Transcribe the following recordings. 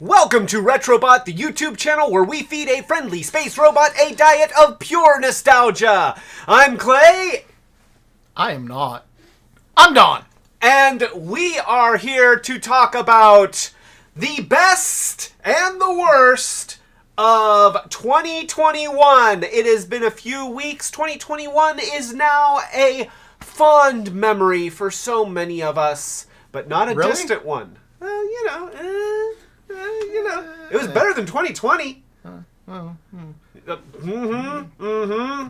Welcome to Retrobot, the YouTube channel where we feed a friendly space robot a diet of pure nostalgia. I'm Clay. I am not. I'm Don. And we are here to talk about the best and the worst of 2021. It has been a few weeks. 2021 is now a fond memory for so many of us, but not a distant one. Well, it was better than 2020.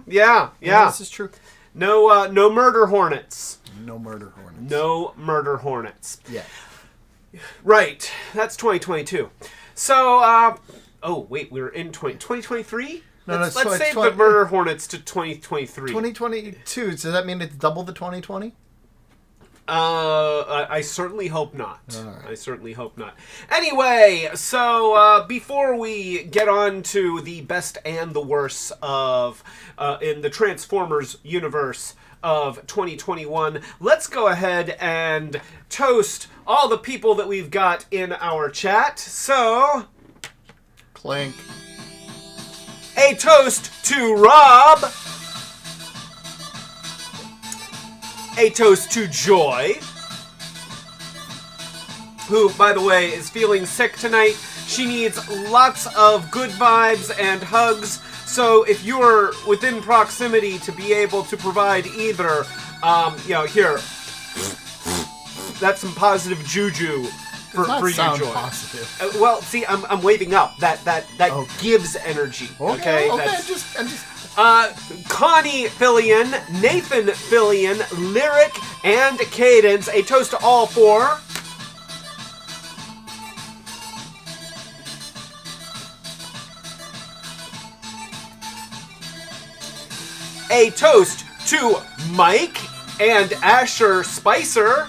Yeah. This is true. No murder hornets. No murder hornets. No murder hornets. Yeah. Right. That's 2022. So, we're in 2023? Let's save the murder hornets to 2023. 2022. Does that mean it's double the 2020? I certainly hope not. Right. I certainly hope not. Anyway, so before we get on to the best and the worst of in the Transformers universe of 2021, let's go ahead and toast all the people that we've got in our chat. So, Clink. A toast to Rob. A toast to Joy, who, by the way, is feeling sick tonight. She needs lots of good vibes and hugs. So if you're within proximity to be able to provide either, here, that's some positive juju for you, Joy. Positive. Well, see, I'm waving up. That Okay. gives energy. Okay. I'm just. Connie Fillion, Nathan Fillion, Lyric, and Cadence. A toast to all four. A toast to Mike and Asher Spicer.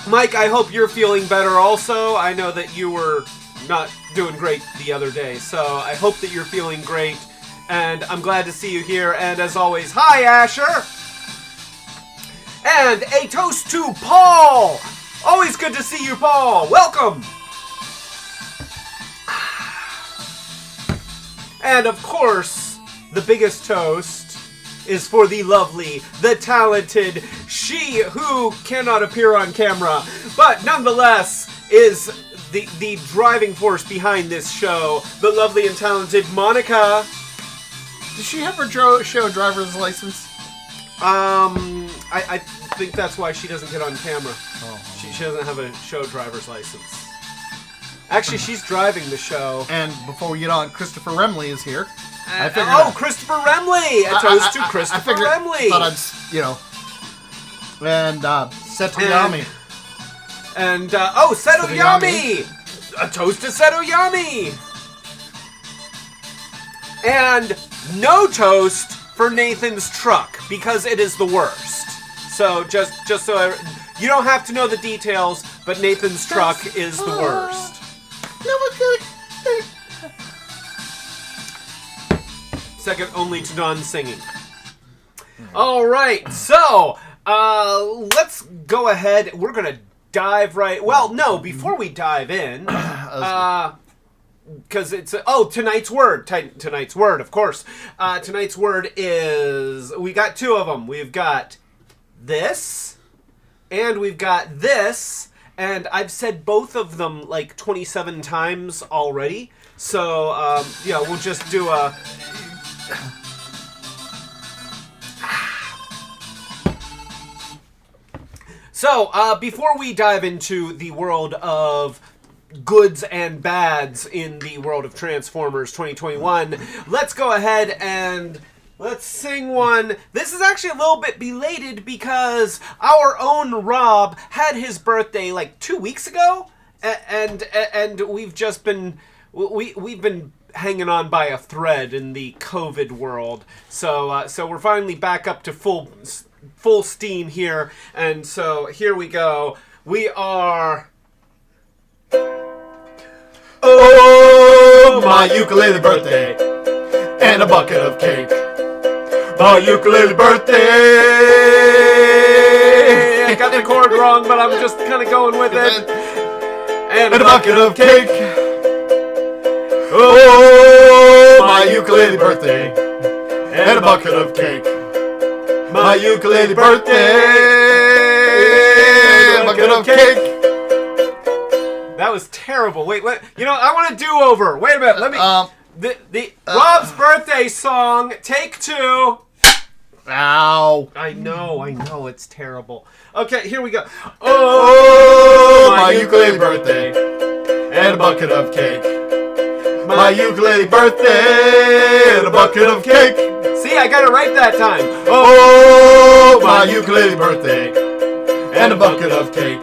Mike, I hope you're feeling better also. I know that you were not doing great the other day, so I hope that you're feeling great, and I'm glad to see you here. And as always, hi Asher! And a toast to Paul! Always good to see you, Paul! Welcome! And of course, the biggest toast is for the lovely, the talented, she who cannot appear on camera, but nonetheless is the driving force behind this show, the lovely and talented Monica. Does she have her show driver's license? I think that's why she doesn't get on camera. Oh. She doesn't have a show driver's license. Actually, she's driving the show. And before we get on, Christopher Remley is here. Christopher Remley! A toast to Christopher Remley! Thought I'd, and Setoyami. And, Setoyami! A toast to Setoyami! And no toast for Nathan's truck, because it is the worst. So, just so you don't have to know the details, but Nathan's truck is the worst. Second only to Don singing. Alright, so, let's go ahead. We're gonna dive right... Well, no, before we dive in, because it's... tonight's word. Tonight's word, of course. Tonight's word is... We got two of them. We've got this, and we've got this, and I've said both of them like 27 times already. So, we'll just do a... So, before we dive into the world of goods and bads in the world of Transformers 2021, let's go ahead and let's sing one. This is actually a little bit belated because our own Rob had his birthday like 2 weeks ago, and we've just been we've been hanging on by a thread in the COVID world. So we're finally back up to full steam here, and so here we go. We are... Oh, my ukulele birthday, and a bucket of cake. My ukulele birthday. I got the chord wrong, but I'm just kind of going with it. and a bucket of cake. Oh, my ukulele birthday, and a bucket of cake. My ukulele birthday, and a bucket of cake. That was terrible. Wait. You know, I want a do-over. Wait a minute. Let me. Rob's birthday song. Take 2. Ow. I know. It's terrible. Okay, here we go. Oh, my ukulele birthday, and a bucket of cake. My ukulele birthday, and a bucket of cake. See, I got it right that time. Oh, my ukulele birthday, and a bucket of cake.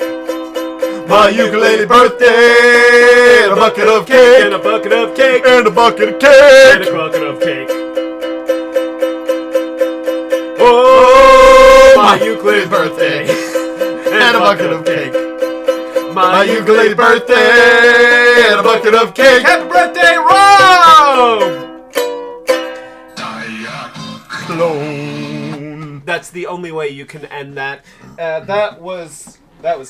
My ukulele birthday, and a bucket of cake. And a bucket of cake. And a bucket of cake. And a bucket of cake. Oh, my ukulele birthday, and a bucket of cake. My ukulele birthday, and a bucket of cake. Happy birthday, Rob! Clone. That's the only way you can end that. That was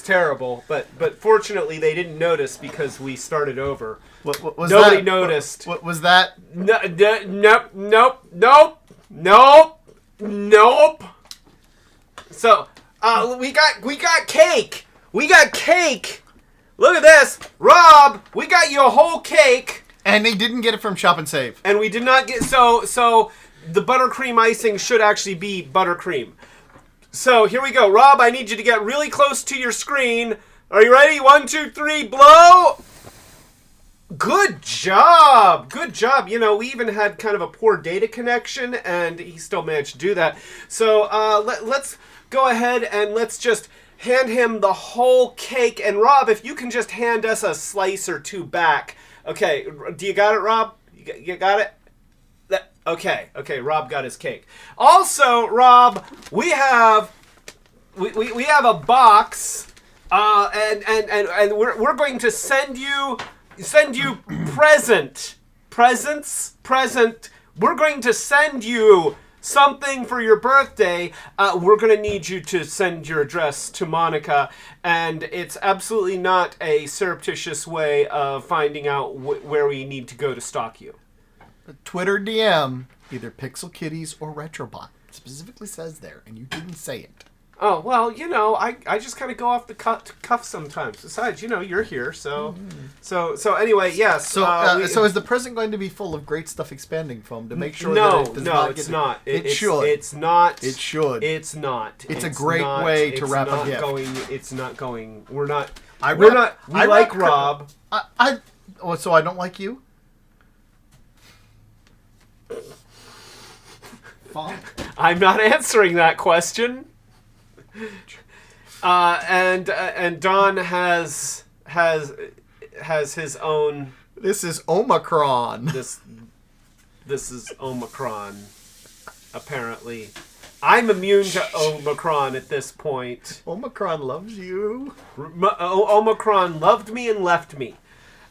terrible, but fortunately they didn't notice because we started over. What was Nobody that? noticed. What was that? Nope. So, we got cake. We got cake. Look at this, Rob. We got you a whole cake. And they didn't get it from Shop and Save. And we did not get so the buttercream icing should actually be buttercream. So here we go, Rob. I need you to get really close to your screen. Are you ready? 1, 2, 3, blow. Good job. Good job. You know, we even had kind of a poor data connection, and he still managed to do that. So let's go ahead and let's just hand him the whole cake. And Rob, if you can just hand us a slice or 2 back. Okay, do you got it, Rob? You got it? Okay, Rob got his cake. Also, Rob, we have a box, and we're going to send you present. We're going to send you something for your birthday. We're going to need you to send your address to Monica, and it's absolutely not a surreptitious way of finding out where we need to go to stalk you. Twitter DM, either Pixel Kitties or Retrobot. It specifically says there, and you didn't say it. Oh, well, you know, I just kind of go off the cuff sometimes. Besides, you know, you're here, so anyway, yes. So is the present going to be full of great stuff expanding foam to make sure that it does not get... It's not. It should. It's not. It should. It's not. It's a great way to wrap a gift. It's not going. We're not. We like Rob. So I don't like you? I'm not answering that question. And Don has his own. This is Omicron. This is Omicron. Apparently, I'm immune to Omicron at this point. Omicron loves you. Omicron loved me and left me.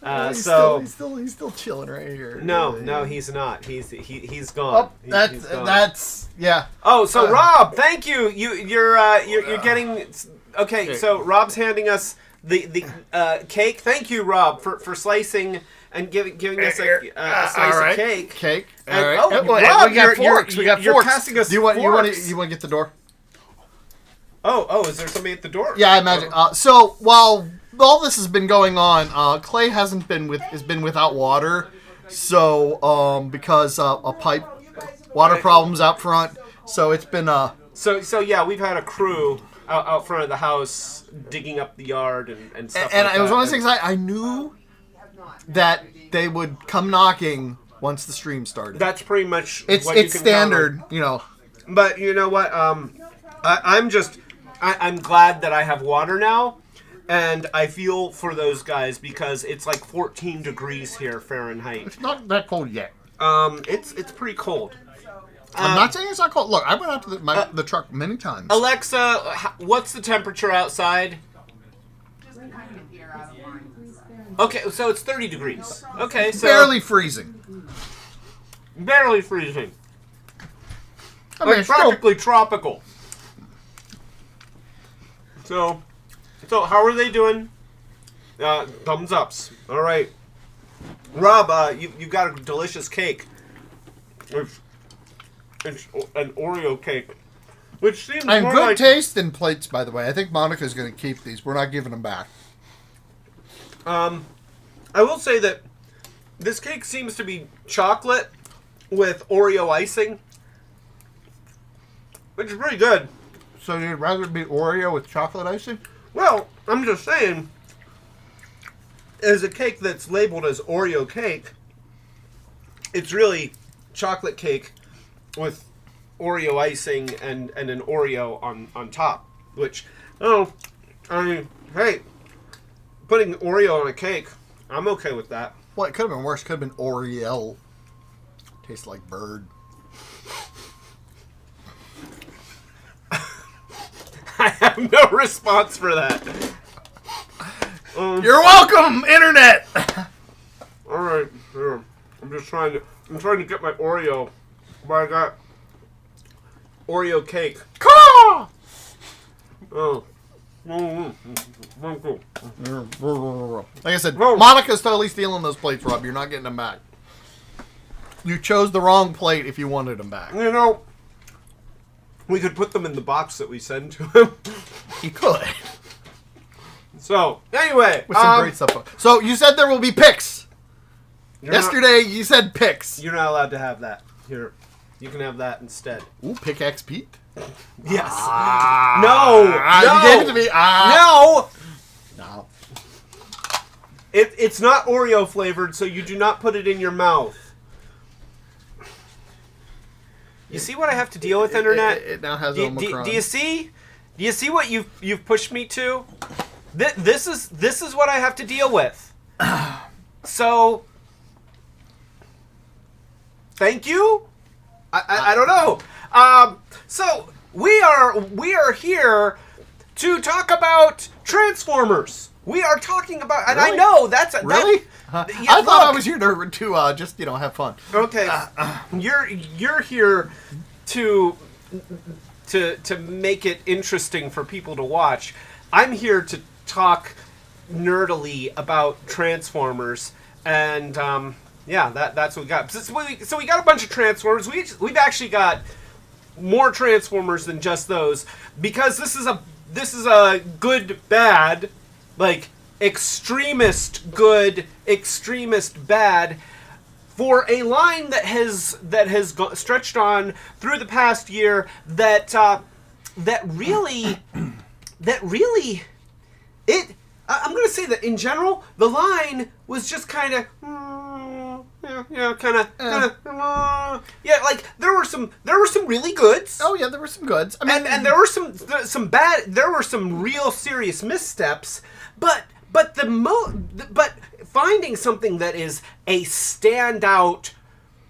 He's still chilling right here. No, he's not. He's gone. Oh, that's yeah. Oh, so Rob, thank you. You're getting okay. So Rob's handing us the cake. Thank you, Rob, for slicing and giving us a slice of cake. Cake. And, all right. Oh, Rob, we got forks. We got you're forks. passing us You want forks. to get the door? Oh, is there somebody at the door? Yeah, I imagine. So while all this has been going on, Clay has been without water. So because a pipe water problems out front. So it's been So yeah, we've had a crew out front of the house digging up the yard and stuff. And like it was that. one of those things I knew that they would come knocking once the stream started. That's pretty much it's what you can standard, count on. you know. But you know what? I'm glad that I have water now, and I feel for those guys because it's like 14 degrees here Fahrenheit. It's not that cold yet. It's pretty cold. I'm not saying it's not cold. Look, I went out to the truck many times. Alexa, what's the temperature outside? Okay, so it's 30 degrees. Okay, so barely freezing. Barely freezing. I mean, like practically tropical. So how are they doing? Thumbs ups. All right. Rob, you've got a delicious cake. It's an Oreo cake. Which seems and more good like... taste in plates, by the way. I think Monica's going to keep these. We're not giving them back. I will say that this cake seems to be chocolate with Oreo icing, which is pretty good. So you'd rather it be Oreo with chocolate icing? Well, I'm just saying, as a cake that's labeled as Oreo cake, it's really chocolate cake with Oreo icing and an Oreo on top. Which, I mean, hey, putting Oreo on a cake, I'm okay with that. Well, it could have been worse. It could have been Oreo. Tastes like bird. I have no response for that. You're welcome, Internet! All right, here. I'm trying to get my Oreo, but I got Oreo cake. Caw! Oh. Like I said, Monica's totally stealing those plates, Rob. You're not getting them back. You chose the wrong plate if you wanted them back. You know, we could put them in the box that we send to him. You could. So, anyway. With some great stuff. So, you said there will be picks. Yesterday, you said picks. You're not allowed to have that. Here, you can have that instead. Ooh, Pickaxe Pete? Yes. No. You gave it to me. No. No. It's not Oreo flavored, so you do not put it in your mouth. You see what I have to deal with, Internet? It now has Omicron. Do you see? Do you see what you've pushed me to? This is what I have to deal with. So, thank you. I don't know. So we are here to talk about Transformers. We are talking about, and Really? I know that's really. Yeah, I thought I was here to just have fun. Okay, you're here to make it interesting for people to watch. I'm here to talk nerdily about Transformers, and yeah, that's what we got. So we got a bunch of Transformers. We've actually got more Transformers than just those, because this is a good bad, like extremist good, extremist bad, for a line that has stretched on through the past year that really I'm going to say that in general the line was just kind of yeah, like there were some really goods. Oh yeah, there were some goods. I mean, and there were some bad. There were some real serious missteps, but finding something that is a standout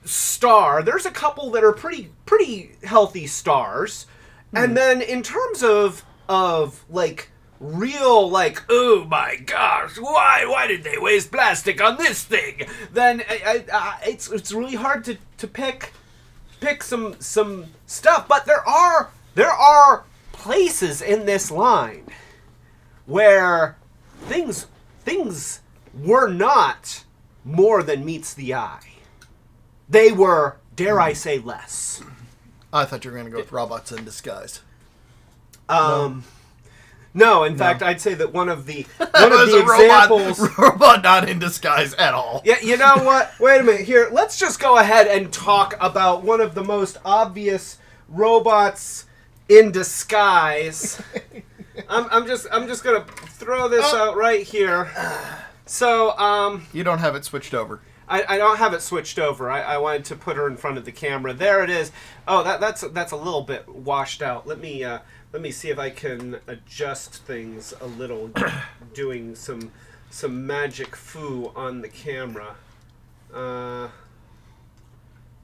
star, there's a couple that are pretty healthy stars, and then in terms of like real, like, oh my gosh, why did they waste plastic on this thing? Then it's really hard to pick some stuff, but there are places in this line where things were not more than meets the eye. They were, dare I say, less. I thought you were going to go with robots in disguise. No, in fact, I'd say that one of the examples... Robot not in disguise at all. Yeah, you know what? Wait a minute here. Let's just go ahead and talk about one of the most obvious robots in disguise. I'm just gonna throw this out right here. So, you don't have it switched over. I don't have it switched over. I wanted to put her in front of the camera. There it is. Oh, that's a little bit washed out. Let me see if I can adjust things a little, doing some magic foo on the camera. No,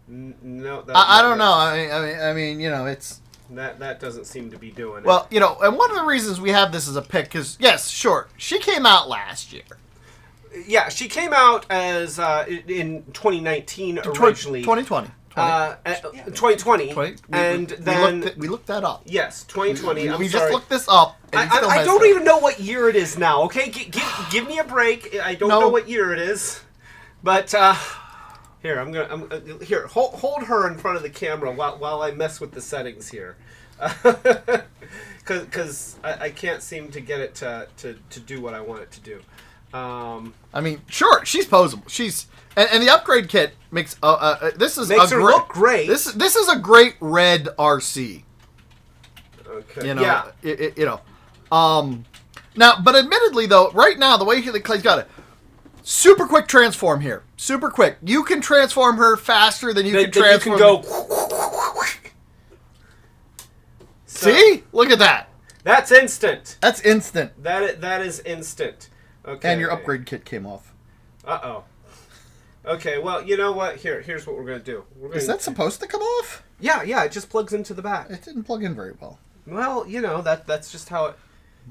I don't know. I mean, it's that doesn't seem to be doing it. Well, and one of the reasons we have this as a pick is, yes, sure, she came out last year. Yeah, she came out as in 2019 originally. 2020. 2020. And then we looked that up. Yes, 2020. We just looked this up. And I don't even know what year it is now. Okay, give me a break. I don't know what year it is, but here here. Hold her in front of the camera while I mess with the settings here, because I can't seem to get it to do what I want it to do. I mean, sure, she's posable. And the upgrade kit makes this is makes her look great. This is a great red RC. Okay. You know, yeah. Now, but admittedly though, right now the way Clay's got it, super quick transform here. Super quick. You can transform her faster than you can transform. You can go. See? Look at that. That's instant. That's instant. That is instant. Okay. And your upgrade kit came off. Uh-oh. Okay, well, you know what? Here's what we're going to do. Is that supposed to come off? Yeah, it just plugs into the back. It didn't plug in very well. Well, you know, that's just how it...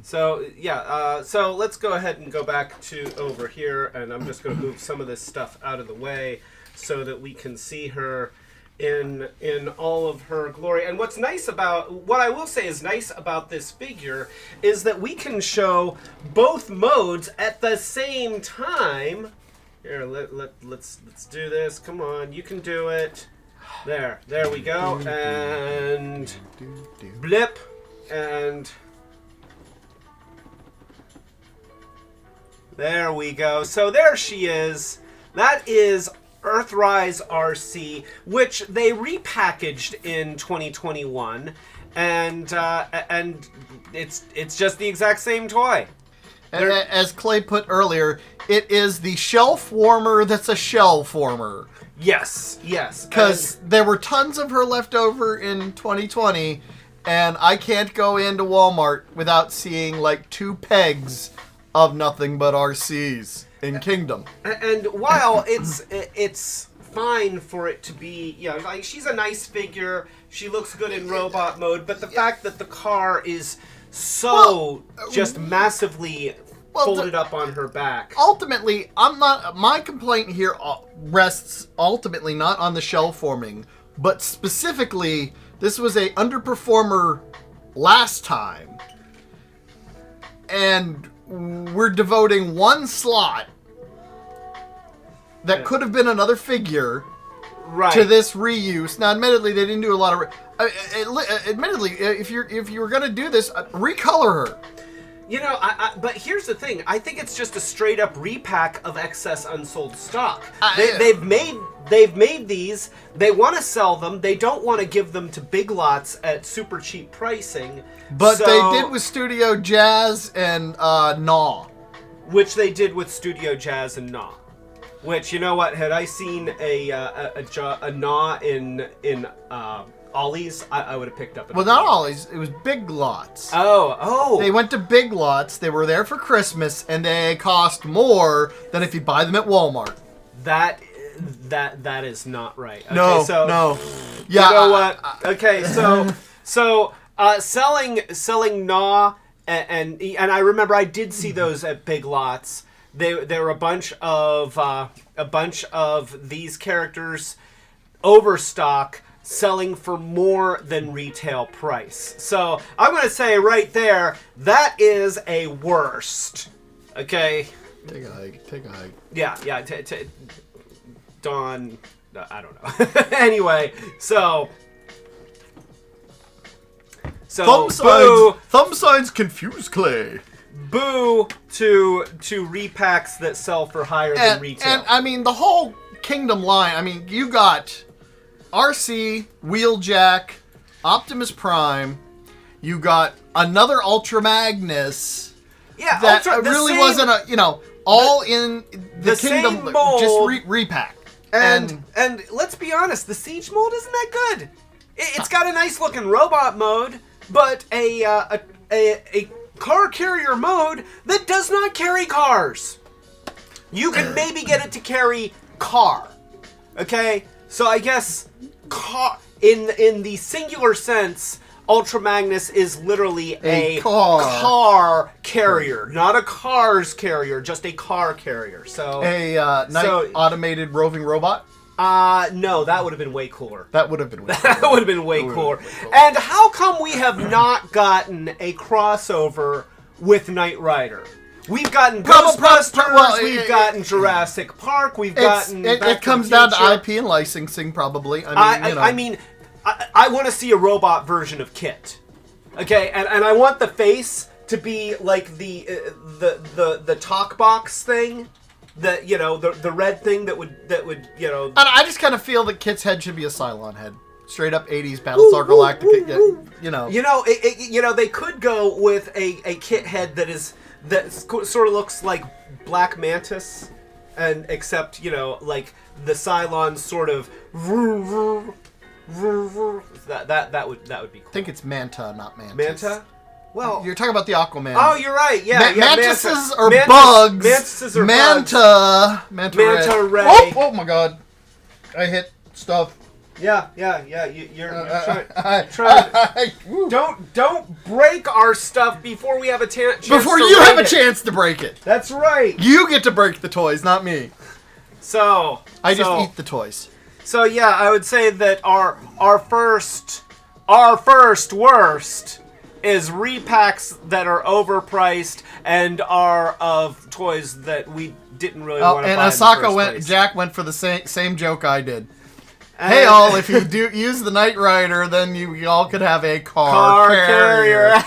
So, yeah, so let's go ahead and go back to over here, and I'm just going to move some of this stuff out of the way so that we can see her in all of her glory. And what I will say is nice about this figure is that we can show both modes at the same time. Here, let's do this. Come on, you can do it. There we go. And blip, and there we go. So there she is. That is Earthrise Rc, which they repackaged in 2021, and it's just the exact same toy. As Clay put earlier, it is the shelf warmer that's a shelf warmer. Yes. Because there were tons of her left over in 2020, and I can't go into Walmart without seeing like 2 pegs of nothing but RCs in Kingdom. And while it's fine for it to be, like she's a nice figure, she looks good in robot mode, but the fact that the car is just massively folded up on her back. Ultimately, my complaint here rests ultimately not on the shell forming, but specifically, this was a underperformer last time, and we're devoting 1 slot that could have been another figure to this reuse. Now, admittedly, they didn't do a lot of... admittedly, if you were going to do this, recolor her. But here's the thing. I think it's just a straight up repack of excess unsold stock. They've made these. They want to sell them. They don't want to give them to Big Lots at super cheap pricing. But they did with Studio Jazz and Gnaw. Which they did with Studio Jazz and Gnaw. Which, you know what? Had I seen a Gnaw in Ollie's, I would have picked up. Well, not Ollie's. It was Big Lots. Oh. They went to Big Lots. They were there for Christmas, and they cost more than if you buy them at Walmart. That is not right. Okay, no. Yeah. You know what? Okay, so selling Gnaw and I remember I did see those at Big Lots. There were a bunch of these characters overstock, selling for more than retail price. So I'm going to say right there, that is a worst. Okay? Take a hike. Yeah. Dawn, I don't know. Anyway, so thumb signs confuse Clay. Boo to repacks that sell for higher than retail. And I mean, the whole Kingdom line, I mean, you got RC, Wheeljack, Optimus Prime, you got another Ultra Magnus. Yeah, that really wasn't all in the Kingdom, mold, just repack. And let's be honest, the Siege mold isn't that good. It's got a nice looking robot mode, but a car carrier mode that does not carry cars. You can maybe get it to carry car. Okay? So I guess car in the singular sense, Ultra Magnus is literally a car carrier, not a cars carrier, just a car carrier. So a nice automated roving robot. No, that would have been way cooler. That would have been way That would have been way cooler. And how come we have not gotten a crossover with Knight Rider? We've gotten Ghostbusters, we've gotten Jurassic Park, we've gotten... It comes down to IP and licensing, probably. I mean, I want to see a robot version of Kit. Okay, and I want the face to be like the talk box thing. The red thing that would And I just kind of feel that Kit's head should be a Cylon head, straight up 80s Battlestar Galactica. They could go with a Kit head that sort of looks like Black Mantis, and except like the Cylon sort of that would be cool. I think it's Manta, not Mantis. Manta. Well, you're talking about the Aquaman. Oh, you're right. Yeah, Mantises are bugs. Mantises are bugs. Manta Ray. Oh my God! I hit stuff. Yeah. You're trying. Don't break our stuff before we have a chance. Before you have a chance to break it. That's right. You get to break the toys, not me. So I just eat the toys. So yeah, I would say that our first worst is repacks that are overpriced and are of toys that we didn't really want to buy. And Asaka Jack went for the same joke I did. Hey all, if you do use the Knight Rider, then you all could have a car carrier.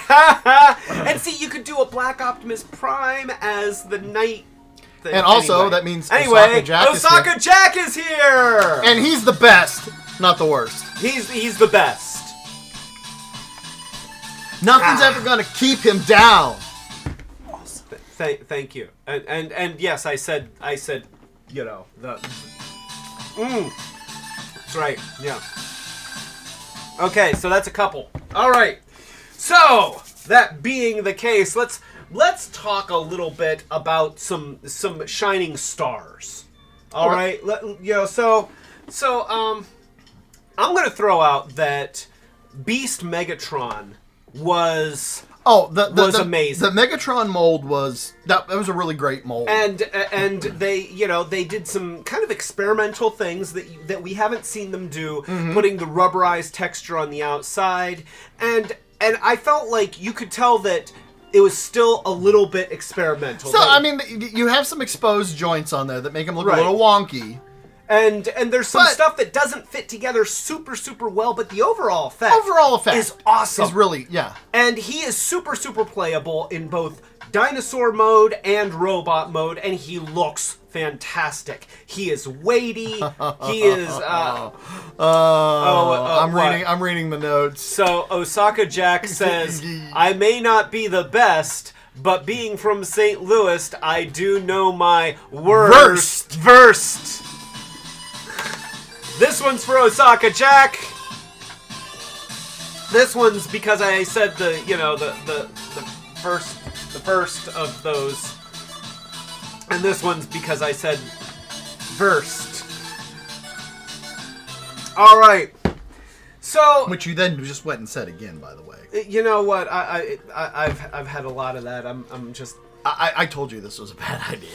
And see, you could do a Black Optimus Prime as the Knight. And also, that means Osaka Jack is here! And he's the best, not the worst. He's the best. Nothing's ever going to keep him down. Thank you. And yes, I said the... That's right, yeah. Okay, so that's a couple. All right. So, that being the case, let's talk a little bit about some shining stars. All right. So I'm going to throw out that Beast Megatron was amazing. The Megatron mold was that was a really great mold. And they did some kind of experimental things that we haven't seen them do, putting the rubberized texture on the outside, and I felt like you could tell that it was still a little bit experimental. So I mean, you have some exposed joints on there that make them look a little wonky. And there's some stuff that doesn't fit together super, super well, but the overall effect is awesome. Is really, yeah. And he is super, super playable in both dinosaur mode and robot mode, and he looks fantastic. He is weighty. He is. I'm reading the notes. So Osaka Jack says, "I may not be the best, but being from St. Louis, I do know my worst." This one's for Osaka Jack. This one's because I said the first of those. And this one's because I said versed. All right. So, which you then just went and said again, by the way. You know what? I've had a lot of that. I'm just. I told you this was a bad idea.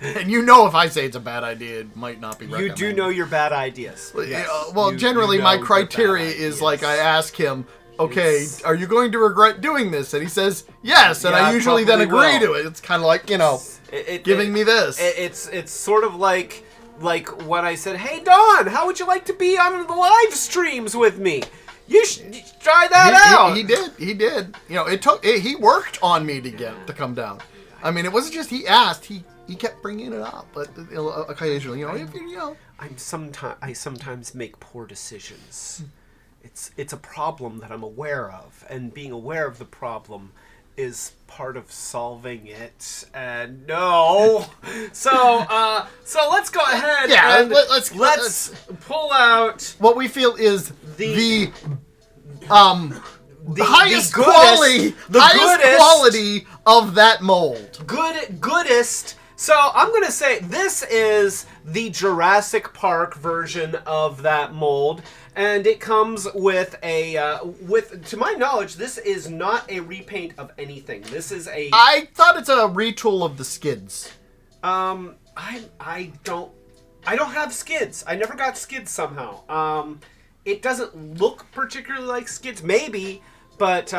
And you know if I say it's a bad idea, it might not be recommended. You do know your bad ideas. Yes. Generally my criteria is like I ask him, okay, are you going to regret doing this? And he says, yes, and I usually then agree to it. It's kind of like, giving me this. It's sort of like when I said, hey, Don, how would you like to be on the live streams with me? You should try that out. He did. He worked on me to come down. I mean, it wasn't just he asked, he kept bringing it up, but occasionally, I sometimes make poor decisions. It's a problem that I'm aware of, and being aware of the problem is part of solving it. And so let's go ahead. Yeah, and let's pull out what we feel is the highest quality of that mold. Goodest. So I'm going to say this is the Jurassic Park version of that mold, and it comes with to my knowledge, this is not a repaint of anything. This is I thought it's a retool of the skids. I don't I don't have skids. I never got skids somehow. It doesn't look particularly like skids, maybe, but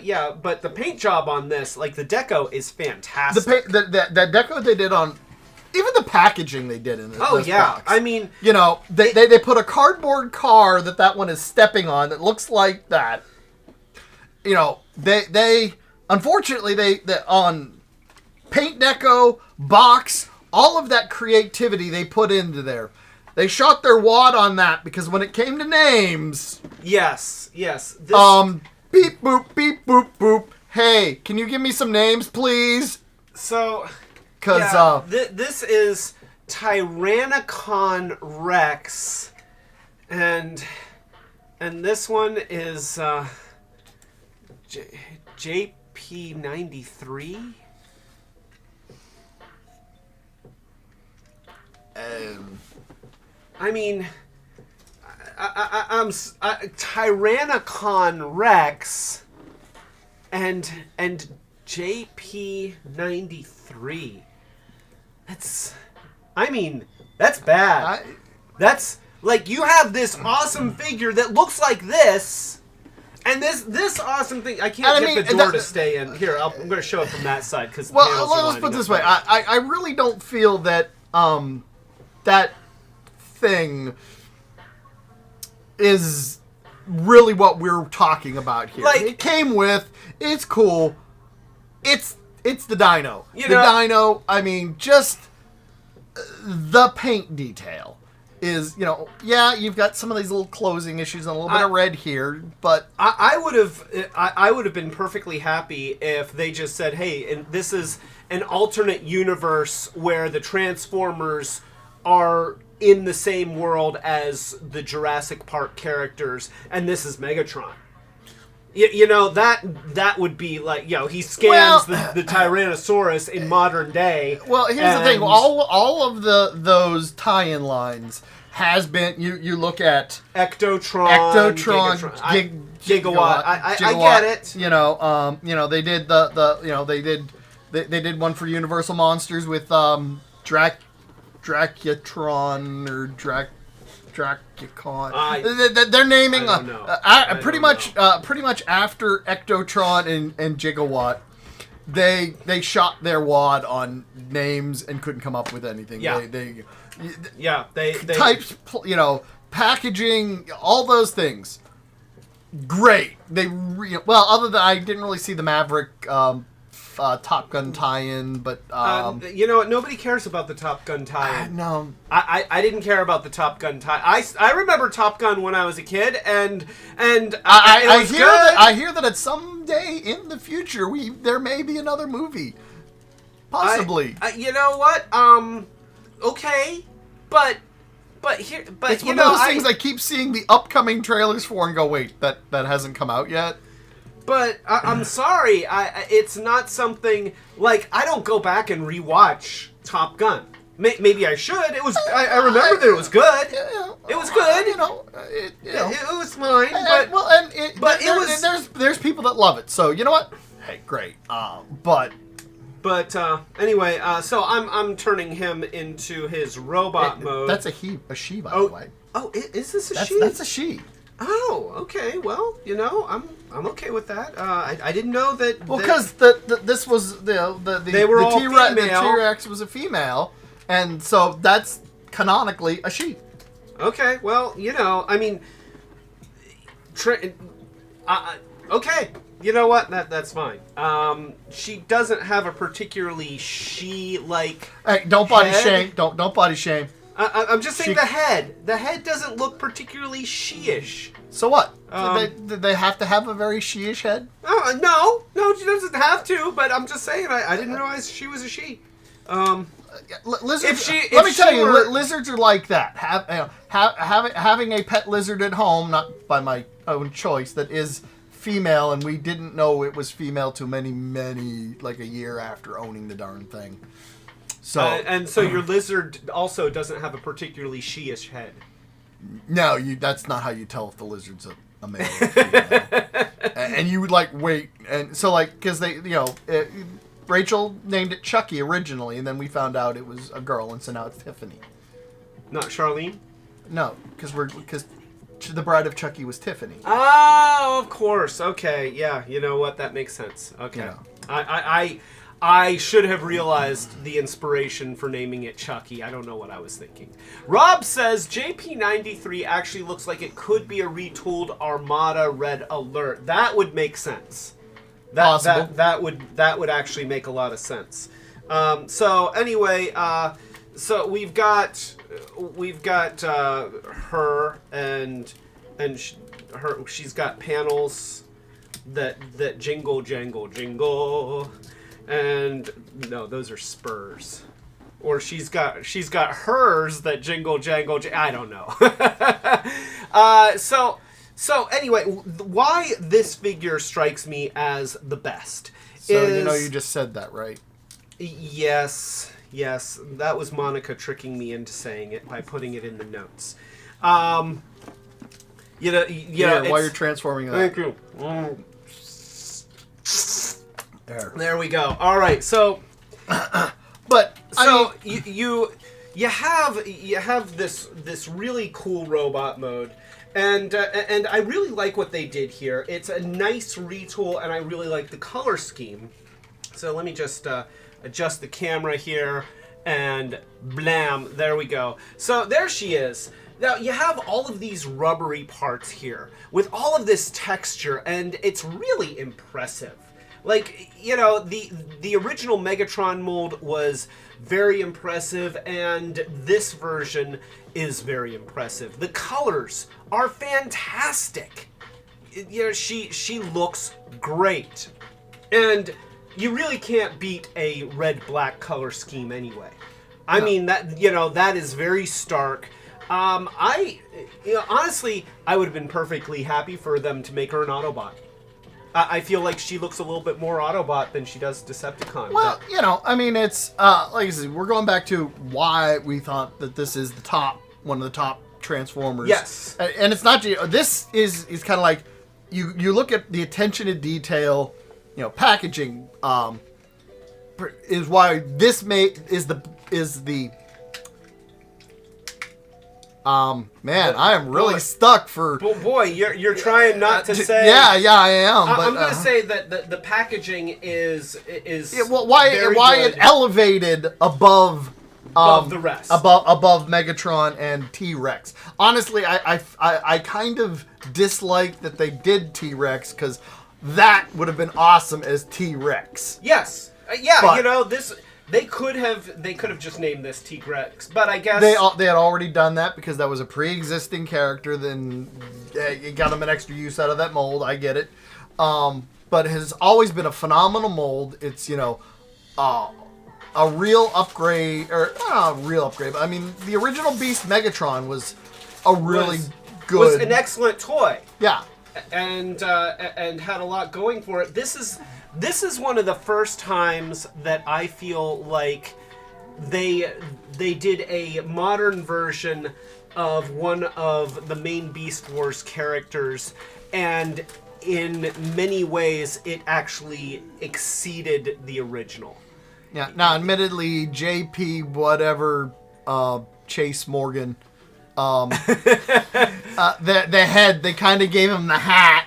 yeah. But the paint job on this, like the deco, is fantastic. The deco they did on, even the packaging they did in this. Oh this yeah, box. I mean, you know, they put a cardboard car that one is stepping on that looks like that. You know, they unfortunately they on paint deco, box, all of that creativity they put into there. They shot their wad on that because when it came to names... Yes. This... Beep, boop, beep, boop, boop. Hey, can you give me some names, please? So... Because, this is Tyrannicon Rex. And this one is, JP93? I mean, I'm Tyrannicon Rex and JP93. That's bad. That's like you have this awesome figure that looks like this, and this awesome thing. I can't get the door to stay in. Here, I'm going to show it from that side because. Well, let's put it this way. I really don't feel that that thing is really what we're talking about here. Like, it came with, it's cool, it's the dino. Dino, I mean, just the paint detail is, yeah, you've got some of these little closing issues and a little bit of red here, but I would have been perfectly happy if they just said, hey, and this is an alternate universe where the Transformers are in the same world as the Jurassic Park characters, and this is Megatron. That would be like, he scans the Tyrannosaurus in modern day. Well, here's the thing. All of those tie-in lines has been, you look at Ectotron, Gigawatt. I get it. They did they did one for Universal Monsters with Dracutron or Dracucon. They're naming pretty much after Ectotron and Gigawatt. They shot their wad on names and couldn't come up with anything. Yeah. They types, packaging, all those things. Great. Other than I didn't really see the Maverick Top Gun tie-in, but you know what? Nobody cares about the Top Gun tie-in. No, I didn't care about the Top Gun tie. I remember Top Gun when I was a kid, and I hear that at some day in the future there may be another movie, possibly. You know what? Okay, but it's one of those things I keep seeing the upcoming trailers for and go, wait, that hasn't come out yet. But I'm sorry, it's not something like I don't go back and rewatch Top Gun. Maybe I should. It was. I remember that it was good. It was good. It was fine. There's people that love it. So you know what? Hey, great. But anyway, so I'm turning him into his robot mode. That's a she, by the way. Oh, is this a she? That's a she. Oh, okay. Well, I'm okay with that. I didn't know that. Well, because this was they were all female. The T-Rex was a female, and so that's canonically a she. Okay. Well, I mean, okay. You know what? That's fine. She doesn't have a particularly she-like. Hey, don't body shame. Don't body shame. I'm just saying the head. The head doesn't look particularly she-ish. So what? Did they have to have a very she-ish head? No, she doesn't have to. But I'm just saying, I didn't realize she was a she. Lizards. Let me tell you, lizards are like that. Having a pet lizard at home, not by my own choice, that is female, and we didn't know it was female till many, like a year after owning the darn thing. So so your lizard also doesn't have a particularly she-ish head. No, that's not how you tell if the lizard's a male or female. And you would wait, and so because they Rachel named it Chucky originally, and then we found out it was a girl, and so now it's Tiffany. Not Charlene? No, because the bride of Chucky was Tiffany. Oh, of course. Okay, yeah. You know what? That makes sense. Okay. Yeah. I should have realized the inspiration for naming it Chucky. I don't know what I was thinking. Rob says JP93 actually looks like it could be a retooled Armada Red Alert. That would make sense. That would actually make a lot of sense. So anyway, so we've got her and she's got panels that jingle jangle jingle. And no, those are spurs. Or she's got hers that jingle jangle. I don't know. So anyway, why this figure strikes me as the best. So you just said that, right? Yes, that was Monica tricking me into saying it by putting it in the notes. While you're transforming that. Thank you. There we go. All right, so, but so you have this really cool robot mode, and I really like what they did here. It's a nice retool, and I really like the color scheme. So let me just adjust the camera here, and blam, there we go. So there she is. Now, you have all of these rubbery parts here with all of this texture, and it's really impressive. Like, the original Megatron mold was very impressive, and this version is very impressive. The colors are fantastic. She looks great. And you really can't beat a red-black color scheme anyway. I mean, that is very stark. Honestly, I would have been perfectly happy for them to make her an Autobot. I feel like she looks a little bit more Autobot than she does Decepticon. Well, it's like I said, we're going back to why we thought that this is one of the top Transformers. Yes, and it's not. This is kind of like you look at the attention to detail, packaging. Is why this is the. Man, I am really stuck for. Boy, you're trying not to say. Yeah, I am. But I'm going to say that the packaging is. Why it elevated above the rest, above Megatron and T-Rex. Honestly, I kind of dislike that they did T-Rex because that would have been awesome as T-Rex. Yes, but, this. They could have just named this T-Rex, but I guess they had already done that because that was a pre-existing character. Then it got them an extra use out of that mold. I get it, but it has always been a phenomenal mold. It's a real upgrade, or not a real upgrade. But I mean, the original Beast Megatron was a really good, was an excellent toy. Yeah, and had a lot going for it. This is one of the first times that I feel like they did a modern version of one of the main Beast Wars characters, and in many ways it actually exceeded the original. Yeah. Now, admittedly, JP whatever Chase Morgan, the head, they kind of gave him the hat.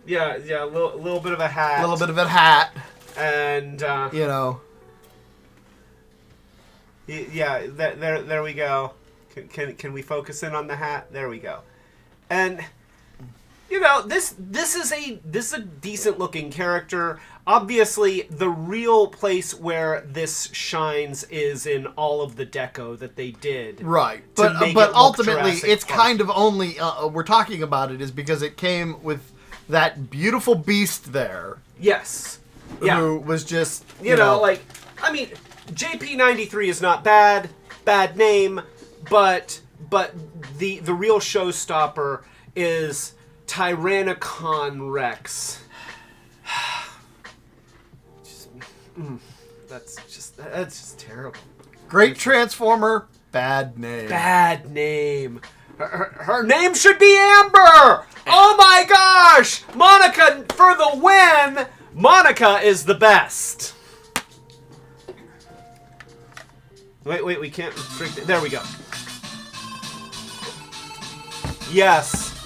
Yeah, a little bit of a hat. A little bit of a hat. And, Yeah, there we go. Can we focus in on the hat? There we go. And, this is a decent looking character. Obviously, the real place where this shines is in all of the deco that they did. Right. But ultimately, it's kind of only, we're talking about it is because it came with that beautiful beast there. Yes. Yeah. Who was just, JP93 is not bad name, but the real showstopper is Tyrannicon Rex. That's just terrible. Great Transformer, bad name. Bad name. Her name should be Amber! Oh my gosh! Monica for the win! Monica is the best. Wait, we can't drink it. There we go. Yes.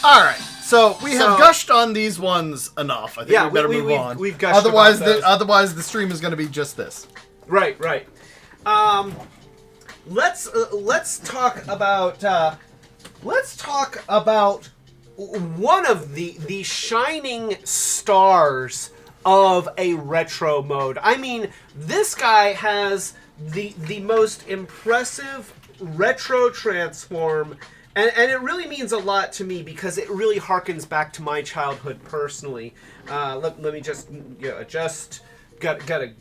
All right. So we have gushed on these ones enough. I think we better move on. We've gushed otherwise, about those. Otherwise, the stream is going to be just this. Right. Let's talk about one of the shining stars of a retro mode. I mean, this guy has the most impressive retro transform, and it really means a lot to me because it really harkens back to my childhood personally. Let me just adjust. Gotta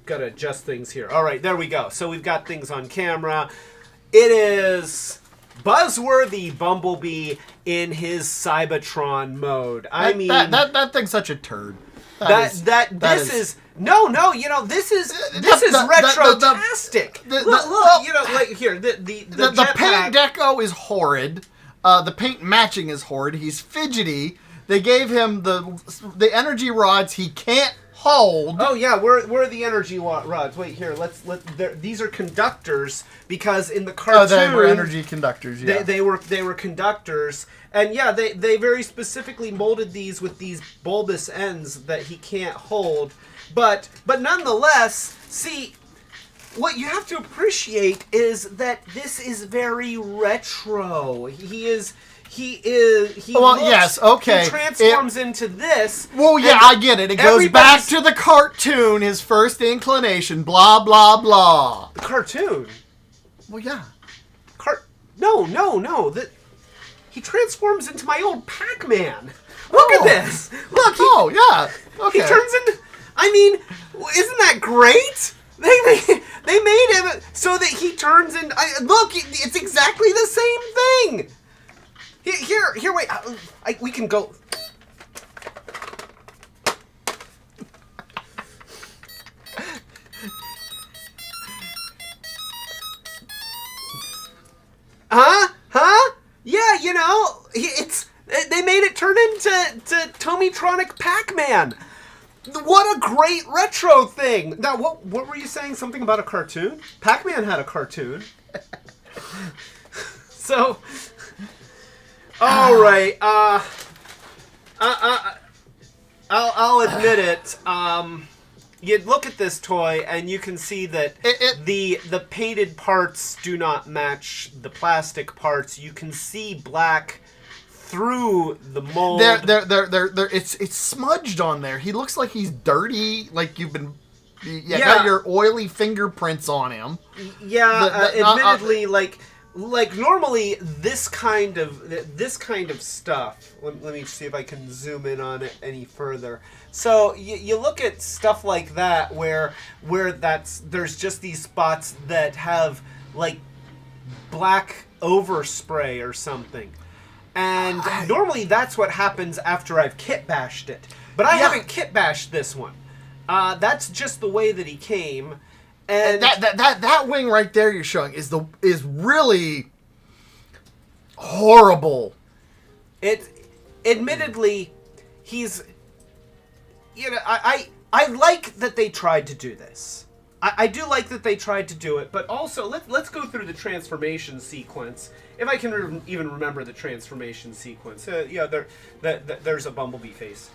adjust things here. All right, there we go. So we've got things on camera. It is Buzzworthy Bumblebee in his Cybertron mode. I mean, that thing's such a turd. This is retro-tastic. Look, here the paint deco is horrid. The paint matching is horrid. He's fidgety. They gave him the energy rods he can't hold. Oh yeah, where are the energy rods? Wait, here. These are conductors because in the cartoon they were energy conductors. Yeah, they were conductors, and yeah, they very specifically molded these with these bulbous ends that he can't hold. But nonetheless, see, what you have to appreciate is that this is very retro. He transforms into this. Well, yeah, I get it. It goes back to the cartoon, his first inclination, blah, blah, blah. The cartoon? Well, yeah. No. He transforms into my old Pac-Man. Look at this. Look. Yeah. Okay. He turns into... I mean, isn't that great? They made him so that he turns in... Look, it's exactly the same thing. Here, wait. We can go. Huh? Yeah, they made it turn into Tomitronic Pac-Man. What a great retro thing. Now, what were you saying? Something about a cartoon? Pac-Man had a cartoon. So... All right. I'll admit it. You look at this toy and you can see that the painted parts do not match the plastic parts. You can see black through the mold. It's smudged on there. He looks like he's dirty. Like you've been. Got your oily fingerprints on him. Yeah. Admittedly, like normally this kind of stuff, let me see if I can zoom in on it any further. So you look at stuff like that where there's just these spots that have like black overspray or something, and normally that's what happens after I've kit bashed it, but I haven't kit bashed this one. That's just the way that he came. And that wing right there you're showing is really horrible. Admittedly, he's I like that they tried to do this. I do like that they tried to do it, but also let's go through the transformation sequence. If I can even remember the transformation sequence. There's a Bumblebee face.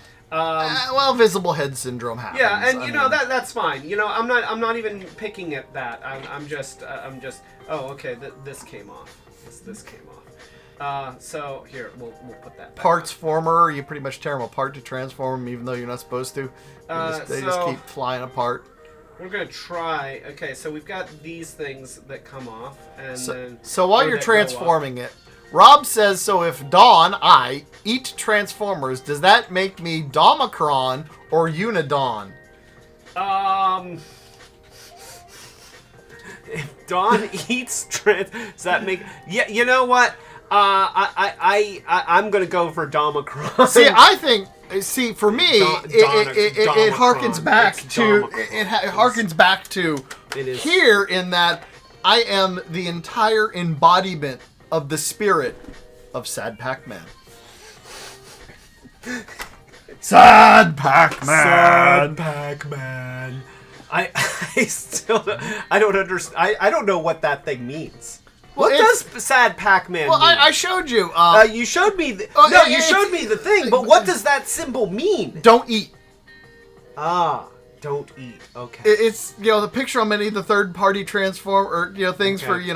Visible head syndrome happens. Yeah, and that's fine. I'm not even picking at that. I'm just. Oh, okay. This came off. This came off. So here we'll put that back parts on. Former. You pretty much tear them apart to transform them, even though you're not supposed to. They just keep flying apart. We're gonna try. Okay, so we've got these things that come off, and so while you're transforming it. Rob says, so if I eat Transformers, does that make me Domicron or Unidon? If Dawn eats does that make... Yeah, you know what? I'm gonna go for Domicron. For me, it harkens back to... It harkens back to here in that I am the entire embodiment of the spirit of Sad Pac-Man. Sad Pac-Man. Sad Pac-Man. I still I don't understand. I don't know what that thing means. What does sad Pac-Man Well, mean? I showed you. You showed me. You showed me the thing. But what does that symbol mean? Don't eat. Ah, don't eat. Okay. It's the picture on many of the third-party transform or things for you're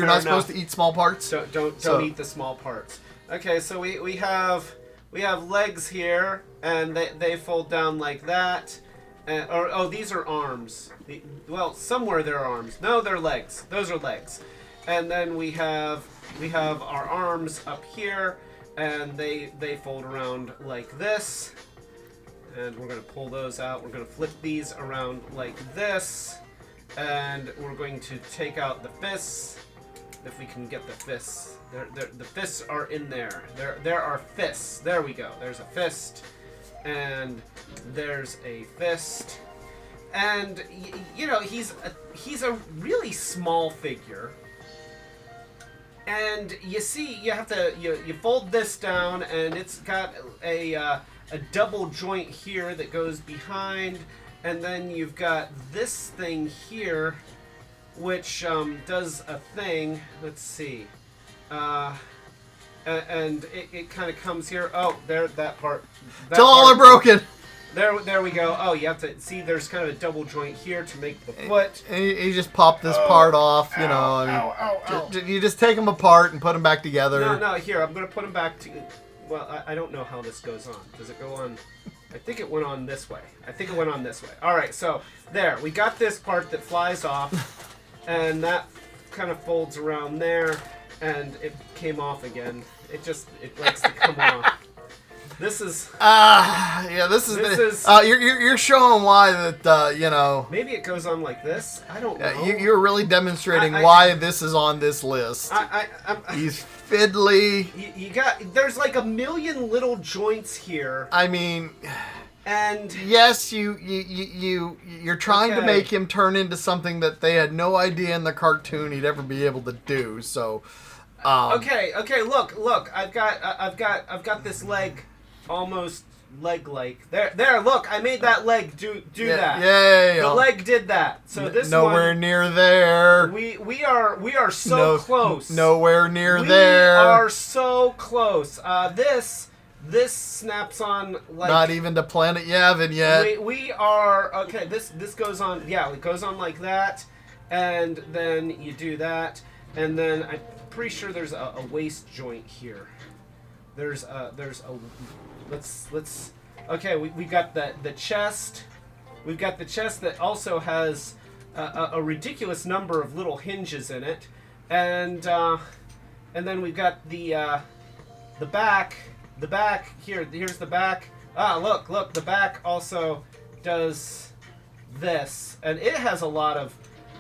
not supposed to eat small parts. Don't eat the small parts. Okay, so we have legs here, and they fold down like that. These are arms. Somewhere they're arms. No, they're legs. Those are legs. And then we have our arms up here, and they fold around like this. And we're going to pull those out. We're going to flip these around like this. And we're going to take out the fists. If we can get the fists. The fists are in there. There are fists. There we go. There's a fist. And there's a fist. And, he's a really small figure. And you see, you have to, you fold this down, and it's got a double joint here that goes behind, and then you've got this thing here, which does a thing. Let's see, and it kind of comes here. Oh, there, that part. Till all are broken. There we go. Oh, you have to see. There's kind of a double joint here to make the foot. And you just pop this part off. You just take them apart and put them back together. No. Here, I'm gonna put them back to. Well, I don't know how this goes on. Does it go on? I think it went on this way. All right, so there. We got this part that flies off, and that kind of folds around there, and it came off again. It likes to come off. This is. You're showing why that Maybe it goes on like this. I don't know. You're really demonstrating why this is on this list. He's fiddly. There's like a million little joints here. I mean, and yes, you're trying to make him turn into something that they had no idea in the cartoon he'd ever be able to do. So. Okay. Look. I've got this leg. Almost leg-like. There. Look, I made that leg do that. Yeah. The leg did that. So this nowhere near there. We are so close. Nowhere near there. We are so close. This snaps on like not even to planet Yavin yet. We are okay. This goes on. Yeah, it goes on like that, and then you do that, and then I'm pretty sure there's a waist joint here. There's a let's okay, we got the chest. We've got the chest that also has a ridiculous number of little hinges in it, and then we've got the back. The back here's the back. Look, the back also does this, and it has a lot of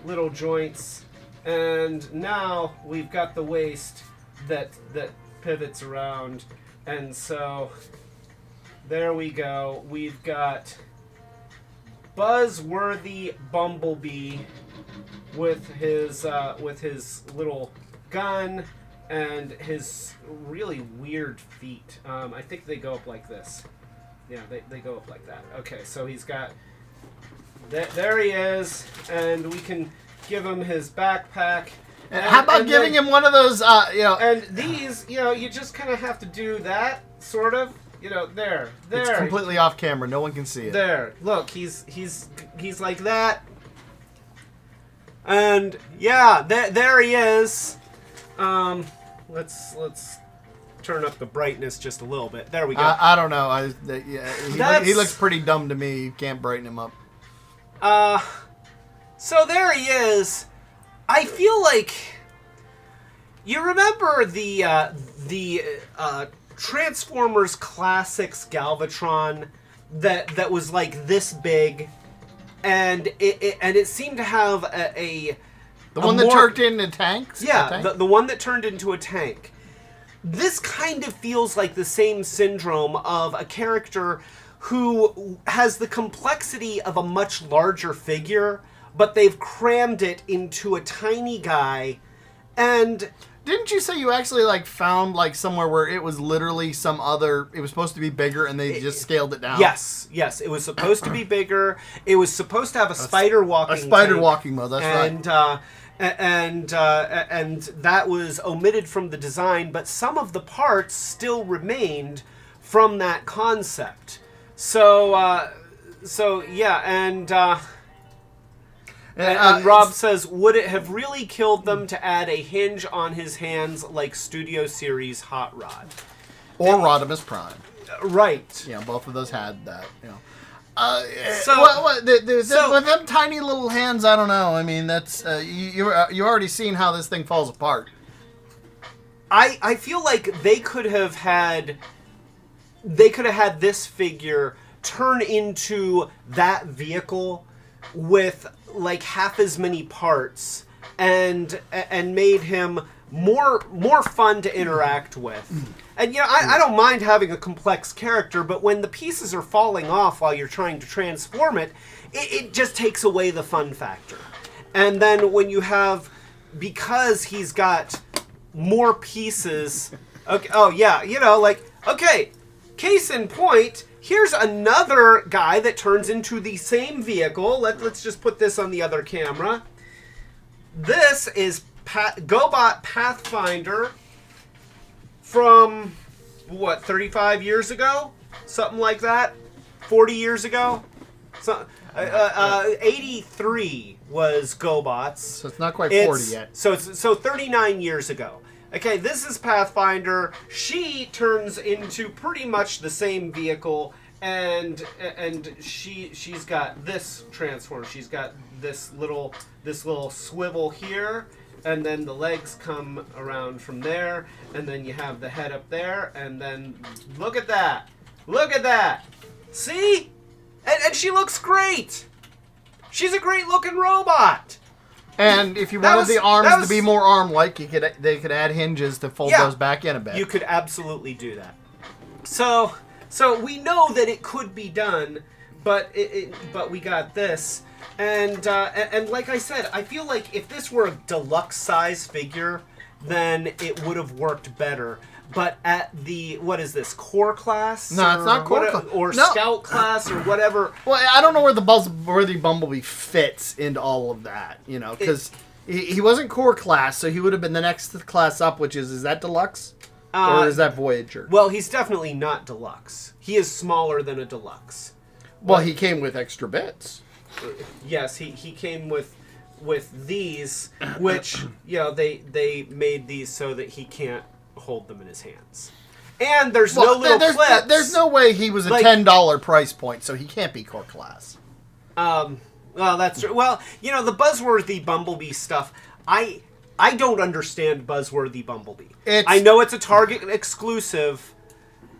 little joints. And now we've got the waist that pivots around, and so there we go. We've got Buzzworthy Bumblebee with his little gun and his really weird feet. I think they go up like this. Yeah, they go up like that. Okay, so he's got there he is, and we can give him his backpack. How about giving him one of those, And these, you just kind of have to do that, sort of. There. It's completely off camera. No one can see it. There. Look, he's like that. And yeah, there he is. Let's turn up the brightness just a little bit. There we go. I don't know. He looks pretty dumb to me. You can't brighten him up. So there he is. I feel like you remember the Transformers Classics Galvatron that was like this big, and it seemed to have the one that turned into tanks. Yeah, the one that turned into a tank. This kind of feels like the same syndrome of a character who has the complexity of a much larger figure, but they've crammed it into a tiny guy. And didn't you say you actually found somewhere where it was literally some other? It was supposed to be bigger, and they just scaled it down. Yes. It was supposed to be bigger. It was supposed to have a spider walking. A spider walking mode. That's right. and that was omitted from the design, but some of the parts still remained from that concept. So yeah, and Rob says, would it have really killed them to add a hinge on his hands like Studio Series Hot Rod? Or Rodimus Prime. Right. Yeah, both of those had that, you know. With them tiny little hands, I don't know. I mean, that's you already seen how this thing falls apart. I feel like they could have had this figure turn into that vehicle with like half as many parts and made him more fun to interact with. And you know, I don't mind having a complex character, but when the pieces are falling off while you're trying to transform it, it just takes away the fun factor. And then when you have, because he's got more pieces, okay, oh yeah, you know, like, okay, case in point, here's another guy that turns into the same vehicle. Let's just put this on the other camera. This is GoBot Pathfinder from, what, 35 years ago? Something like that? 40 years ago? 83 was GoBots. So it's not quite 40 yet. So 39 years ago. Okay, this is Pathfinder. She turns into pretty much the same vehicle, and she's got this transform. She's got this little swivel here, and then the legs come around from there, and then you have the head up there, and then look at that. Look at that. See? And she looks great. She's a great looking robot. And if you wanted the arms to be more arm-like, they could add hinges to fold those back in a bit. You could absolutely do that. So we know that it could be done, but we got this, and like I said, I feel like if this were a deluxe size figure, then it would have worked better. But at the, what is this, core class? No, it's not core class. Or scout class or whatever. Well, I don't know where the Buzzworthy Bumblebee fits into all of that, you know, because he wasn't core class, so he would have been the next class up, which is that deluxe? Or is that Voyager? Well, he's definitely not deluxe. He is smaller than a deluxe. Well, he came with extra bits. Yes, he came with these, which, you know, they made these so that he can't hold them in his hands. And there's no little clips. There's no way he was a $10 price point, so he can't be core class. Well, that's true. Well, you know, the Buzzworthy Bumblebee stuff, I don't understand Buzzworthy Bumblebee. I know it's a Target exclusive,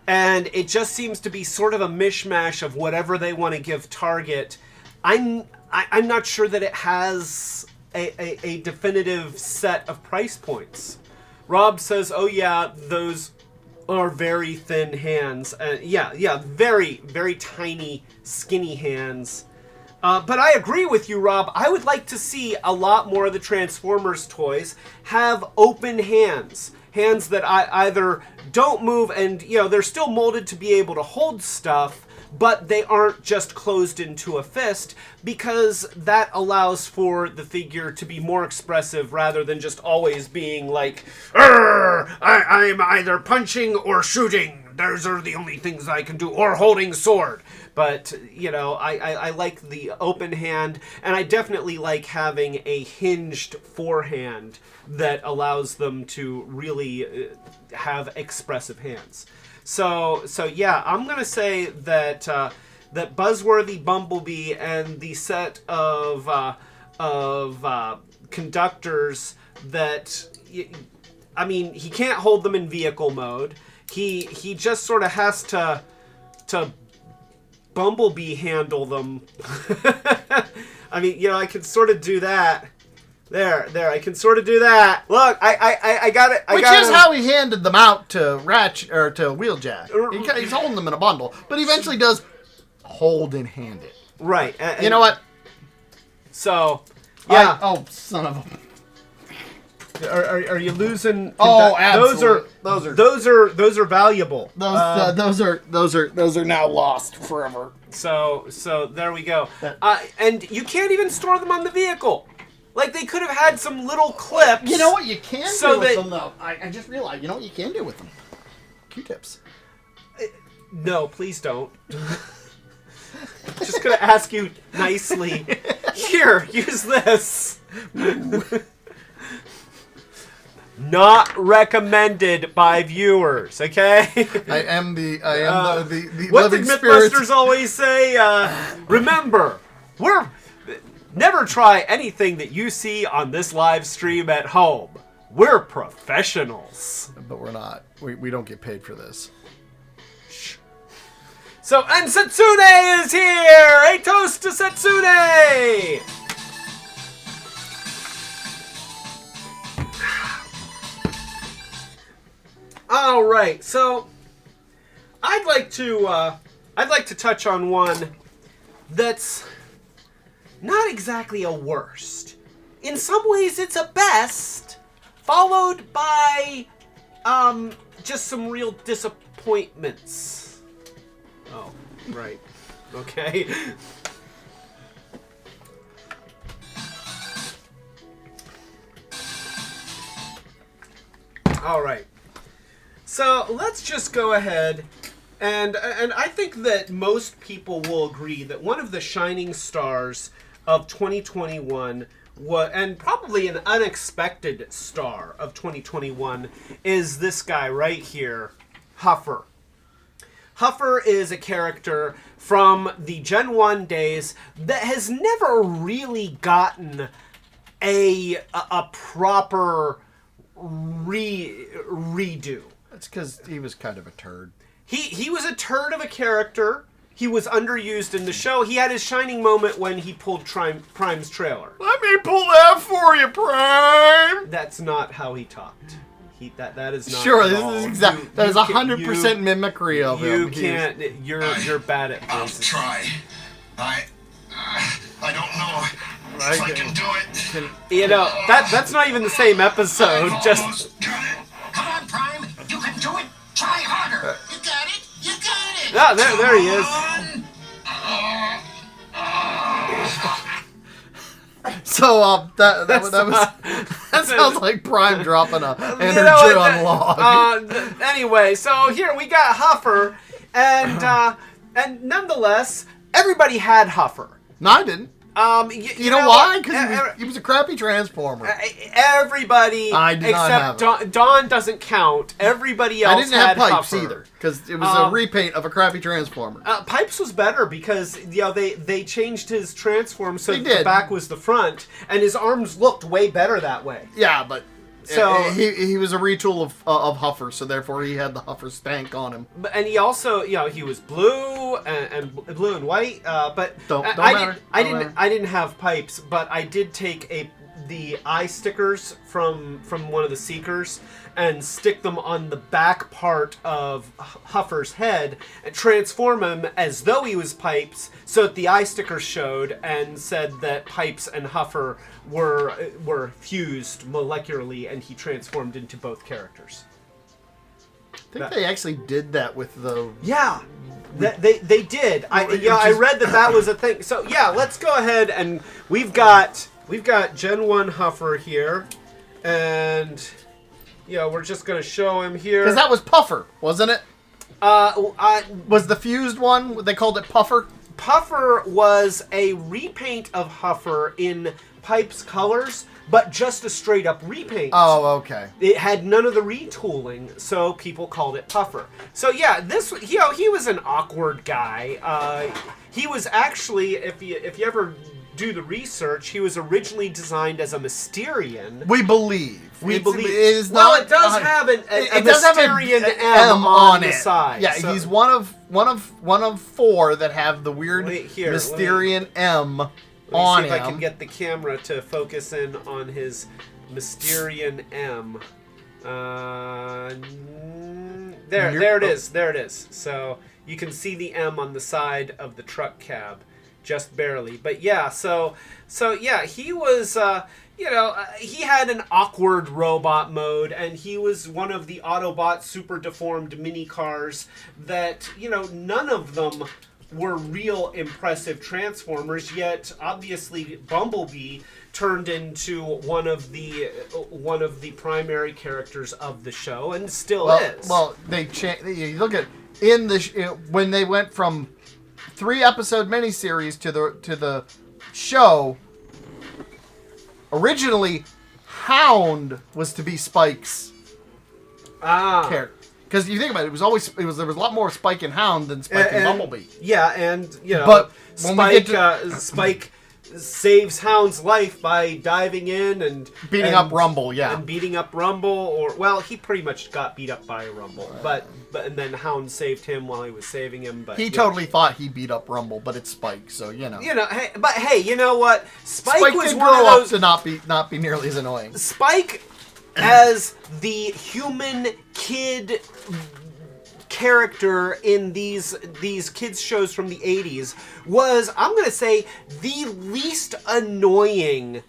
and it just seems to be sort of a mishmash of whatever they want to give Target. I'm not sure that it has a definitive set of price points. Rob says, oh yeah, those are very thin hands. Yeah, very, very tiny, skinny hands. But I agree with you, Rob. I would like to see a lot more of the Transformers toys have open hands. Hands that either don't move and, you know, they're still molded to be able to hold stuff, but they aren't just closed into a fist, because that allows for the figure to be more expressive rather than just always being like, I'm either punching or shooting. Those are the only things I can do, or holding sword. But, you know, I like the open hand, and I definitely like having a hinged forehand that allows them to really have expressive hands. So yeah, I'm gonna say that that Buzzworthy Bumblebee and the set of conductors that, I mean, he can't hold them in vehicle mode. He just sort of has to Bumblebee handle them. I mean, you know, I can sort of do that. There, I can sort of do that. Look, I got it. Which is how he handed them out to Ratchet, or to Wheeljack. He's holding them in a bundle, but he eventually does hold and hand it. Right. You know what? So, yeah. Son of a... Are you losing? Absolutely. Those are valuable. Those are now lost forever. So there we go. And you can't even store them on the vehicle. Like, they could have had some little clips. You know what you can So do with that- them, though? I just realized, you know what you can do with them? Q-tips. No, please don't. Just gonna ask you nicely. Here, use this. Not recommended by viewers, okay? I am the What living did spirit. Mythbusters always say? Remember, never try anything that you see on this live stream at home. We're professionals. But we're not. We don't get paid for this. So, and Setsune is here! A toast to Setsune! All right, so I'd like to touch on one that's not exactly a worst. In some ways, it's a best, followed by just some real disappointments. Oh, right. Okay. All right. So let's just go ahead, and I think that most people will agree that one of the shining stars of 2021, and probably an unexpected star of 2021, is this guy right here, Huffer. Huffer is a character from the Gen 1 days that has never really gotten a proper redo. That's because he was kind of a turd. He was a turd of a character. He was underused in the show. He had his shining moment when he pulled Prime's trailer. Let me pull that for you, Prime. That's not how he talked. That is not. Sure, at this all. is exact. That is 100% mimicry of him. You can't. You're bad at I'll voices. try. I don't know if I can do it. You know that's not even the same episode. I've Just almost got it. Come on, Prime. You can do it. Try harder. You got it. You got it. ah, there he is. So that sounds like Prime dropping a energy on log. Anyway, so here we got Huffer, and nonetheless, everybody had Huffer. No, I didn't. You know why? Because he was a crappy transformer. Everybody, I did not except have Dawn doesn't count. Everybody else I didn't have had pipes Huffer. either, because it was a repaint of a crappy transformer. Pipes was better because they changed his transform so They that the did. back was the front, and his arms looked way better that way. Yeah, but So- he was a retool of Huffer, so therefore he had the Huffer stank on him. And he also, he was blue and blue and white. But Don't I matter. I didn't have pipes, but I did take the eye stickers from one of the Seekers and stick them on the back part of Huffer's head and transform him as though he was Pipes, so that the eye stickers showed and said that Pipes and Huffer were fused molecularly, and he transformed into both characters. I think they actually did that with the... Yeah, they did. I read that was a thing. So yeah, let's go ahead, and we've got Gen 1 Huffer here, and we're just gonna show him here. Because that was Puffer, wasn't it? I Was the fused one, they called it Puffer? Puffer was a repaint of Huffer in Pipe's colors, but just a straight up repaint. Oh, okay. It had none of the retooling, so people called it Puffer. So yeah, he was an awkward guy. He was actually, if you ever do the research, he was originally designed as a Mysterian. We believe. We believe. It is well, not, it does have a it does have Mysterian an M on the it. side. Yeah, so, he's one of four that have the weird Wait, here, Mysterian M Let on me see if I can him. get the camera to focus in on his Mysterian M. There it is. There it is. So you can see the M on the side of the truck cab, just barely. But yeah, so yeah, he was. He had an awkward robot mode, and he was one of the Autobot super deformed mini cars that none of them were real impressive Transformers. Yet obviously Bumblebee turned into one of the primary characters of the show, and still is. Well, you look at when they went from 3-episode miniseries to the show. Originally, Hound was to be Spike's character. Because you think about it, there was a lot more Spike and Hound than Spike and Bumblebee. Yeah, and but Spike saves Hound's life by diving in and beating up Rumble. And beating up Rumble, or well, he pretty much got beat up by Rumble, but and then Hound saved him while he was saving him. But he totally thought he beat up Rumble, but it's Spike, so hey, you know what? Spike was did one of grow those up to not be nearly as annoying. Spike, as the human kid character in these kids shows from the 80s, was, I'm going to say, the least annoying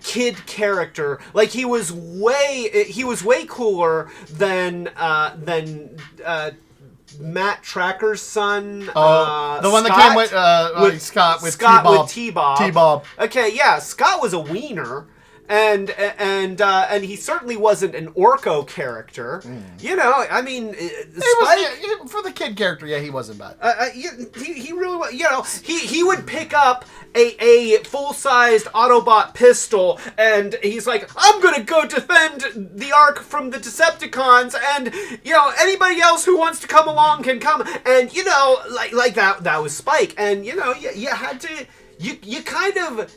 kid character. Like, he was way cooler than Matt Tracker's son. The one Scott, that came with Scott with T-Bob. T-Bob. Okay, yeah, Scott was a wiener. And he certainly wasn't an Orko character. I mean, Spike, for the kid character, he wasn't bad. he really was. He would pick up a full-sized Autobot pistol, and he's like, I'm gonna go defend the Ark from the Decepticons, and anybody else who wants to come along can come. And like that was Spike, and you had to you kind of.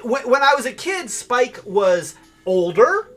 When I was a kid, Spike was older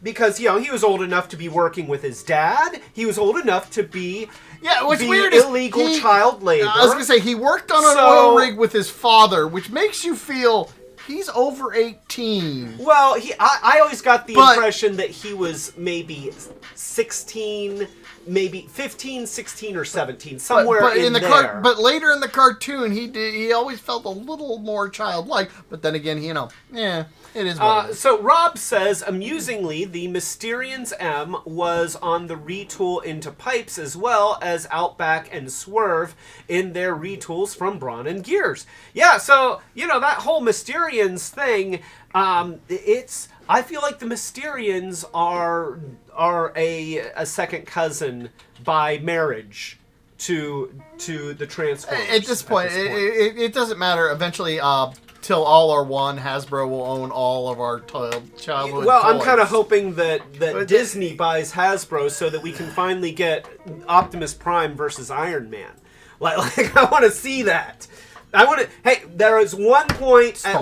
because, he was old enough to be working with his dad. He was old enough to be what's weird illegal child labor. I was going to say, he worked on an oil rig with his father, which makes you feel he's over 18. Well, I always got the impression that he was maybe 16, maybe 15, 16, or 17, somewhere in there. But later in the cartoon, he always felt a little more childlike. But then again, it is what it is. So Rob says, amusingly, the Mysterians M was on the retool into Pipes as well as Outback and Swerve in their retools from Brawn and Gears. Yeah, so, that whole Mysterians thing, I feel like the Mysterians are a second cousin by marriage to the Transformers. At this point, it doesn't matter. Eventually, till all are one, Hasbro will own all of our childhood Well, toys. I'm kind of hoping that Disney buys Hasbro so that we can finally get Optimus Prime versus Iron Man. Like I want to see that. Hey, there was one point at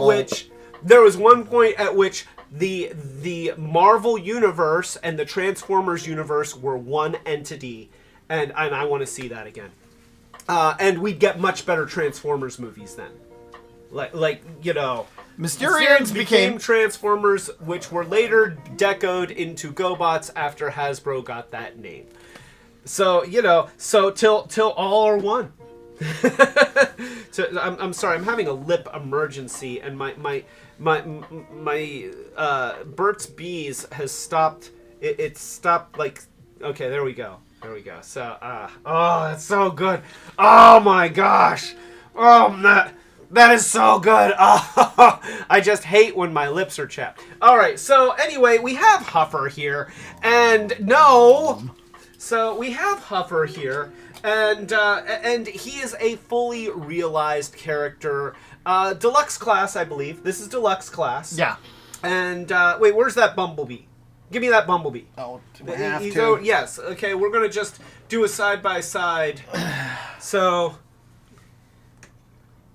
which the Marvel universe and the Transformers universe were one entity, and I want to see that again. And we'd get much better Transformers movies then. Mysterians became Transformers, which were later decoed into GoBots after Hasbro got that name. So, till all are one. I'm sorry, I'm having a lip emergency, and my Burt's Bees has stopped. It stopped, okay, there we go. So, that's so good. Oh my gosh. Oh, that is so good. Oh, I just hate when my lips are chapped. All right, so anyway, we have Huffer here, and and he is a fully realized character. Deluxe class, I believe. This is Deluxe class. Yeah. And, wait, where's that Bumblebee? Give me that Bumblebee. Oh, do I have to? Yes, okay, we're going to just do a side-by-side. So,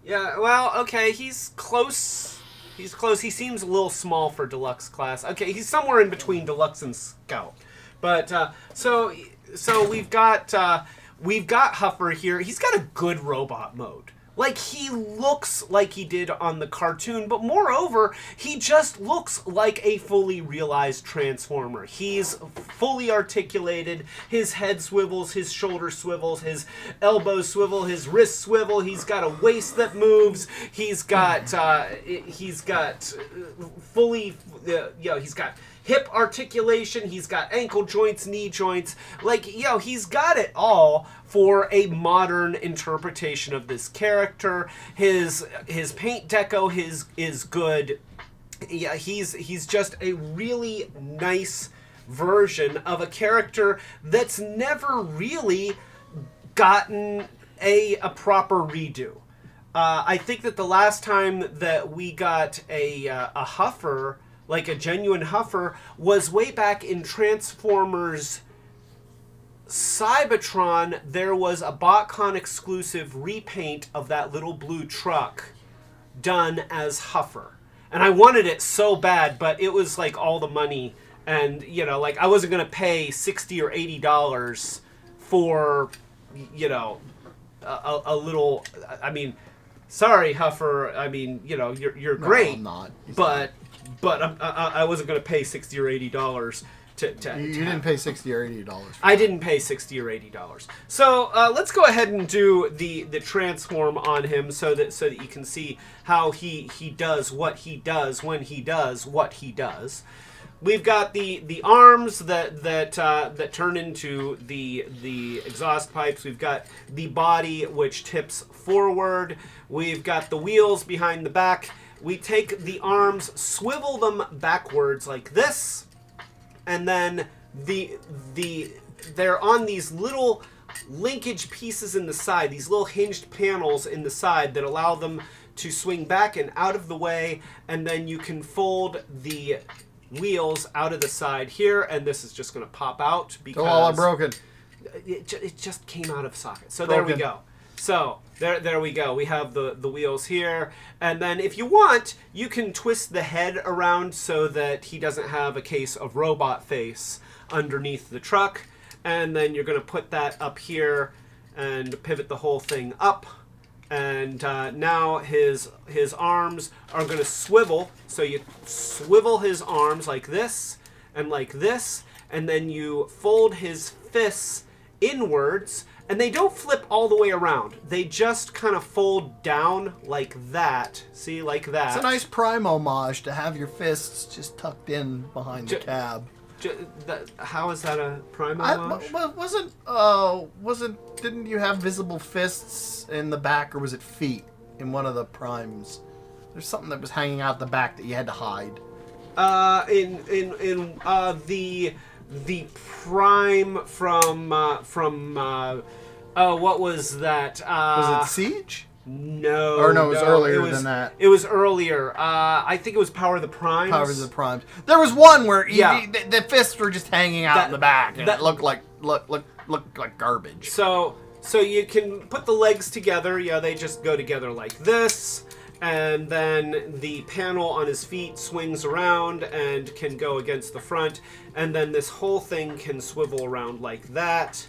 yeah, well, okay, he's close. He seems a little small for Deluxe class. Okay, he's somewhere in between Deluxe and Scout. But, so we've got Huffer here. He's got a good robot mode. He looks like he did on the cartoon, but moreover, he just looks like a fully realized Transformer. He's fully articulated. His head swivels, his shoulder swivels, his elbows swivel, his wrists swivel. He's got a waist that moves. He's got hip articulation. He's got ankle joints, knee joints. Like, he's got it all for a modern interpretation of this character. His paint deco is good. Yeah, he's just a really nice version of a character that's never really gotten a proper redo. I think that the last time that we got a Huffer, like a genuine Huffer, was way back in Transformers Cybertron. There was a BotCon exclusive repaint of that little blue truck done as Huffer. And I wanted it so bad, but it was like all the money. And, like I wasn't going to pay $60 or $80 for, a little, I mean, sorry, Huffer. I mean, you're great. No, I'm not. But I wasn't going to pay $60 or $80 to You didn't pay $60 or $80. I didn't pay $60 or $80. So let's go ahead and do the transform on him so that you can see how he does what he does when he does what he does. We've got the arms that turn into the exhaust pipes. We've got the body, which tips forward. We've got the wheels behind the back. We take the arms, swivel them backwards like this, and then they're on these little linkage pieces in the side, these little hinged panels in the side that allow them to swing back and out of the way, and then you can fold the wheels out of the side here, and this is just going to pop out because all are broken. It just came out of socket. So there we go. So there we go. We have the wheels here, and then if you want, you can twist the head around so that he doesn't have a case of robot face underneath the truck, and then you're going to put that up here and pivot the whole thing up. And now his arms are going to swivel. So you swivel his arms like this, and then you fold his fists inwards, and they don't flip all the way around. They just kind of fold down like that. See, like that. It's a nice Prime homage to have your fists just tucked in behind the cab. How is that a Prime homage? Didn't you have visible fists in the back, or was it feet in one of the Primes? There's something that was hanging out the back that you had to hide. The Prime from what was that? Was it Siege? No. Or no, it was earlier than that. It was earlier. I think it was Power of the Primes. Power of the Primes. There was one where the fists were just hanging out in the back, and it looked like garbage. So you can put the legs together. Yeah, they just go together like this. And then the panel on his feet swings around and can go against the front. And then this whole thing can swivel around like that.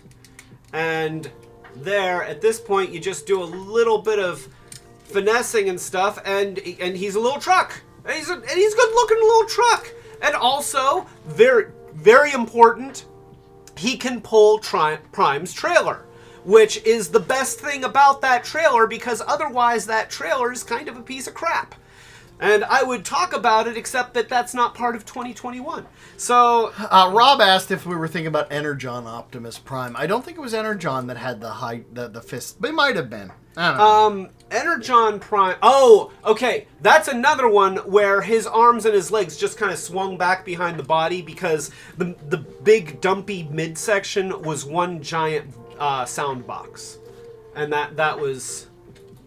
And there, at this point, you just do a little bit of finessing and stuff, and he's a little truck. And he's a good-looking little truck. And also, very, very important, he can pull Prime's trailer, which is the best thing about that trailer, because otherwise that trailer is kind of a piece of crap. And I would talk about it, except that that's not part of 2021. So Rob asked if we were thinking about Energon Optimus Prime. I don't think it was Energon that had the fist. But it might have been. I don't know. Energon Prime. Oh, okay. That's another one where his arms and his legs just kind of swung back behind the body because the big dumpy midsection was one giant sound box, and that was.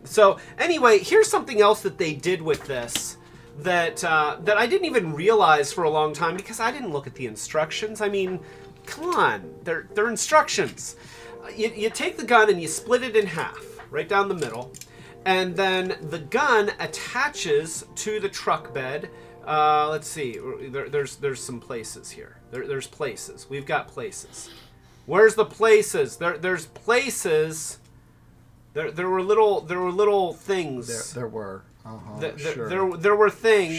So anyway, here's something else that they did with this that I didn't even realize for a long time because I didn't look at the instructions. I mean, come on, they're instructions. You take the gun and you split it in half, right down the middle, and then the gun attaches to the truck bed. Let's see, there's some places here. There's places. We've got places. Where's the places? There's places. There were little things. There were. Sure. There were things.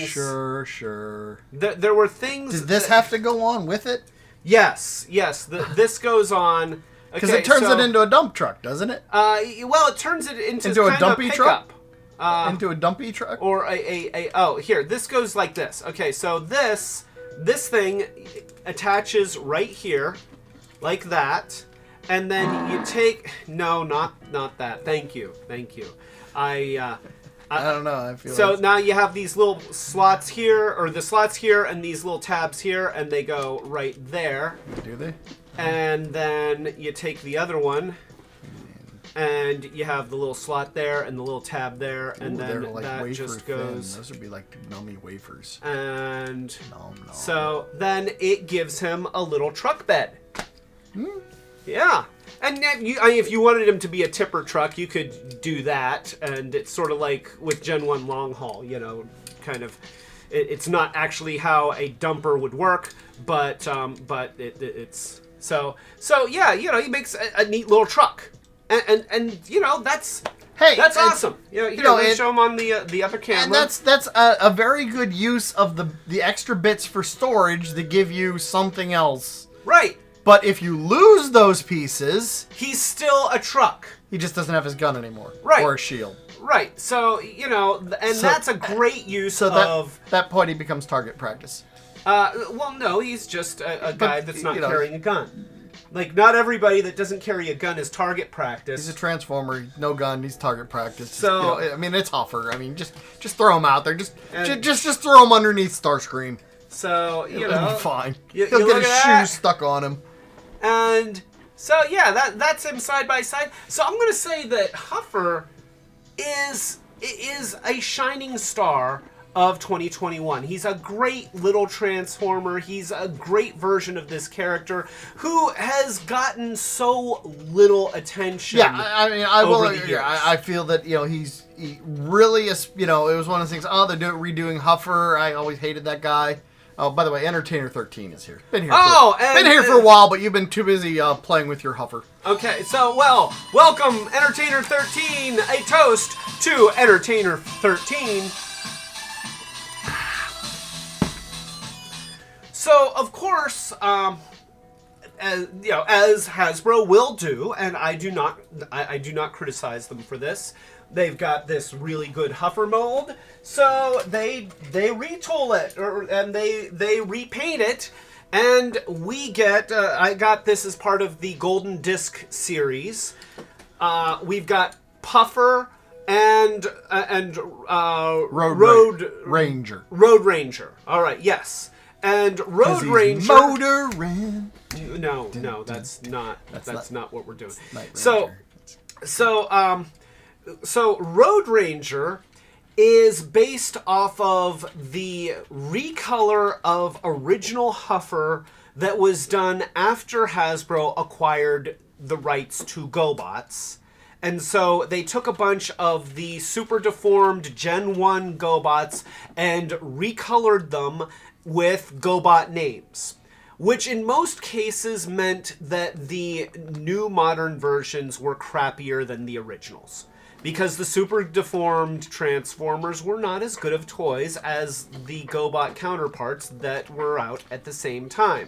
Sure. There were things. Does this have to go on with it? Yes. This goes on. Because it turns it into a dump truck, doesn't it? Well, it turns it into a dumpy truck. Into a dumpy truck. Or here. This goes like this. Okay, so this this thing attaches right here, like that, and then you take... No, not that. Thank you. I don't know. I feel so like... now you have these little slots here, or the slots here, and these little tabs here, and they go right there. Do they? And then you take the other one, and you have the little slot there and the little tab there, and then like that just goes. Thin. Those would be like nummy wafers. And No. so then it gives him a little truck bed. Yeah. And then if you wanted him to be a tipper truck, you could do that. And it's sort of like with Gen 1 long haul, kind of. It's not actually how a dumper would work, but it's so yeah. He makes a neat little truck, and that's. Hey, that's awesome. Let me show him on the other camera. And that's a very good use of the extra bits for storage that give you something else. Right. But if you lose those pieces... He's still a truck. He just doesn't have his gun anymore. Right. Or a shield. Right. So, that's a great use of... that point he becomes target practice. Well, no, he's just a guy that's not carrying a gun. Like, not everybody that doesn't carry a gun is target practice. He's a transformer, no gun, he's target practice. So... it's Huffer. Just throw him out there. Just throw him underneath Starscream. So, He'll be fine. He'll get his shoes stuck on him. And so, yeah, that's him side by side. So I'm going to say that Huffer is a shining star of 2021. He's a great little transformer. He's a great version of this character who has gotten so little attention. Yeah, I will agree. I feel that he really is. It was one of the things. Oh, they're redoing Huffer. I always hated that guy. Oh, by the way, Entertainer 13 is here. Been here for a while, but you've been too busy playing with your Huffer. Okay, so, welcome, Entertainer 13. A toast to Entertainer 13. So, of course, as Hasbro will do, and I do not criticize them for this. They've got this really good Huffer mold, so they retool it and they repaint it, and we get. I got this as part of the Golden Disc series. We've got Puffer and Road Ranger. Road Ranger. All right, yes. And Road Ranger. Motor Ran. No, that's not what we're doing. So Road Ranger is based off of the recolor of original Huffer that was done after Hasbro acquired the rights to GoBots. And so they took a bunch of the super deformed Gen 1 GoBots and recolored them with GoBot names, which in most cases meant that the new modern versions were crappier than the originals, because the super deformed Transformers were not as good of toys as the GoBot counterparts that were out at the same time.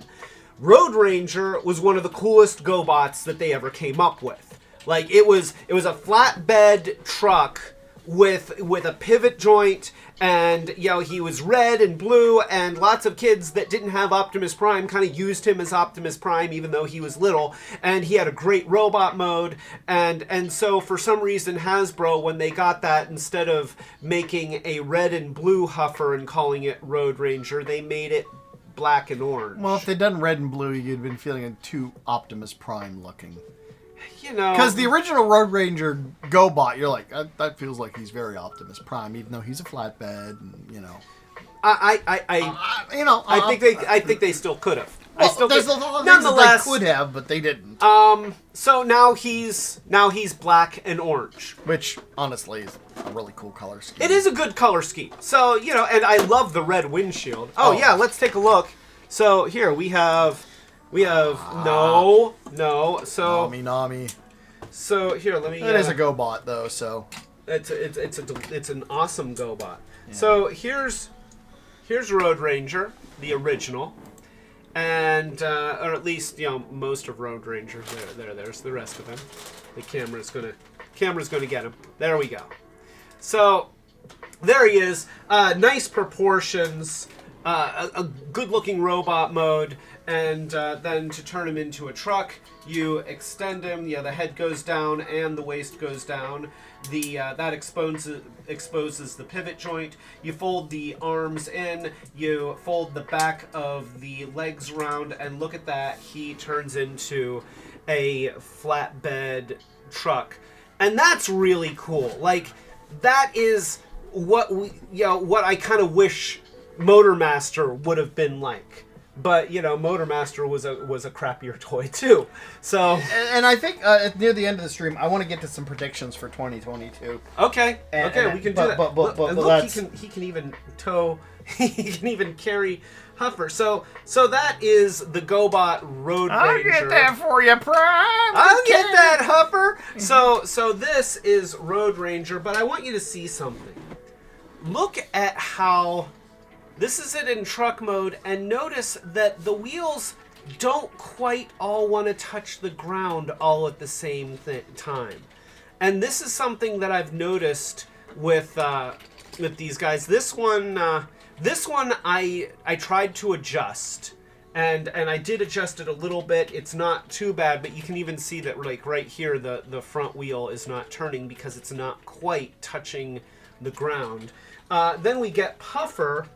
Road Ranger was one of the coolest GoBots that they ever came up with. Like, it was a flatbed truck with a pivot joint, and he was red and blue, and lots of kids that didn't have Optimus Prime kind of used him as Optimus Prime even though he was little, and he had a great robot mode, and so for some reason Hasbro, when they got that, instead of making a red and blue Huffer and calling it Road Ranger, they made it black and orange. Well, if they'd done red and blue, you'd been feeling it too Optimus Prime looking. Because the original Road Ranger GoBot, you're like, that feels like he's very Optimus Prime, even though he's a flatbed, and I think they still could have. Well, there's a lot of things that they could have, but they didn't. So now he's black and orange, which honestly is a really cool color scheme. It is a good color scheme. So and I love the red windshield. Oh yeah, let's take a look. So here we have no. So Nami. So here, let me. It is a GoBot though, so it's an awesome GoBot. Yeah. So here's Road Ranger, the original, and or at least most of Road Ranger. There's the rest of him. The camera's gonna get him. There we go. So there he is. Nice proportions. a good-looking robot mode, and then to turn him into a truck, you extend him. The head goes down and the waist goes down. That exposes the pivot joint. You fold the arms in. You fold the back of the legs around, and look at that. He turns into a flatbed truck, and that's really cool. Like, that is what what I kind of wish Motormaster would have been like. But Motormaster was a crappier toy too. So, and I think near the end of the stream, I want to get to some predictions for 2022. Okay, we can do that. But look, he can even tow. He can even carry Huffer. So that is the GoBot Road Ranger. I'll get that for you, Prime. I'll get that, Huffer. So this is Road Ranger, but I want you to see something. Look at how. This is it in truck mode, and notice that the wheels don't quite all want to touch the ground all at the same time. And this is something that I've noticed with these guys. This one I tried to adjust, and I did adjust it a little bit. It's not too bad, but you can even see that like right here the front wheel is not turning because it's not quite touching the ground. Then we get Huffer.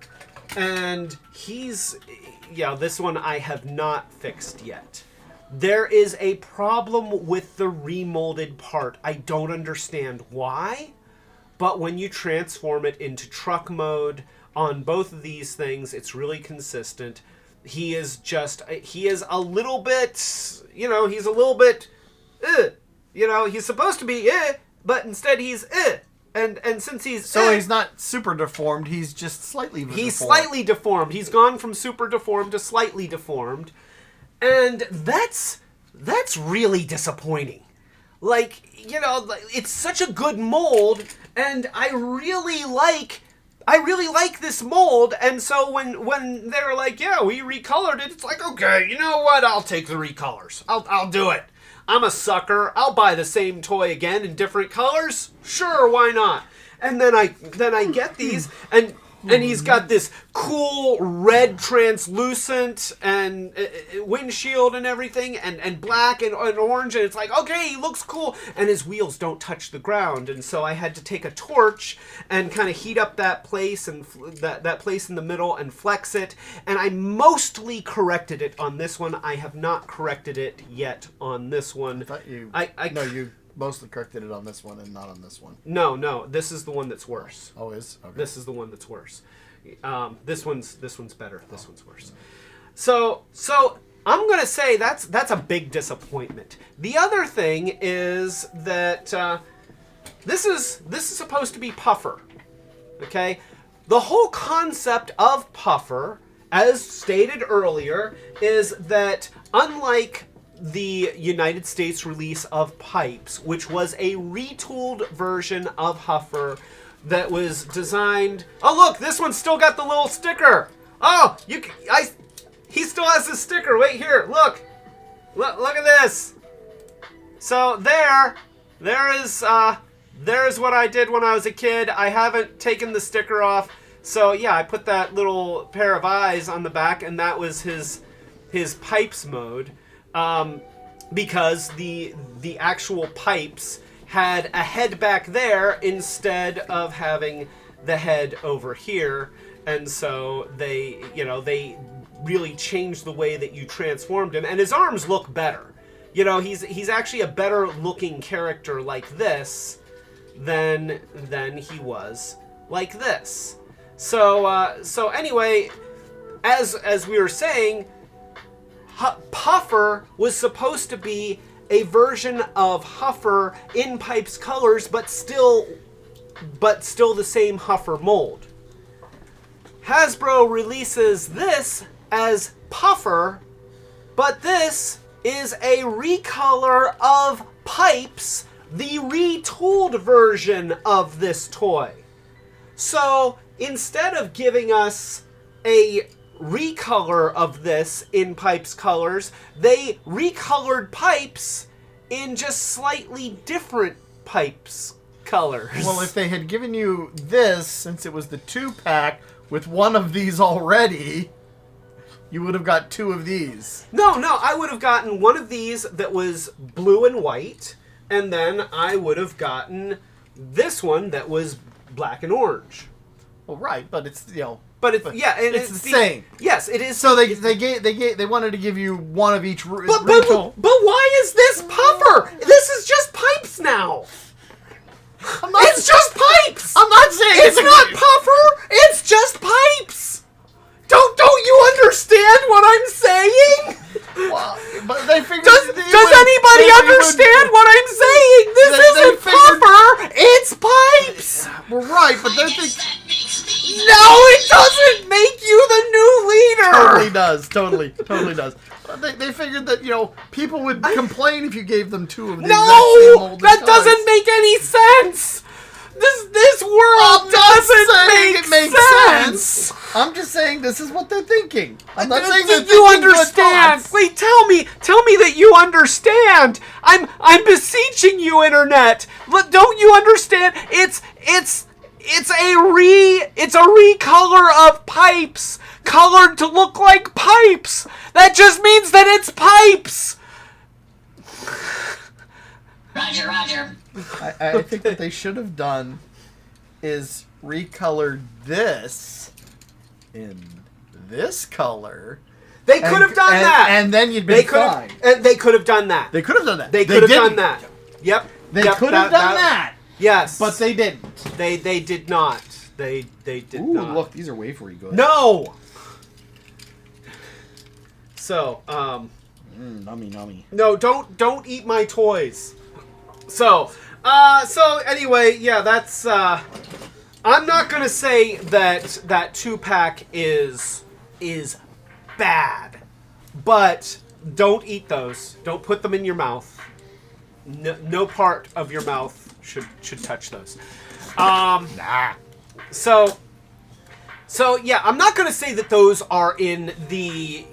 And this one I have not fixed yet. There is a problem with the remolded part. I don't understand why, but when you transform it into truck mode on both of these things, it's really consistent. He is a little bit, he's a little bit, he's supposed to be, but instead he's, And since he's he's not super deformed, he's just slightly deformed. He's slightly deformed. He's gone from super deformed to slightly deformed. And that's really disappointing. Like, it's such a good mold, and I really like this mold, and so when they're like, yeah, we recolored it, it's like, okay, you know what? I'll take the recolors. I'll do it. I'm a sucker. I'll buy the same toy again in different colors. Sure, why not? And then I get these, and he's got this cool red translucent and windshield and everything, and black and orange, and it's like, okay, he looks cool, and his wheels don't touch the ground, and so I had to take a torch and kind of heat up that place and that place in the middle and flex it, and I mostly corrected it on this one. I have not corrected it yet on this one. I thought you... you mostly corrected it on this one and not on this one. No, this is the one that's worse. Oh, is? Okay. This is the one that's worse. This one's better. This one's worse. So I'm gonna say that's a big disappointment. The other thing is that this is supposed to be Puffer. Okay, the whole concept of Puffer, as stated earlier, is that unlike the United States release of Pipes, which was a retooled version of Huffer that was designed... Oh, look, this one's still got the little sticker. Oh, he still has the sticker. Wait here, look at this. So there's what I did when I was a kid. I haven't taken the sticker off. So yeah, I put that little pair of eyes on the back, and that was his Pipes mode. Because the actual Pipes had a head back there instead of having the head over here, and so they really changed the way that you transformed him, and his arms look better. He's actually a better looking character like this than he was like this. So anyway, as we were saying, Puffer was supposed to be a version of Huffer in Pipes colors, but still the same Huffer mold. Hasbro releases this as Puffer, but this is a recolor of Pipes, the retooled version of this toy. So instead of giving us a recolor of this in Pipes colors, they recolored Pipes in just slightly different Pipes colors. Well, if they had given you this, since it was the 2-pack with one of these already, you would have got 2 of these. No, I would have gotten one of these that was blue and white, and then I would have gotten this one that was black and orange. Well, right, but it's, But it's it's the same. Yes, it is. So they wanted to give you one of each. But why is this puffer? This is just pipes now. It's just pipes. I'm not saying it's not puffer. It's just pipes. Don't you understand what I'm saying? Well, but they figured. Does anybody understand what I'm saying? This isn't puffer. It's pipes. Well, right, but they're thinking. No, it doesn't make you the new leader. Totally does. They figured that people would complain if you gave them 2 of these. No, that doesn't make any sense. This world doesn't make sense. I'm just saying this is what they're thinking. I'm not saying that you understand. Wait, tell me that you understand. I'm beseeching you, internet. Don't you understand? It's a recolor of pipes, colored to look like pipes. That just means that it's pipes. Roger. I think what they should have done is recolored this in this color. They could have done that, and then you'd be fine. They could have done that. They could have done that. They could have done that. Yep. They could have done that. Yes, but they didn't. They did not. They did not. Look, these are wafery good. No. So, nummy. No, don't eat my toys. So anyway, yeah, that's. I'm not gonna say that 2-pack is bad, but don't eat those. Don't put them in your mouth. No part of your mouth should touch those. Nah. So yeah, I'm not gonna say that those are in the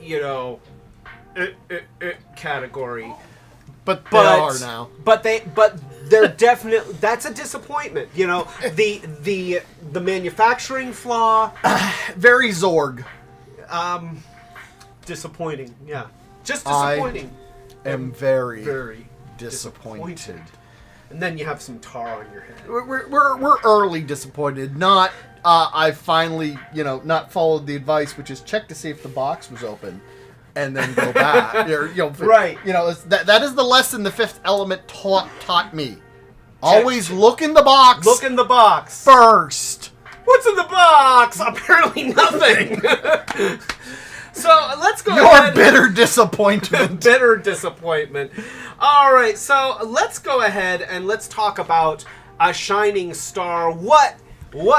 category. But they are now. But they're definitely, that's a disappointment. The manufacturing flaw. Very Zorg. Disappointing. Yeah, just disappointing. I am very very disappointed. And then you have some tar on your head. We're early disappointed. Not I finally not followed the advice, which is check to see if the box was open. And then go back. Right. That is the lesson the Fifth Element taught me. Always look in the box. Look in the box first. What's in the box? Apparently nothing. So let's go Your ahead. bitter disappointment. Bitter disappointment. All right. So let's go ahead and let's talk about a shining star. What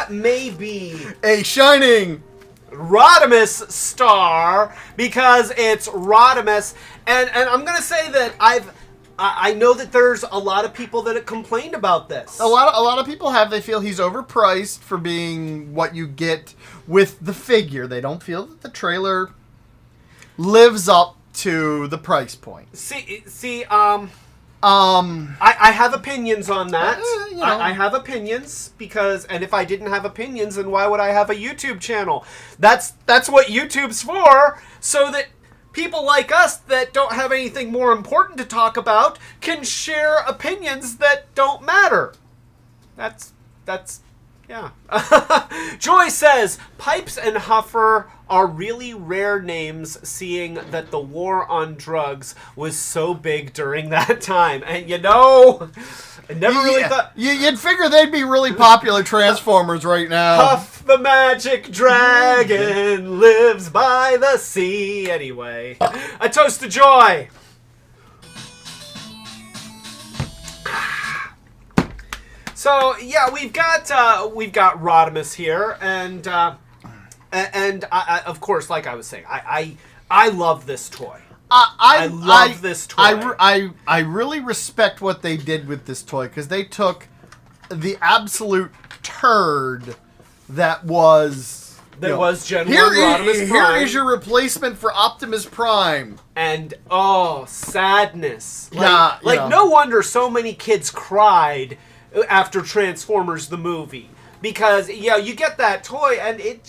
may be a shining Rodimus star, because it's Rodimus, and I'm gonna say that I know that there's a lot of people that have complained about this. A lot of people have. They feel he's overpriced for being what you get with the figure. They don't feel that the trailer lives up to the price point. I have opinions on that. You know. I have opinions because, and if I didn't have opinions, then why would I have a YouTube channel? That's what YouTube's for, so that people like us that don't have anything more important to talk about can share opinions that don't matter. That's yeah. Joy says, Pipes and Huffer are really rare names, seeing that the war on drugs was so big during that time. And I never really thought... You'd figure they'd be really popular Transformers right now. Huff the magic dragon lives by the sea. Anyway, a toast to Joy. So yeah, we've got Rodimus here, and I, of course, like I was saying, I love this toy. I love this toy. I really respect what they did with this toy, because they took the absolute turd that was Gen 1 Rodimus Prime. Here is your replacement for Optimus Prime. And sadness. Yeah, no wonder so many kids cried after Transformers the movie, because you get that toy and it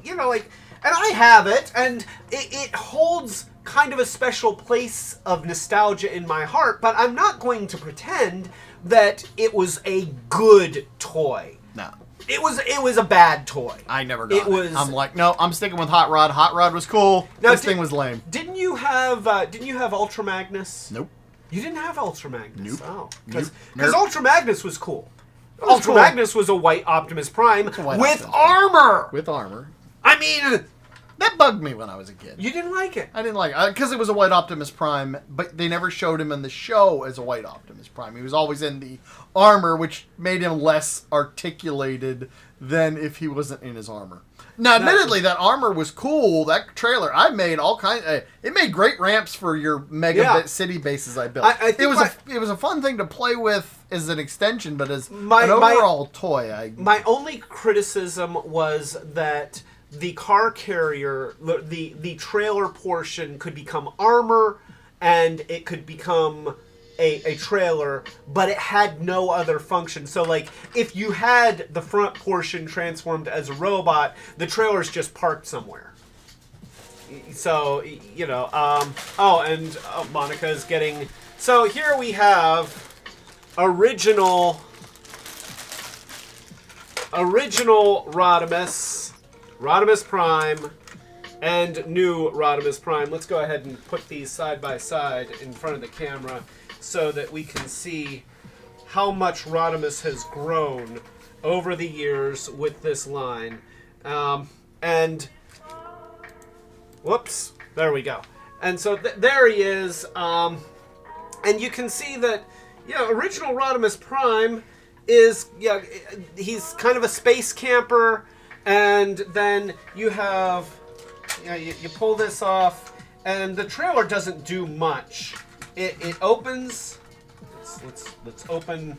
you know, like, and I have it, and it holds kind of a special place of nostalgia in my heart, but I'm not going to pretend that it was a good toy. No. It was a bad toy. I never got it. I'm like, no, I'm sticking with Hot Rod. Hot Rod was cool. Now, this thing was lame. Didn't you have Ultra Magnus? Nope. You didn't have Ultra Magnus. Nope. Oh, Nope. because Ultra Magnus was cool. was Ultra cool. Magnus was a white Optimus Prime with Optimus Prime. armor. With armor. I mean, That bugged me when I was a kid. you didn't like it. I didn't like it because it was a white Optimus Prime, but they never showed him in the show as a white Optimus Prime. He was always in the armor, which made him less articulated than if he wasn't in his armor. Now, admittedly, that armor was cool. That trailer, I made all kinds. It made great ramps for your mega city bases I built. I think it was a fun thing to play with as an extension, but as an my overall toy, my only criticism was that the car carrier, the trailer portion could become armor, and it could become a trailer, but it had no other function. So, like, if you had the front portion transformed as a robot, the trailer's just parked somewhere. So, you know, Monica's getting... So, here we have original Rodimus Prime, and new Rodimus Prime. Let's go ahead and put these side by side in front of the camera so that we can see how much Rodimus has grown over the years with this line. And whoops, there we go. And so there he is. And you can see that, original Rodimus Prime is, he's kind of a space camper. And then you have, you pull this off, and the trailer doesn't do much. It opens. Let's open,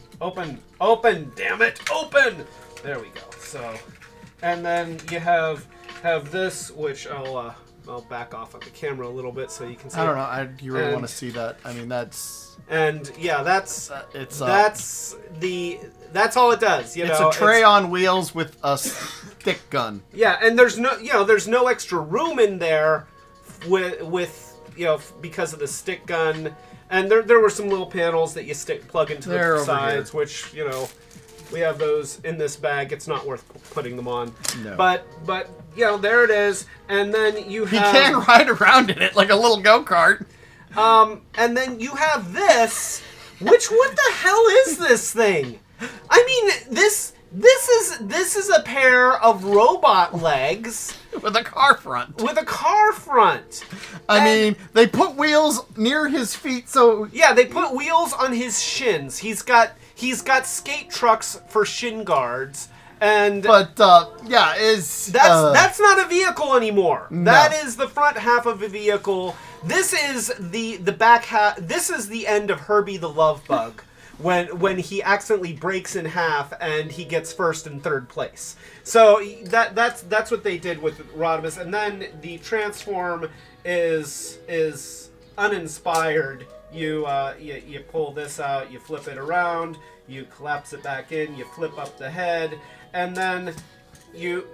damn it, open. There we go. So, and then you have this, which I'll back off of the camera a little bit so you can see. I don't know. You really want to see that? I mean, that's. And yeah, that's all it does. It's a tray on wheels with a stick gun. Yeah, and there's no extra room in there with because of the stick gun. And there were some little panels that you plug into the sides, which we have those in this bag. It's not worth putting them on. No. But there it is. And then you have... He can ride around in it like a little go-kart. And then you have this, which, what the hell is this thing? I mean, this is a pair of robot legs with a car front. I mean, they put wheels near his feet, so yeah, they put wheels on his shins. He's got skate trucks for shin guards. That's not a vehicle anymore. No. That is the front half of a vehicle. This is the back half. This is the end of Herbie the Love Bug when he accidentally breaks in half and he gets first and third place. So that's what they did with Rodimus. And then the transform is uninspired. You pull this out, you flip it around, you collapse it back in, you flip up the head, and then you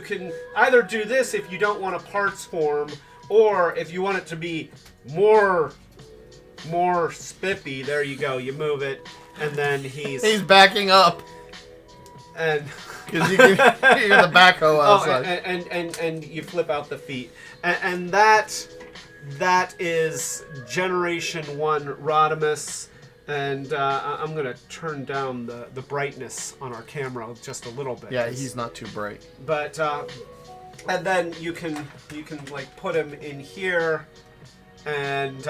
can either do this if you don't want a parts form, or if you want it to be more spiffy. There you go. You move it, and then he's backing up, and because you can hear the backhoe outside. And you flip out the feet, and that is Generation 1 Rodimus. And I'm going to turn down the brightness on our camera just a little bit. Yeah, he's not too bright. But and then you can like put him in here, and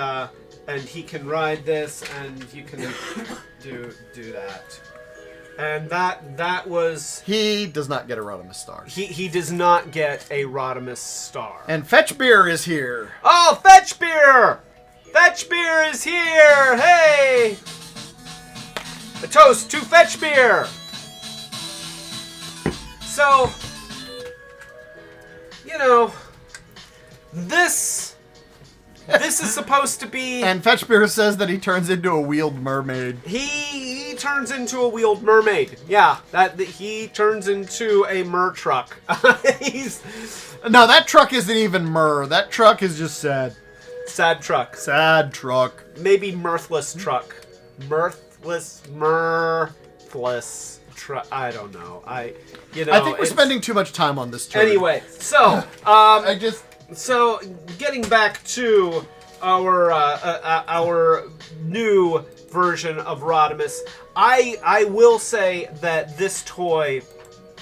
he can ride this, and you can do that. And that was... He does not get a Rodimus star. He does not get a Rodimus star. And Fetch Beer is here. Oh, Fetch Beer! Fetch Beer is here! Hey! A toast to Fetch Beer! So, this is supposed to be... And Fetchbeer says that he turns into a wheeled mermaid. He turns into a wheeled mermaid. Yeah, he turns into a mer truck. No, that truck isn't even mer. That truck is just sad. Sad truck. Sad truck. Maybe mirthless truck. Mirthless truck. I don't know. I think we're spending too much time on this turn. Anyway, so So getting back to our new version of Rodimus, I will say that this toy,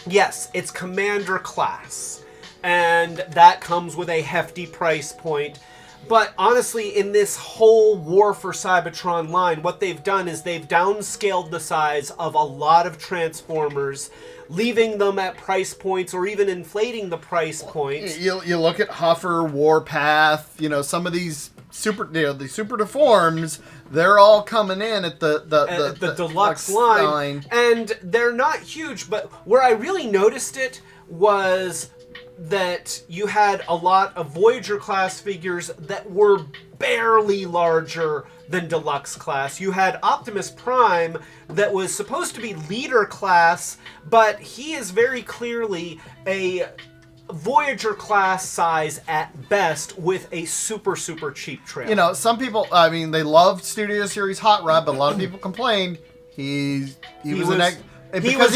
yes, it's Commander class, and that comes with a hefty price point. But honestly, in this whole War for Cybertron line, what they've done is they've downscaled the size of a lot of Transformers, leaving them at price points or even inflating the price points. You look at Huffer, Warpath, some of these the super deforms, they're all coming in at the deluxe line. And they're not huge, but where I really noticed it was that you had a lot of Voyager class figures that were barely larger than deluxe class. You had Optimus Prime that was supposed to be leader class, but he is very clearly a Voyager class size at best with a super cheap trailer. Some people, they loved Studio Series Hot Rod, but a lot of people complained he was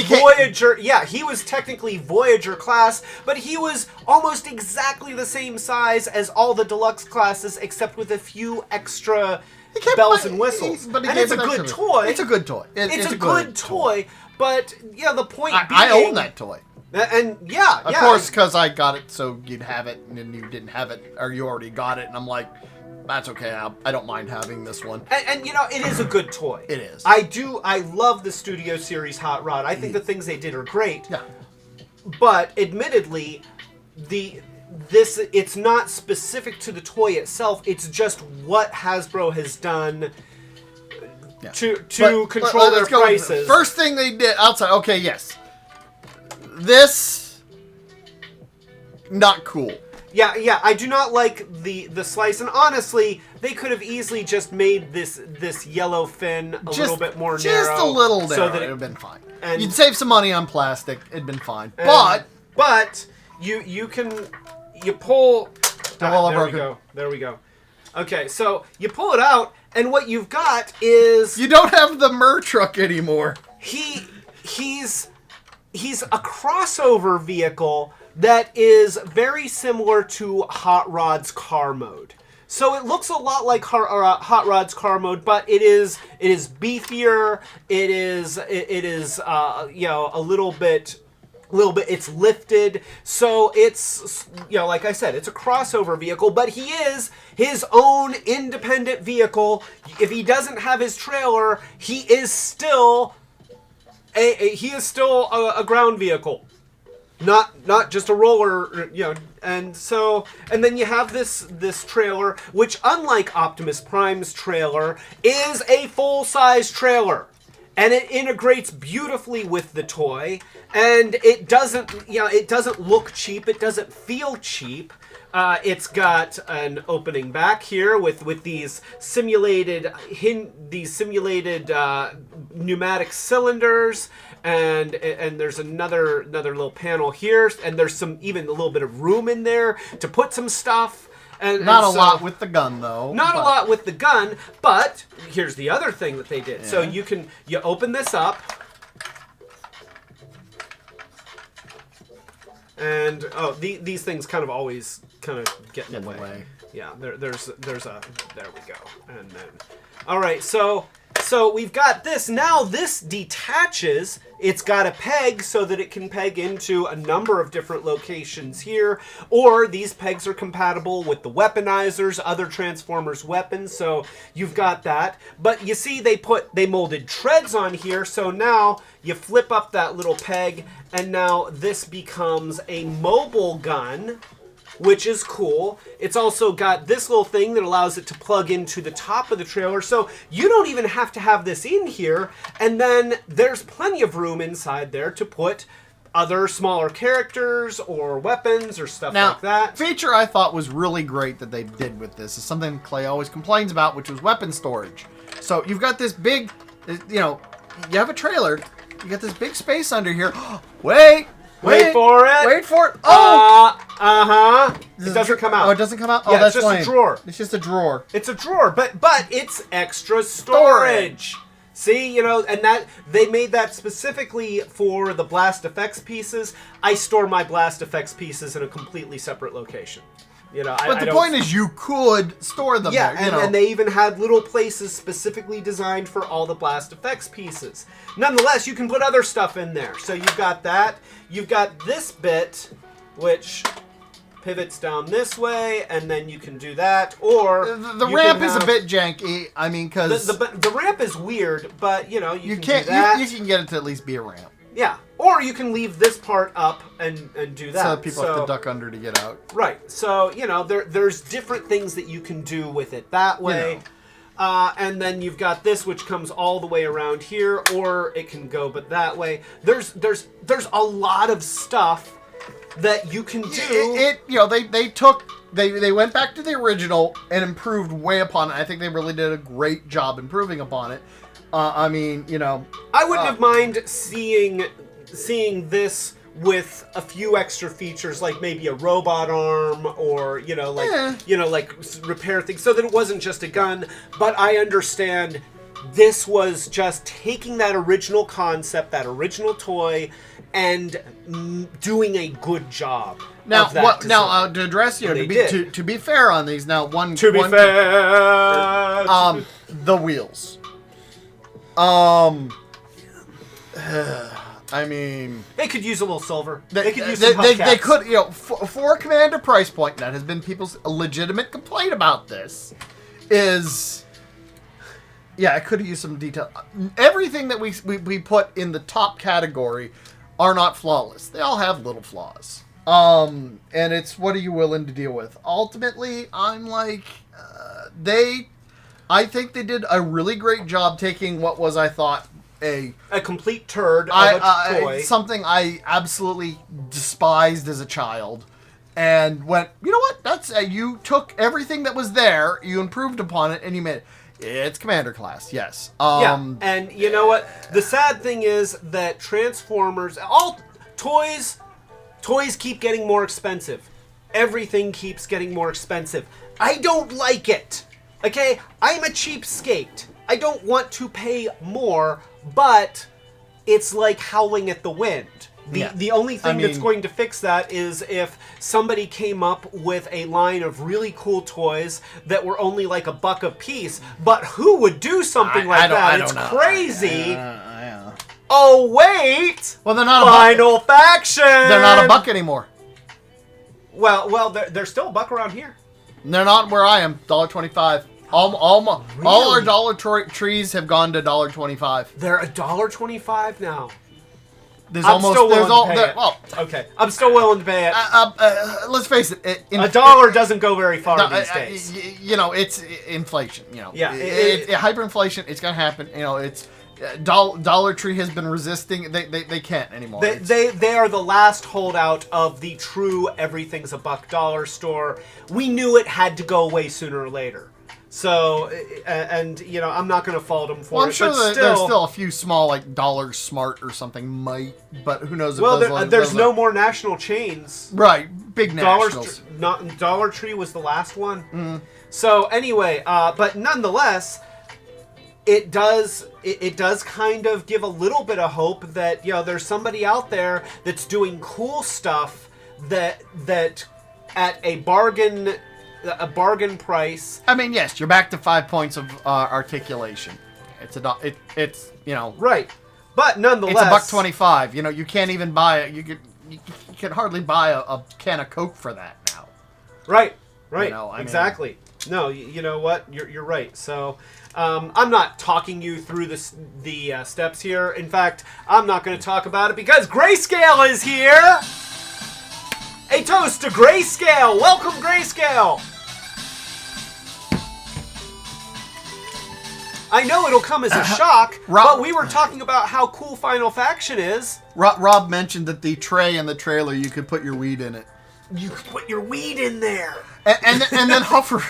Voyager. Yeah, he was technically Voyager class, but he was almost exactly the same size as all the deluxe classes, except with a few extra bells and whistles. And it's a good toy. It's a good toy. It's a good toy. But the point being, I own that toy. And of course, because I got it, so you'd have it, and then you didn't have it, or you already got it, and I'm like, that's okay. I don't mind having this one. And it is a good toy. It is. I love the Studio Series Hot Rod. I think the things they did are great. Yeah. But admittedly, it's not specific to the toy itself. It's just what Hasbro has done to control their prices. First thing they did outside. Okay, yes. This not cool. Yeah, I do not like the slice, and honestly, they could have easily just made this yellow fin a little bit more narrow. Just a little narrow, so that it would have been fine. And you'd save some money on plastic, it'd been fine. But you pull... There we go. Okay, so you pull it out, and what you've got is... You don't have the Mer truck anymore. He's a crossover vehicle that is very similar to Hot Rod's car mode. So it looks a lot like Hot Rod's car mode, but it is beefier. It is a little bit. It's lifted. So it's like I said, it's a crossover vehicle, but he is his own independent vehicle. If he doesn't have his trailer, he is still a ground vehicle. Not just a roller, and then you have this trailer, which, unlike Optimus Prime's trailer, is a full-size trailer, and it integrates beautifully with the toy, and it doesn't look cheap, it doesn't feel cheap. It's got an opening back here with these simulated pneumatic cylinders. And there's another little panel here, and there's even a little bit of room in there to put some stuff. And not a lot with the gun, though. Not a lot with the gun, but here's the other thing that they did. Yeah. So you open this up, and these things kind of always get in the way. Yeah, there we go, and then all right, so we've got this. Now this detaches. It's got a peg so that it can peg into a number of different locations here, or these pegs are compatible with the weaponizers, other Transformers weapons, so you've got that. But you see they molded treads on here, so now you flip up that little peg, and now this becomes a mobile gun, which is cool. It's also got this little thing that allows it to plug into the top of the trailer, so you don't even have to have this in here, and then there's plenty of room inside there to put other smaller characters or weapons or stuff Now, like that. feature I thought was really great that they did with this is something Clay always complains about, which was weapon storage. So you've got this big, you know, you have a trailer, you got this big space under here. Wait for it. Wait for it. Oh! It doesn't come out. Oh, it doesn't come out? Yeah, Oh, that's it's just lame. a drawer. It's just a drawer. It's a drawer, but it's extra storage. See, you know, and that they made that specifically for the blast effects pieces. I store my blast effects pieces in a completely separate location. You know, But the point is you could store them there, you know. and they even had little places specifically designed for all the blast effects pieces. Nonetheless, you can put other stuff in there. So you've got that. You've got this bit, which pivots down this way, and then you can do that. Or the ramp is a bit janky. I mean, because the ramp is weird, but you know you can can't do that. you can get it to at least be a ramp. Yeah, or you can leave this part up and do that. So people have to duck under to get out. Right. So you know there's different things that you can do with it that way. You know. And then you've got this, which comes all the way around here, or it can go but that way. There's a lot of stuff that you can do. You know, they went back to the original and improved way upon it. I think they really did a great job improving upon it. I mean, you know, I wouldn't have mind seeing this with a few extra features, like maybe a robot arm, or like repair things, so that it wasn't just a gun. But I understand this was just taking that original concept, that original toy, and doing a good job. now of that design. to address you, They to be fair on these, now one To be one- fair, the wheels. I mean, they could use a little silver. They They could use some they hubcaps. could, you know, for a commander price point, that has been people's legitimate complaint about this, is, yeah, I could have used some detail. Everything that we put in the top category are not flawless. They all have little flaws. And it's, what are you willing to deal with? Ultimately, I'm like, I think they did a really great job taking what was, I thought, a complete turd of a toy. something I absolutely despised as a child, and went, you know what? That's you took everything that was there, you improved upon it, and you made it. It's Commander class, yes. Yeah, and you know what? The sad thing is that Transformers, all toys keep getting more expensive. Everything keeps getting more expensive. I don't like it. Okay, I'm a cheapskate. I don't want to pay more, but it's like howling at the wind. The only thing that's going to fix that is if somebody came up with a line of really cool toys that were only like $1 a piece. But who would do something like that? It's crazy. Oh wait! Well, they're not Final Faction. They're not $1 anymore. Well, they're still $1 around here. They're not where I am. $1.25. All our Dollar Trees have gone to $1.25. They're $1.25 now. There's I'm still willing to pay it. Well, okay, I'm still willing to pay it. let's face it. $1 doesn't go very far these days. You know, it's inflation. You know, Yeah, hyperinflation. It's gonna happen. You know, it's Dollar Tree has been resisting. They can't anymore. They are the last holdout of the true everything's a $1 dollar store. We knew it had to go away sooner or later. So, and you know, I'm not going to fault them for well, I'm it. sure but there's still a few small, like Dollar Smart or something might, but who knows? If well, there's no more national chains. Right, big nationals. Dollar Tree was the last one. Mm. So anyway, but nonetheless, it does kind of give a little bit of hope that, you know, there's somebody out there that's doing cool stuff that at a bargain price. I mean, yes, you're back to 5 points of articulation. It's you know, right, but nonetheless, it's $1.25. You know, you can't even buy it. You can hardly buy a can of Coke for that now. Right, you know, exactly. No, you know what? You're right. So, I'm not talking you through the steps here. In fact, I'm not going to talk about it because Grayscale is here. A toast to Grayscale! Welcome, Grayscale! I know it'll come as a shock, but we were talking about how cool Final Faction is. Rob mentioned that the tray in the trailer, you could put your weed in it. You could put your weed in there. And then Huffer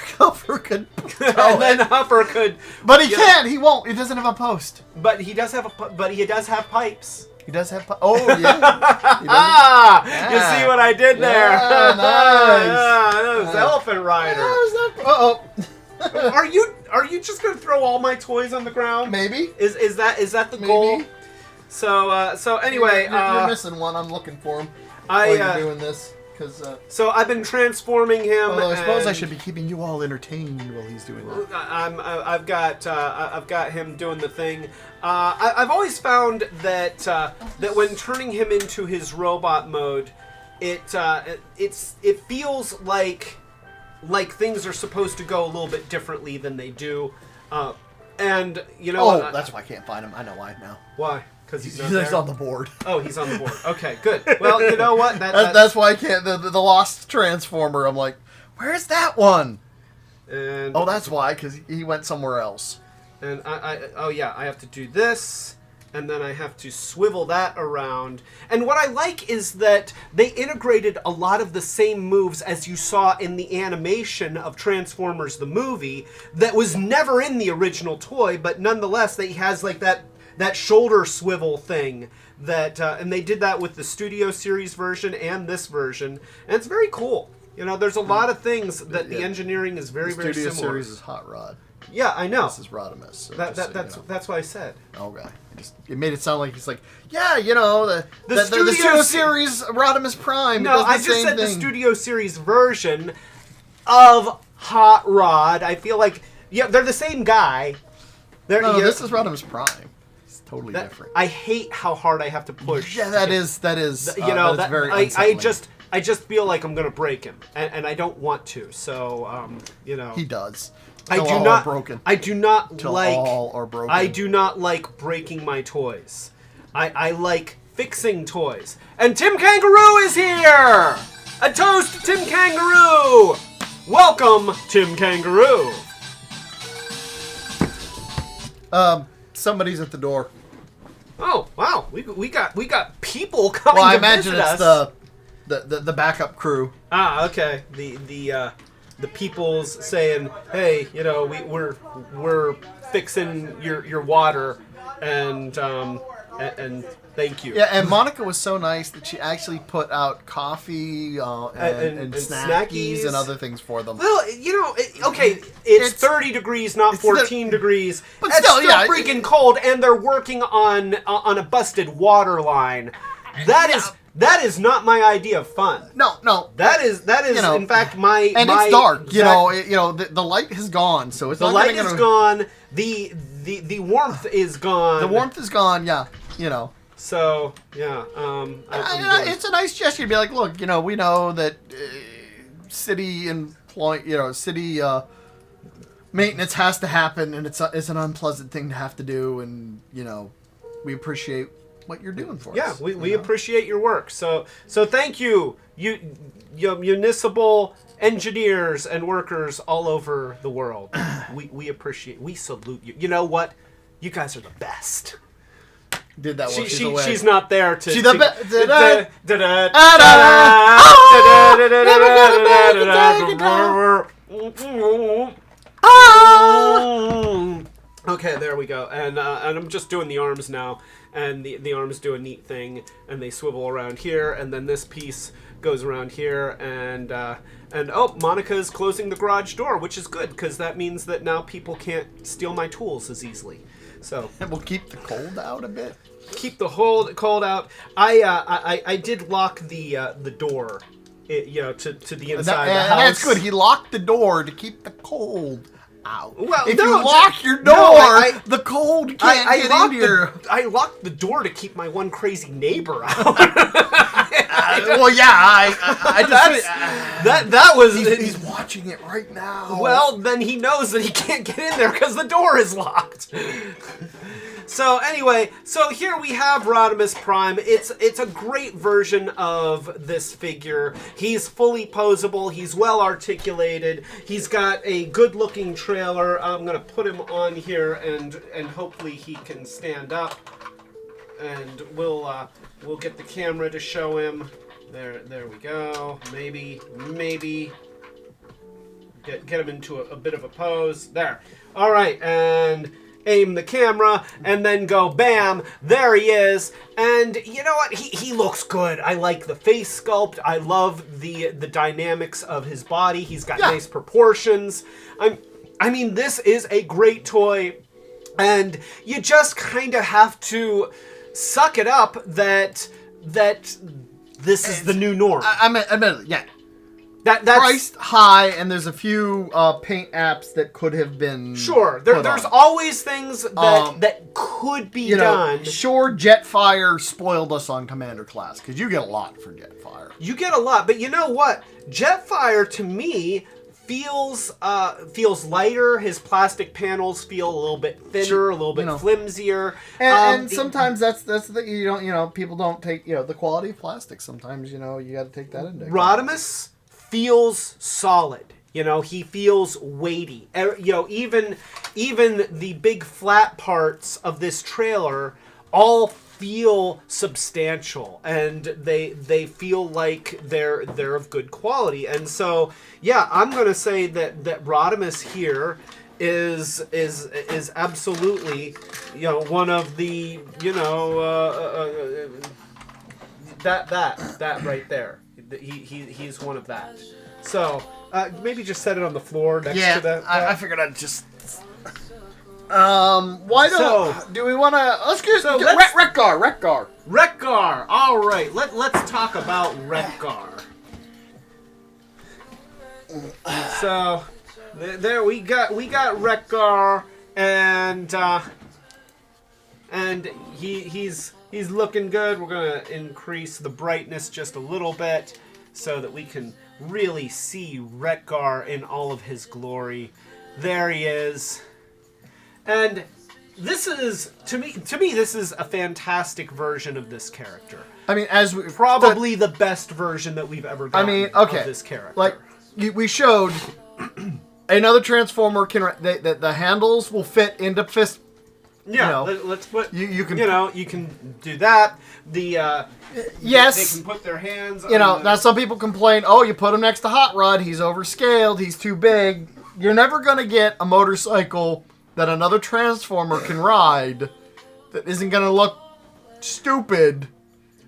could and then Huffer could. But he can't. He won't. He doesn't have a post. But he does have pipes. He does have. Oh yeah. You see what I did there? Yeah, nice. That was Elephant Rider. Are you just gonna throw all my toys on the ground? Maybe. Is that the goal? So anyway, you're missing one. I'm looking for him. You're doing this. So I've been transforming him. Well, I suppose I should be keeping you all entertained while he's doing that. I've got him doing the thing. I've always found that when turning him into his robot mode, it feels like things are supposed to go a little bit differently than they do. And you know, that's why I can't find him. I know why now. Why? Because he's on the board. Oh, he's on the board. Okay, good. Well, you know what? That's why I can't. The lost Transformer. I'm like, where's that one? And that's why, because he went somewhere else. And I have to do this, and then I have to swivel that around. And what I like is that they integrated a lot of the same moves as you saw in the animation of Transformers the movie that was never in the original toy, but nonetheless, that he has like that shoulder swivel thing that and they did that with the Studio Series version and this version, and it's very cool. You know, there's a lot of things that the engineering is very similar. Studio Series is Hot Rod. Yeah, I know. This is Rodimus. So that's what I said. Okay. It made it sound like he's like, yeah, you know, the Studio Series Rodimus Prime. No, I just said the Studio Series version of Hot Rod. I feel like they're the same guy. This is Rodimus Prime. Totally different. I hate how hard I have to push. Yeah, that is. You know, that's very unsettling. I just feel like I'm gonna break him, and I don't want to. So, you know, he does. I do not like breaking my toys. I like fixing toys. And Tim Kangaroo is here. A toast to Tim Kangaroo. Welcome, Tim Kangaroo. Somebody's at the door. Oh wow, we got people coming. Well, I to imagine visit it's us. the backup crew. Ah, okay. The people's saying, hey, you know, we're fixing your water, and thank you. Yeah, and Monica was so nice that she actually put out coffee and snackies and other things for them. Well, you know, it's 30 degrees, not 14 degrees. But it's still, freaking cold, and they're working on a busted water line. That is not my idea of fun. No. That is in fact my it's dark. The light has gone, so it's the light is gone. The warmth is gone. The warmth is gone. Yeah, you know. So yeah, it's a nice gesture to be like, look, you know, we know that city maintenance has to happen, and it's an unpleasant thing to have to do, and you know, we appreciate what you're doing for us. Yeah, we appreciate your work. So thank you, you municipal engineers and workers all over the world. We salute you. You know what? You guys are the best. Did that while she's away. She's not there to. She's the best. Okay, there we go. And I'm just doing the arms now, and the arms do a neat thing, and they swivel around here, and then this piece goes around here, and Monica's closing the garage door, which is good because that means that now people can't steal my tools as easily. So and we'll keep the cold out a bit. Keep the cold out. I did lock the door, to the inside of the house. That's good. He locked the door to keep the cold out. Well, if you lock your door, the cold can't get into your... I locked the door to keep my one crazy neighbor out. Well, yeah, I just... that was... He's watching it right now. Well, then he knows that he can't get in there because the door is locked. So anyway, so here we have Rodimus Prime. It's a great version of this figure. He's fully posable. He's well articulated. He's got a good-looking trailer. I'm gonna put him on here, and hopefully he can stand up. And we'll get the camera to show him. There we go. Maybe get him into a bit of a pose. There. All right, and aim the camera, and then go bam. There he is. And you know what? He looks good. I like the face sculpt. I love the dynamics of his body. He's got nice proportions. I mean, this is a great toy, and you just kind of have to suck it up that this is the new norm. I mean, yeah. That's priced high, and there's a few paint apps that could have been there's always things that could be done. Sure, Jetfire spoiled us on Commander class, because you get a lot for Jetfire. You get a lot, but you know what? Jetfire, to me, feels lighter. His plastic panels feel a little bit thinner, a little bit flimsier. And sometimes that's the people don't take the quality of plastic. Sometimes you got to take that into account. Rodimus feels solid. He feels weighty. Even the big flat parts of this trailer all feel substantial, and they feel like they're of good quality. And so, yeah, I'm gonna say that Rodimus here is absolutely one of the that right there. He's one of that. So maybe just set it on the floor next to that. I figured I'd just. Do we want to? Let's get Wreck-Gar. Wreck-Gar. All right, let's talk about Wreck-Gar. So there we got Wreck-Gar, and he's looking good. We're gonna increase the brightness just a little bit so that we can really see Wreck-Gar in all of his glory. There he is. And this is, to me, this is a fantastic version of this character. I mean, probably the best version that we've ever gotten of this character. Like, we showed another Transformer the handles will fit into fist. Yeah, let's put. You can do that. Yes, they can put their hands. Now some people complain. Oh, you put him next to Hot Rod. He's overscaled. He's too big. You're never gonna get a motorcycle that another Transformer can ride that isn't going to look stupid.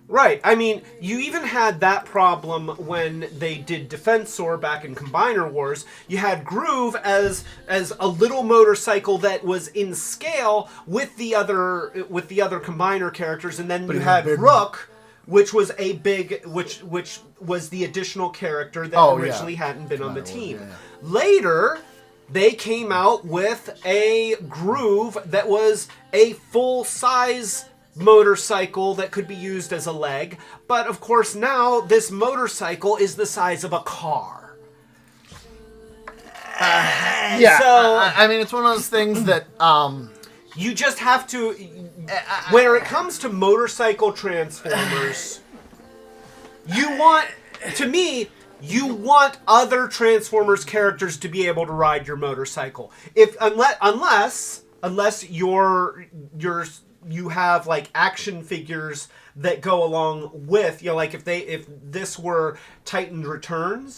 Right. I mean, you even had that problem when they did Defensor back in Combiner Wars. You had Groove as a little motorcycle that was in scale with the other Combiner characters, and then you had Rook, which was which was the additional character that originally hadn't been on the team. Later, they came out with a Groove that was a full-size motorcycle that could be used as a leg. But, of course, now this motorcycle is the size of a car. I mean, it's one of those things that... you just have to... when it comes to motorcycle Transformers, you want... To me... You want other Transformers characters to be able to ride your motorcycle. Unless you have like action figures that go along with, like if this were Titan's Return.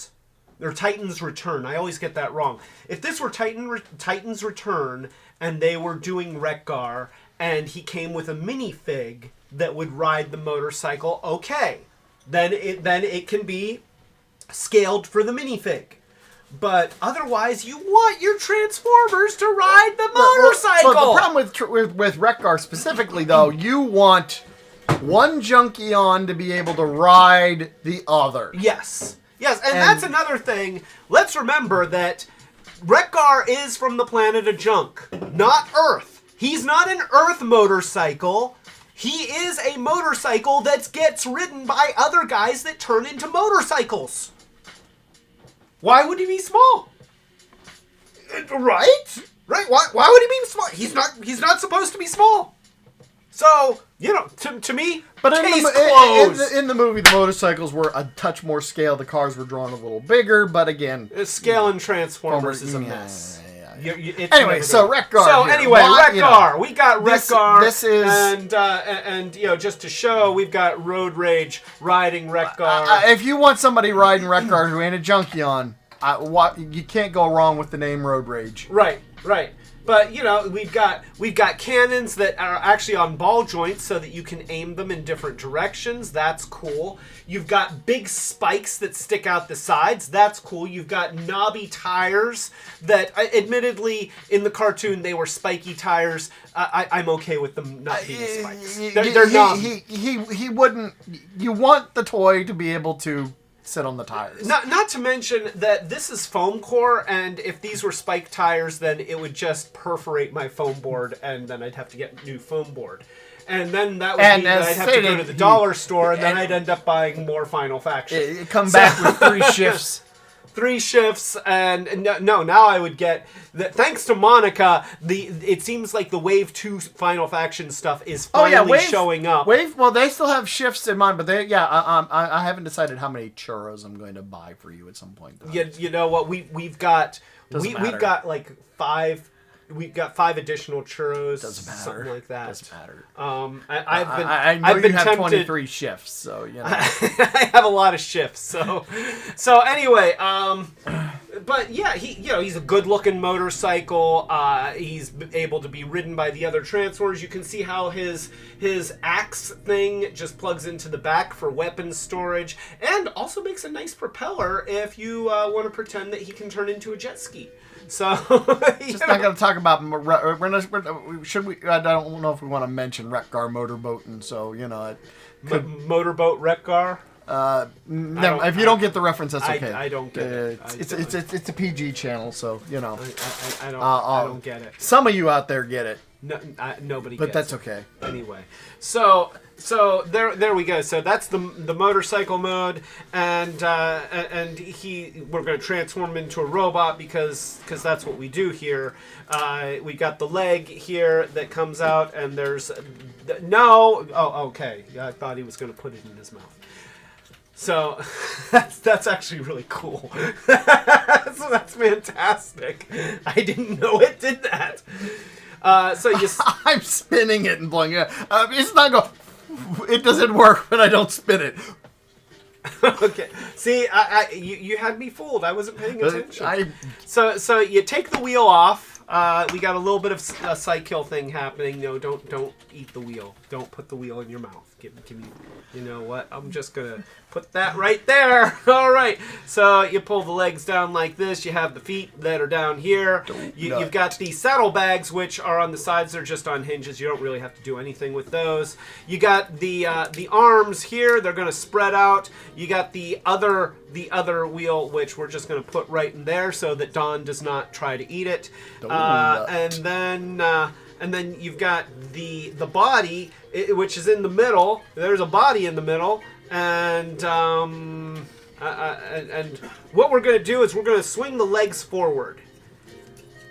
I always get that wrong. If this were Titan's Return and they were doing Wreck-Gar and he came with a minifig that would ride the motorcycle, okay. Then it can be scaled for the minifig. But otherwise, you want your Transformers to ride the motorcycle! But the problem with Wreck-Gar specifically, though, you want one Junkion to be able to ride the other. Yes. And that's another thing. Let's remember that Wreck-Gar is from the planet of Junk, not Earth. He's not an Earth motorcycle. He is a motorcycle that gets ridden by other guys that turn into motorcycles. Why would he be small? Right? Why would he be small? He's not supposed to be small. So, to me, but case closed. in the movie, the motorcycles were a touch more scale. The cars were drawn a little bigger, but again... Scale in Transformers is a mess. Anyway, so Wreck-Gar. So anyway, Wreck-Gar. We got Wreck-Gar. This is... And just to show, we've got Road Rage riding Wreck-Gar. If you want somebody riding Wreck-Gar who ain't a Junkion, you can't go wrong with the name Road Rage. Right. But we've got cannons that are actually on ball joints so that you can aim them in different directions. That's cool. You've got big spikes that stick out the sides. That's cool. You've got knobby tires that, admittedly, in the cartoon they were spiky tires. I'm okay with them not being spikes. They're knob. He wouldn't. You want the toy to be able to sit on the tires. Not to mention that this is foam core, and if these were spike tires, then it would just perforate my foam board, and then I'd have to get a new foam board. And then that would mean that I'd have to go to the dollar store, and then I'd end up buying more Final Faction. Come back with 3 shifts. 3 shifts, and now I would get... Thanks to Monica, it seems like the Wave 2 Final Faction stuff is finally showing up. Well, they still have shifts in mind, but I haven't decided how many churros I'm going to buy for you at some point. You know what? We've got like 5... We've got 5 additional churros. Doesn't matter. Something like that. Doesn't matter. I know you have 23 shifts, so I have a lot of shifts. So anyway, but yeah, he's a good-looking motorcycle. He's able to be ridden by the other Transformers. You can see how his axe thing just plugs into the back for weapons storage, and also makes a nice propeller if you want to pretend that he can turn into a jet ski. So just not going to talk about. Should we? I don't know if we want to mention Wreck-Gar motorboat, and so motorboat Wreck-Gar. No, if you don't get the reference, that's okay. I don't get it. It's a PG channel, so I don't get it. Some of you out there get it. No, nobody. But gets that's okay. Anyway, so there we go. So that's the motorcycle mode, and we're going to transform him into a robot because that's what we do here. We got the leg here that comes out, and there's okay. I thought he was going to put it in his mouth. So that's actually really cool. So that's fantastic. I didn't know it did that. I'm spinning it and blowing it. It's not go. It doesn't work when I don't spin it. Okay. See, you had me fooled. I wasn't paying attention. So you take the wheel off. We got a little bit of a cycle thing happening. No, don't eat the wheel. Don't put the wheel in your mouth. Give me. You know what? I'm just gonna put that right there. All right. So you pull the legs down like this. You have the feet that are down here. You've got these saddlebags, which are on the sides. They're just on hinges. You don't really have to do anything with those. You got the arms here. They're gonna spread out. You got the other wheel, which we're just gonna put right in there so that Dawn does not try to eat it. And then you've got the body, which is in the middle. There's a body in the middle, and what we're going to do is we're going to swing the legs forward,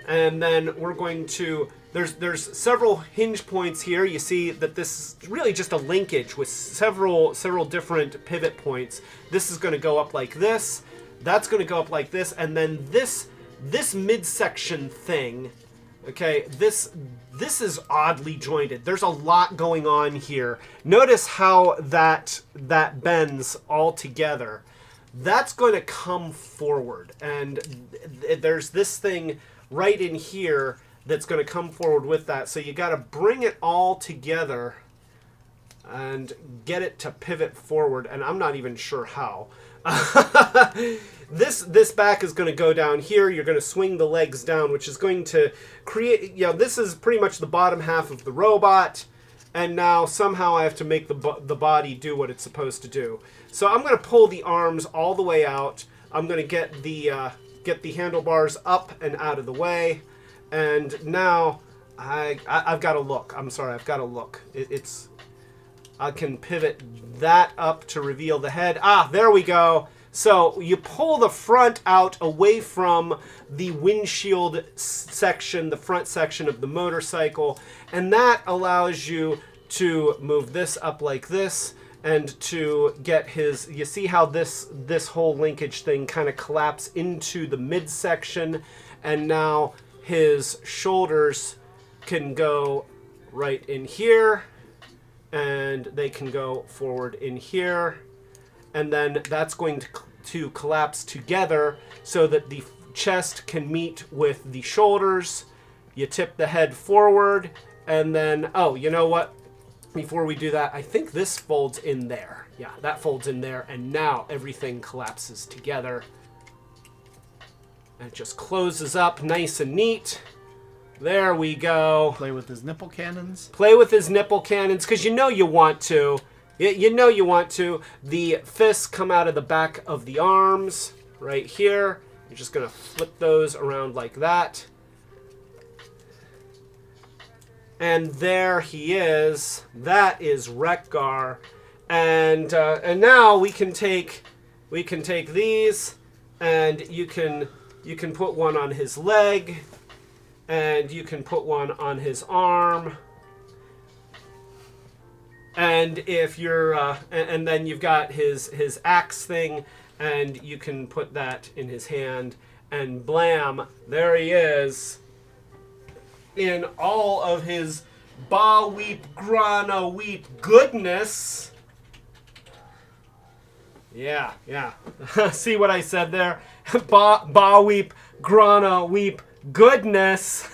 and then we're going to. There's several hinge points here. You see that this is really just a linkage with several different pivot points. This is going to go up like this. That's going to go up like this, and then this midsection thing. Okay, this is oddly jointed. There's a lot going on here. Notice how that bends all together. That's going to come forward, and there's this thing right in here that's going to come forward with that. So you got to bring it all together and get it to pivot forward, and I'm not even sure how. This back is going to go down here. You're going to swing the legs down, which is going to create, this is pretty much the bottom half of the robot, and now somehow I have to make the body do what it's supposed to do. So I'm going to pull the arms all the way out. I'm going to get the handlebars up and out of the way, and now I've got to look. I'm sorry, I've got to look. I can pivot that up to reveal the head. There we go. So you pull the front out away from the windshield section, the front section of the motorcycle, and that allows you to move this up like this, and to get his, you see how this whole linkage thing kind of collapse into the midsection, and now his shoulders can go right in here, and they can go forward in here, and then that's going to collapse together so that the chest can meet with the shoulders. You tip the head forward, and then, oh, you know what? Before we do that, I think this folds in there. Yeah, that folds in there, and now everything collapses together. And it just closes up nice and neat. There we go. Play with his nipple cannons. Play with his nipple cannons, because you know you want to. You know you want to. The fists come out of the back of the arms right here. You're just going to flip those around like that. And there he is. That is Wreck-Gar. And now we can take these, and you can put one on his leg, and you can put one on his arm. And if you're and then you've got his axe thing, and you can put that in his hand, and blam, there he is. In all of his ba-weep, grana-weep goodness. Yeah. See what I said there? Ba-weep, grana-weep goodness.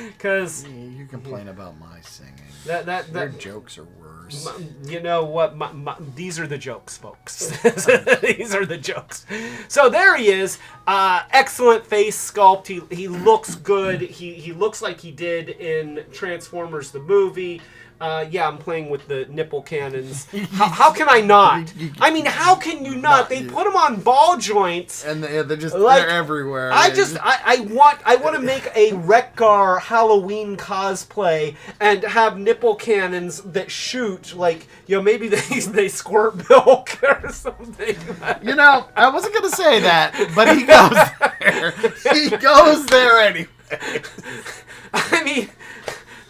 Because... You complain about my singing. Their jokes are worse. You know what? These are the jokes, folks. These are the jokes. So there he is. Excellent face sculpt. He looks good. He looks like he did in Transformers the movie. Yeah, I'm playing with the nipple cannons. How can I not? I mean, how can you not? They put them on ball joints, and they're just they're everywhere. I want to make a Wreck-Gar Halloween cosplay and have nipple cannons that shoot, like, maybe they squirt milk or something. I wasn't gonna say that, but he goes there. He goes there anyway. I mean,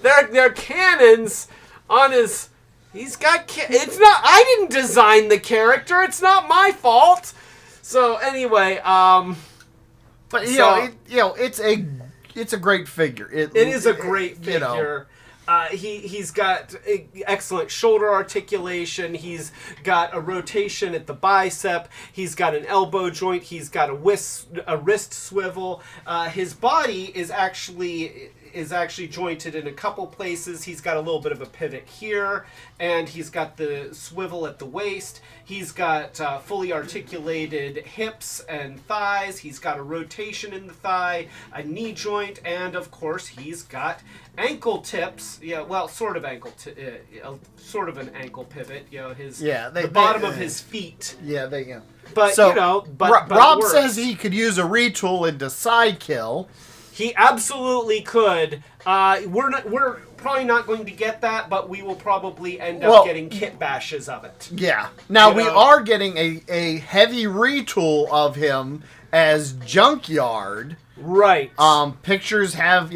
they're cannons on his. He's got. It's not. I didn't design the character. It's not my fault. So anyway, but it's a great figure. It is a great figure. He's got excellent shoulder articulation. He's got a rotation at the bicep. He's got an elbow joint. He's got a wrist swivel. His body is actually jointed in a couple places. He's got a little bit of a pivot here, and he's got the swivel at the waist. He's got fully articulated hips and thighs. He's got a rotation in the thigh, a knee joint, and of course he's got ankle tips. Yeah, well, sort of an ankle pivot. The bottom of his feet. Yeah, they go. But Rob says he could use a retool into side kill. He absolutely could. We're probably not going to get that, but we will probably end up getting kit bashes of it. Yeah. Now we are getting a heavy retool of him as Junkyard. Right. Pictures have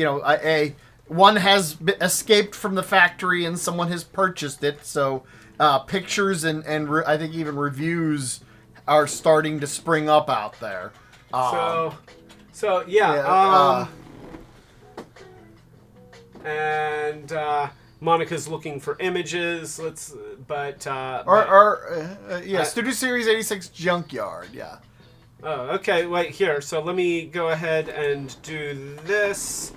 one has escaped from the factory and someone has purchased it. So pictures and I think even reviews are starting to spring up out there. So yeah, and Monica's looking for images. Studio Series 86 Junkyard. Yeah. Oh, okay. Wait here. So let me go ahead and do this,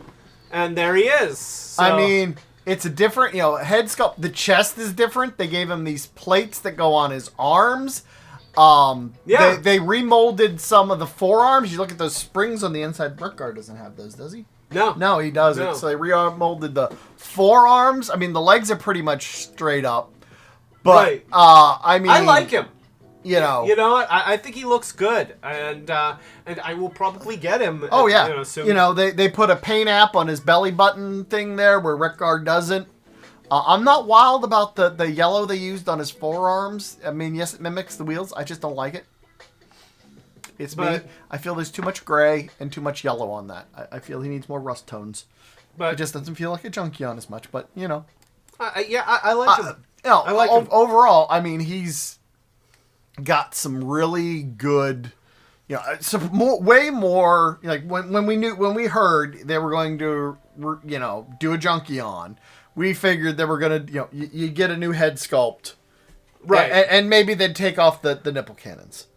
and there he is. So, I mean, it's a different, head sculpt. The chest is different. They gave him these plates that go on his arms. They remolded some of the forearms. You look at those springs on the inside. Wreck-Gar doesn't have those, does he? No, he doesn't. No. So they remolded the forearms. I mean, the legs are pretty much straight up. But I mean, I like him. You know what? I think he looks good, and I will probably get him. Oh yeah. Soon. They put a paint app on his belly button thing there where Wreck-Gar doesn't. I'm not wild about the yellow they used on his forearms. I mean, yes, it mimics the wheels. I just don't like it. It's me. I feel there's too much gray and too much yellow on that. I feel he needs more rust tones. But it just doesn't feel like a Junkion as much. But I like him. No, I like him. overall, I mean, he's got some really good, way more. Like when we heard they were going to, do a junkie on, we figured they were gonna, you get a new head sculpt, right? And maybe they'd take off the nipple cannons.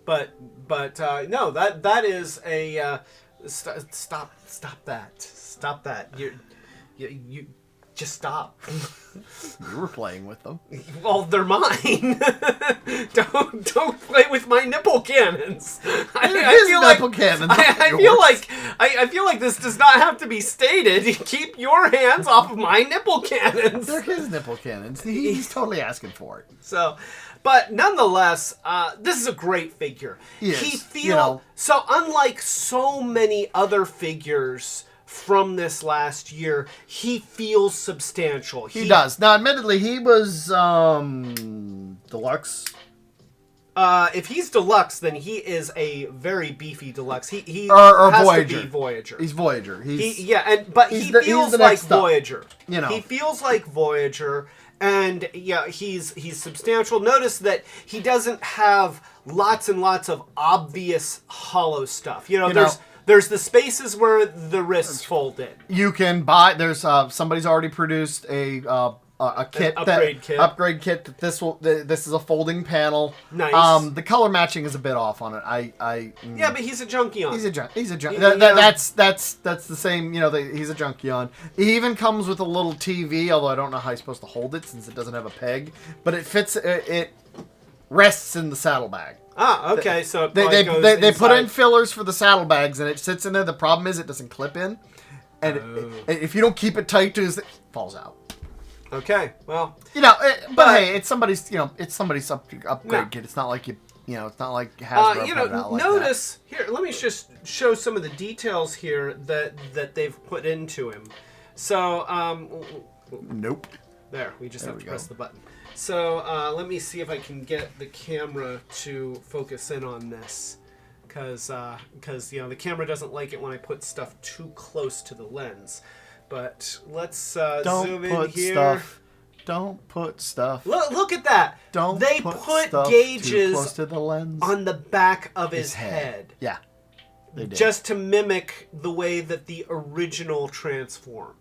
But no, that is a stop that. You just stop. You were playing with them. Well, they're mine. don't play with my nipple cannons. I feel like this does not have to be stated. Keep your hands off of my nipple cannons. They're his nipple cannons. He's totally asking for it. So, but nonetheless, this is a great figure. He feels so unlike so many other figures from this last year. He feels substantial. He does. Now, admittedly, he was deluxe. If he's deluxe, then he is a very beefy deluxe. He or has Voyager. to be Voyager. He's Voyager. He feels like Voyager. He feels like Voyager, and he's substantial. Notice that he doesn't have lots and lots of obvious hollow stuff. There's the spaces where the wrists fold in. You can buy. There's somebody's already produced a kit, upgrade kit. This is a folding panel. Nice. The color matching is a bit off on it. Yeah, but he's a Junkion. He's a Junkion. That's the same. He's a Junkion. He even comes with a little TV, although I don't know how he's supposed to hold it since it doesn't have a peg. But it fits. It rests in the saddlebag. Ah, okay. So they put in fillers for the saddlebags, and it sits in there. The problem is it doesn't clip in, and if you don't keep it tight to it falls out. Okay, well, but hey, it's somebody's upgrade kit. It's not like it's not like Hasbro put it out like notice that. Here. Let me just show some of the details here that they've put into him. So, nope. There, we just have to press the button. So let me see if I can get the camera to focus in on this, because the camera doesn't like it when I put stuff too close to the lens. But let's zoom in here. Don't put stuff. Look at that. They put gauges close to the lens on the back of his head. Yeah, they did. Just to mimic the way that the original transformed.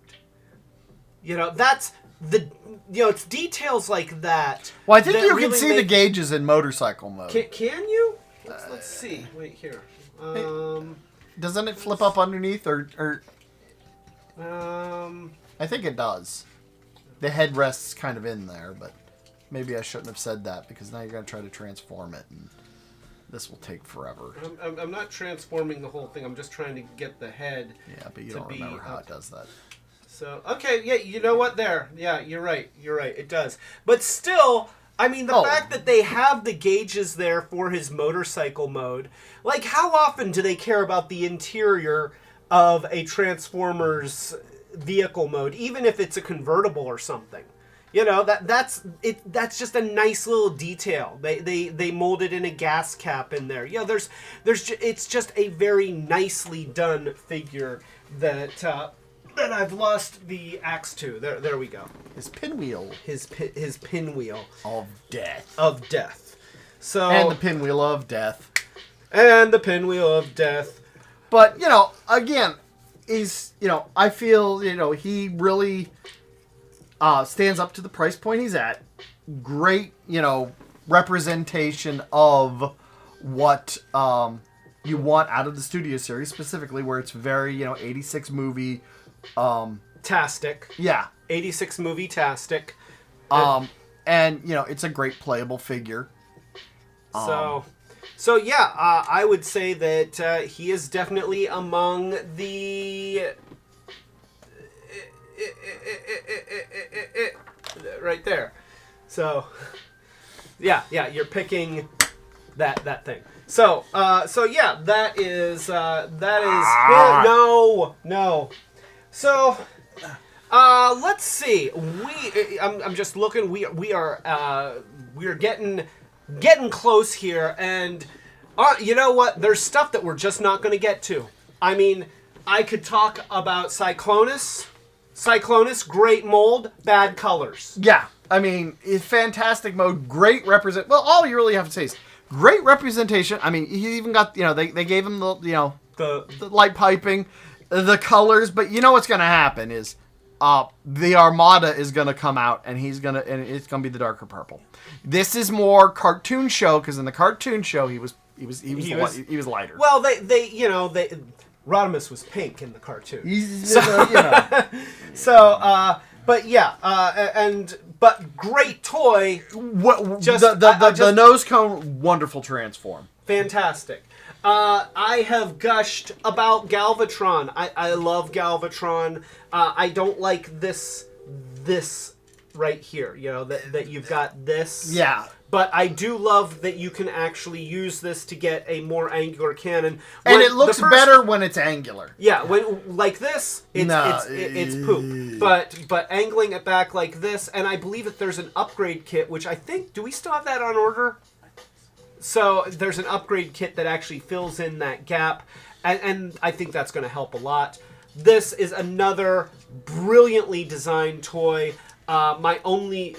That's it's details like that. Well, I think you really can see the gauges in motorcycle mode. Can you? Let's see. Wait here. Doesn't it flip up underneath or? I think it does. The head rests kind of in there, but maybe I shouldn't have said that because now you're going to try to transform it, and this will take forever. I'm not transforming the whole thing. I'm just trying to get the head. Yeah, but you don't remember how it does that. So, okay, yeah, you know what? There. Yeah, you're right. It does. But still, I mean, the fact that they have the gauges there for his motorcycle mode, like, how often do they care about the interior of a Transformers vehicle mode, even if it's a convertible or something? That's just a nice little detail. They molded in a gas cap in there. It's just a very nicely done figure that I've lost the axe to. There we go. His pinwheel. His pinwheel of death. So and the pinwheel of death. But, again, I feel, he really stands up to the price point he's at. Great, representation of what you want out of the Studio Series, specifically where it's very, 86 movie... tastic. Yeah. 86 movie tastic. And, it's a great playable figure. So yeah, I would say that he is definitely among the right there. So yeah, you're picking that thing. So yeah, that is no. So let's see. I'm just looking. We are getting close here, and you know what? There's stuff that we're just not going to get to. I mean, I could talk about Cyclonus. Cyclonus, great mold, bad colors. Yeah, I mean, it's fantastic mode, great represent. Well, all you really have to say is great representation. I mean, he even got, they gave him the light piping, the colors, but you know what's going to happen is the Armada is going to come out and it's going to be the darker purple. This is more cartoon show because in the cartoon show he was lighter. Well, they Rodimus was pink in the cartoon. But great toy. The nose cone, wonderful transform. Fantastic. I have gushed about Galvatron. I love Galvatron. I don't like this right here. That you've got this. Yeah. But I do love that you can actually use this to get a more angular cannon. And it looks better when it's angular. Yeah, when like this, it's poop. But angling it back like this, and I believe that there's an upgrade kit, which I think, do we still have that on order? So there's an upgrade kit that actually fills in that gap, and I think that's going to help a lot. This is another brilliantly designed toy. My only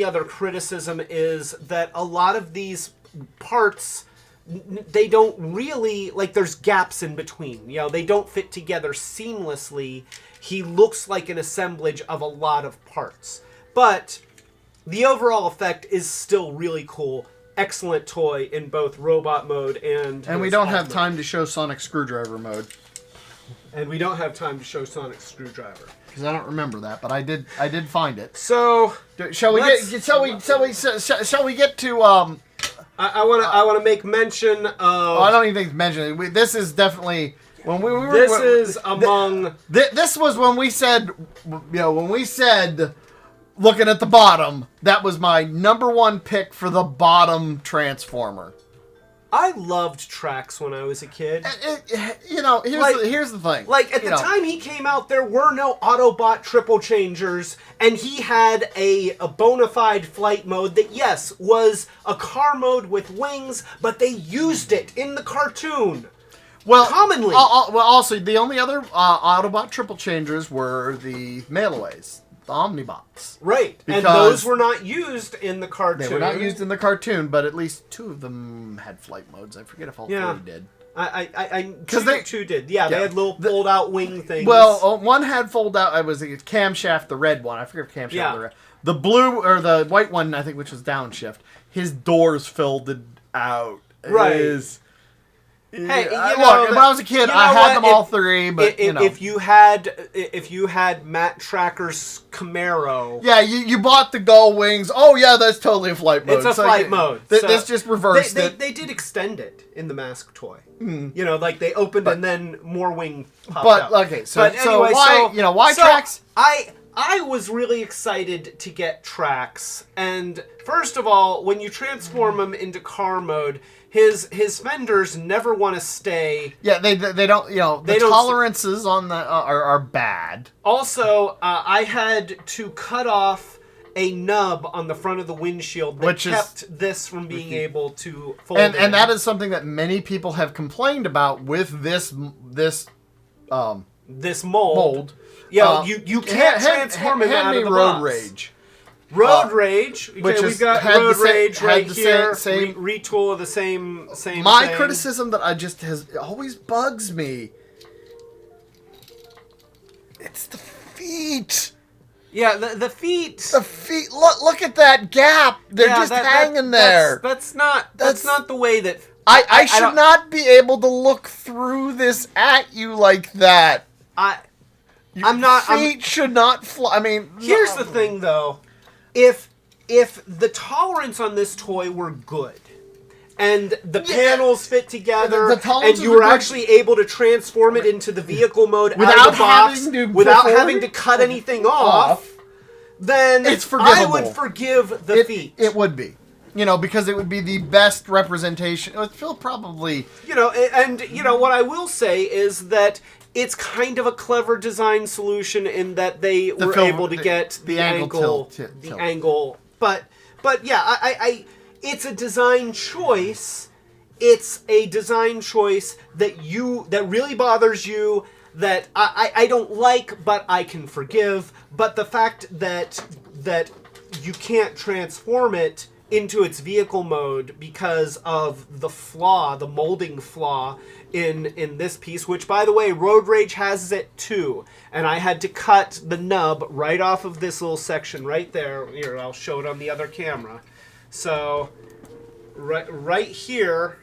other criticism is that a lot of these parts, they don't really, there's gaps in between. They don't fit together seamlessly. He looks like an assemblage of a lot of parts. But the overall effect is still really cool. Excellent toy in both robot mode and we don't have time to show Sonic Screwdriver mode. And we don't have time to show Sonic Screwdriver. Because I don't remember that, but I did find it. So shall we get to I want to make mention of I don't even think it's mentioned. This is definitely when we were this was when we said looking at the bottom, that was my number one pick for the bottom Transformer. I loved Trax when I was a kid. Here's the thing. At the time he came out, there were no Autobot triple changers, and he had a bona fide flight mode that, yes, was a car mode with wings, but they used it in the cartoon. Well, commonly. Also, the only other Autobot triple changers were the Mailaways. The Omnibots. Right. And those were not used in the cartoon. They were not used in the cartoon, but at least two of them had flight modes. I forget if all three did. Two did. Yeah, they had little fold-out wing things. Well, one had fold-out. It was a camshaft, the red one. I forget if camshaft the red. The blue, or the white one, I think, which was downshift. His doors folded out. Right. Hey, when I was a kid, I had them all three, but if you had Matt Tracker's Camaro, you bought the gull wings. Oh yeah, that's totally a flight mode. It's a flight mode. This just reversed it. They did extend it in the Mask toy. They opened and then more wing popped out. Okay, why Trax? I was really excited to get Trax, and first of all, when you transform him into car mode, his fenders never want to stay. Yeah, they don't. The tolerances on the are bad. Also, I had to cut off a nub on the front of the windshield that kept this from being able to fold. And that is something that many people have complained about with this mold. Yeah, you can't transform him out of the Road box. Rage. Road Rage. Okay, we've got Road Rage right here. Same retool of the same My thing. criticism that always bugs me. It's the feet. Yeah, the feet. The feet. Look at that gap. They're just hanging there. That's not the way that. I should not be able to look through this at you like that. Feet should not fly. I mean, here's the thing, though. If the tolerance on this toy were good, and the panels fit together, and you were actually able to transform it into the vehicle mode out of the box without having to cut anything off, then it's forgivable. I would forgive the feet. It would be. Because it would be the best representation. It would feel probably... what I will say is that it's kind of a clever design solution in that they were able to get the angle. Angle. But yeah, it's a design choice. It's a design choice that really bothers you, that I don't like, but I can forgive. But the fact that you can't transform it into its vehicle mode because of the flaw, the molding flaw in this piece, which, by the way, Road Rage has it too. And I had to cut the nub right off of this little section right there. Here, I'll show it on the other camera. So, right here,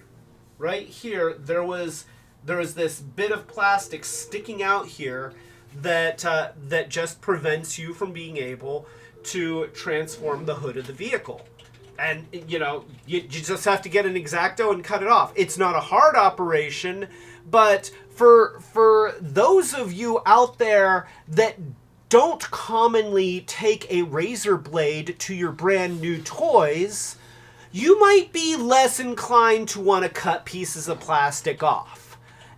there was this bit of plastic sticking out here that just prevents you from being able to transform the hood of the vehicle. And, you know, you just have to get an X-Acto and cut it off. It's not a hard operation, but for those of you out there that don't commonly take a razor blade to your brand new toys, you might be less inclined to want to cut pieces of plastic off.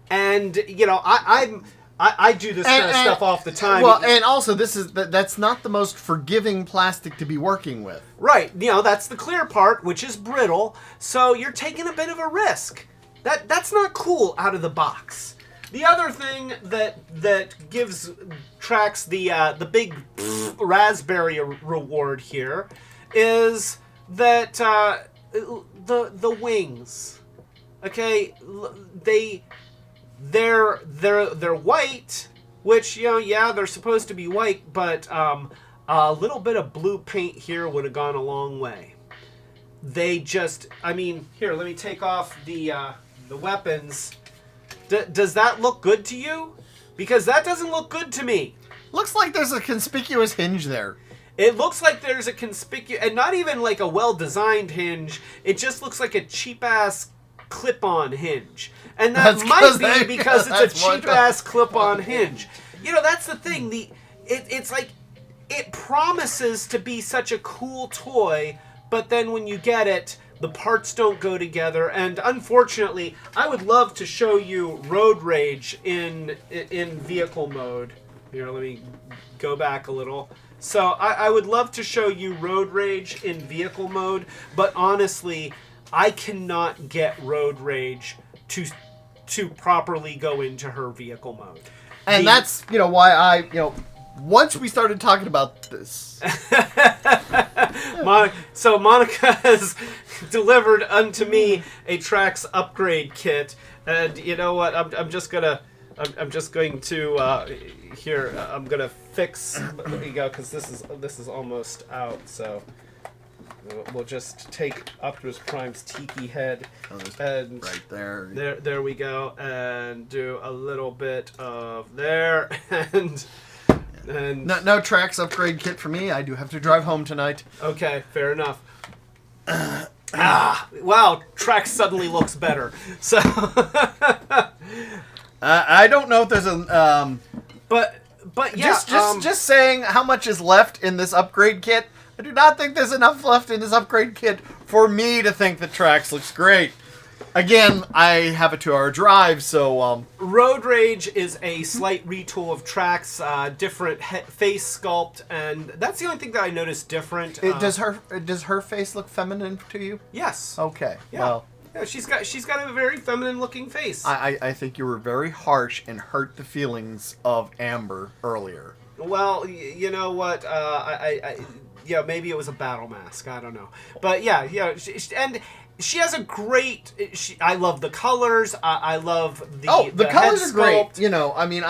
And, you know, I do this kind of stuff off the time. Well, and also that's not the most forgiving plastic to be working with. Right. You know, that's the clear part, which is brittle. So you're taking a bit of a risk. That's not cool out of the box. The other thing that gives Trax the big raspberry reward here is that the wings. Okay, they're white, which, you know, yeah, they're supposed to be white, but a little bit of blue paint here would have gone a long way. They just, I mean, here, let me take off the weapons. Does that look good to you? Because that doesn't look good to me. Looks like there's a conspicuous hinge there. It looks like there's a conspicuous, and not even like a well-designed hinge. It just looks like a cheap-ass clip-on hinge. And that might be because it's a cheap-ass clip-on hinge. You know, that's the thing. It's like, it promises to be such a cool toy, but then when you get it, the parts don't go together. And unfortunately, I would love to show you Road Rage in vehicle mode. Here, let me go back a little. So I would love to show you Road Rage in vehicle mode, but honestly, I cannot get Road Rage to properly go into her vehicle mode. And that's, you know, why once we started talking about this. So Monica has delivered unto me a Trax upgrade kit, and you know what? I'm just going to here. I'm gonna fix. There you go, because this is almost out. So we'll just take Optimus Prime's tiki head and right there. There we go, and do a little bit of there and. No Trax upgrade kit for me. I do have to drive home tonight. Okay, fair enough. Wow, Trax suddenly looks better. So I don't know if there's a but yeah, just saying how much is left in this upgrade kit. I do not think there's enough left in this upgrade kit for me to think that Trax looks great. Again, I have a 2-hour drive, so Road Rage is a slight retool of Trax, different face sculpt, and that's the only thing that I noticed different. Does her face look feminine to you? Yes. Okay. Yeah. Well, yeah, she's got a very feminine looking face. I think you were very harsh and hurt the feelings of Amber earlier. Well, you know what? Yeah, maybe it was a battle mask. I don't know, but yeah, and. She has a great. I love the colors. I love the colors head are great. sculpt. You know, I mean,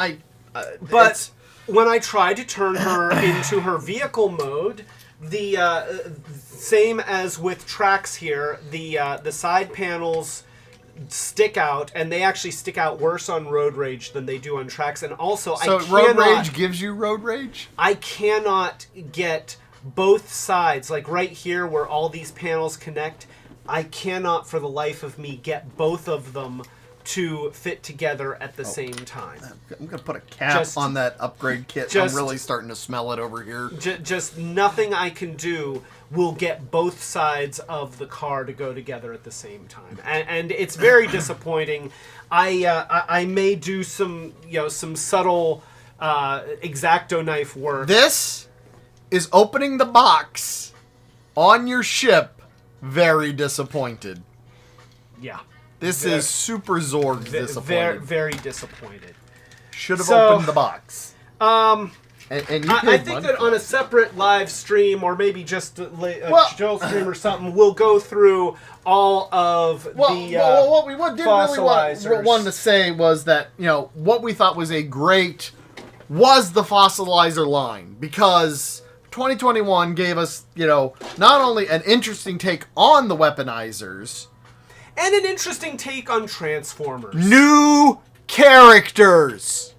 but when I tried to turn her into her vehicle mode, the same as with Trax here, the side panels stick out, and they actually stick out worse on Road Rage than they do on Trax. And also, Road Rage gives you Road Rage? I cannot get both sides, like right here where all these panels connect. I cannot, for the life of me, get both of them to fit together at the same time. I'm going to put a cap on that upgrade kit. I'm really starting to smell it over here. Just nothing I can do will get both sides of the car to go together at the same time. And it's very disappointing. I may do some subtle X-Acto knife work. This is opening the box on your ship. Very disappointed. Yeah. This is super Zorg disappointed. Very disappointed. Should have So, opened the box. And you I paid think money that for on a it. separate live stream, or maybe just a Well- Joel stream or something, we'll go through all of the What we did really fossilizers. wanted to say was that, what we thought was was the fossilizer line, because 2021 gave us, not only an interesting take on the weaponizers, And an interesting take on Transformers. new characters.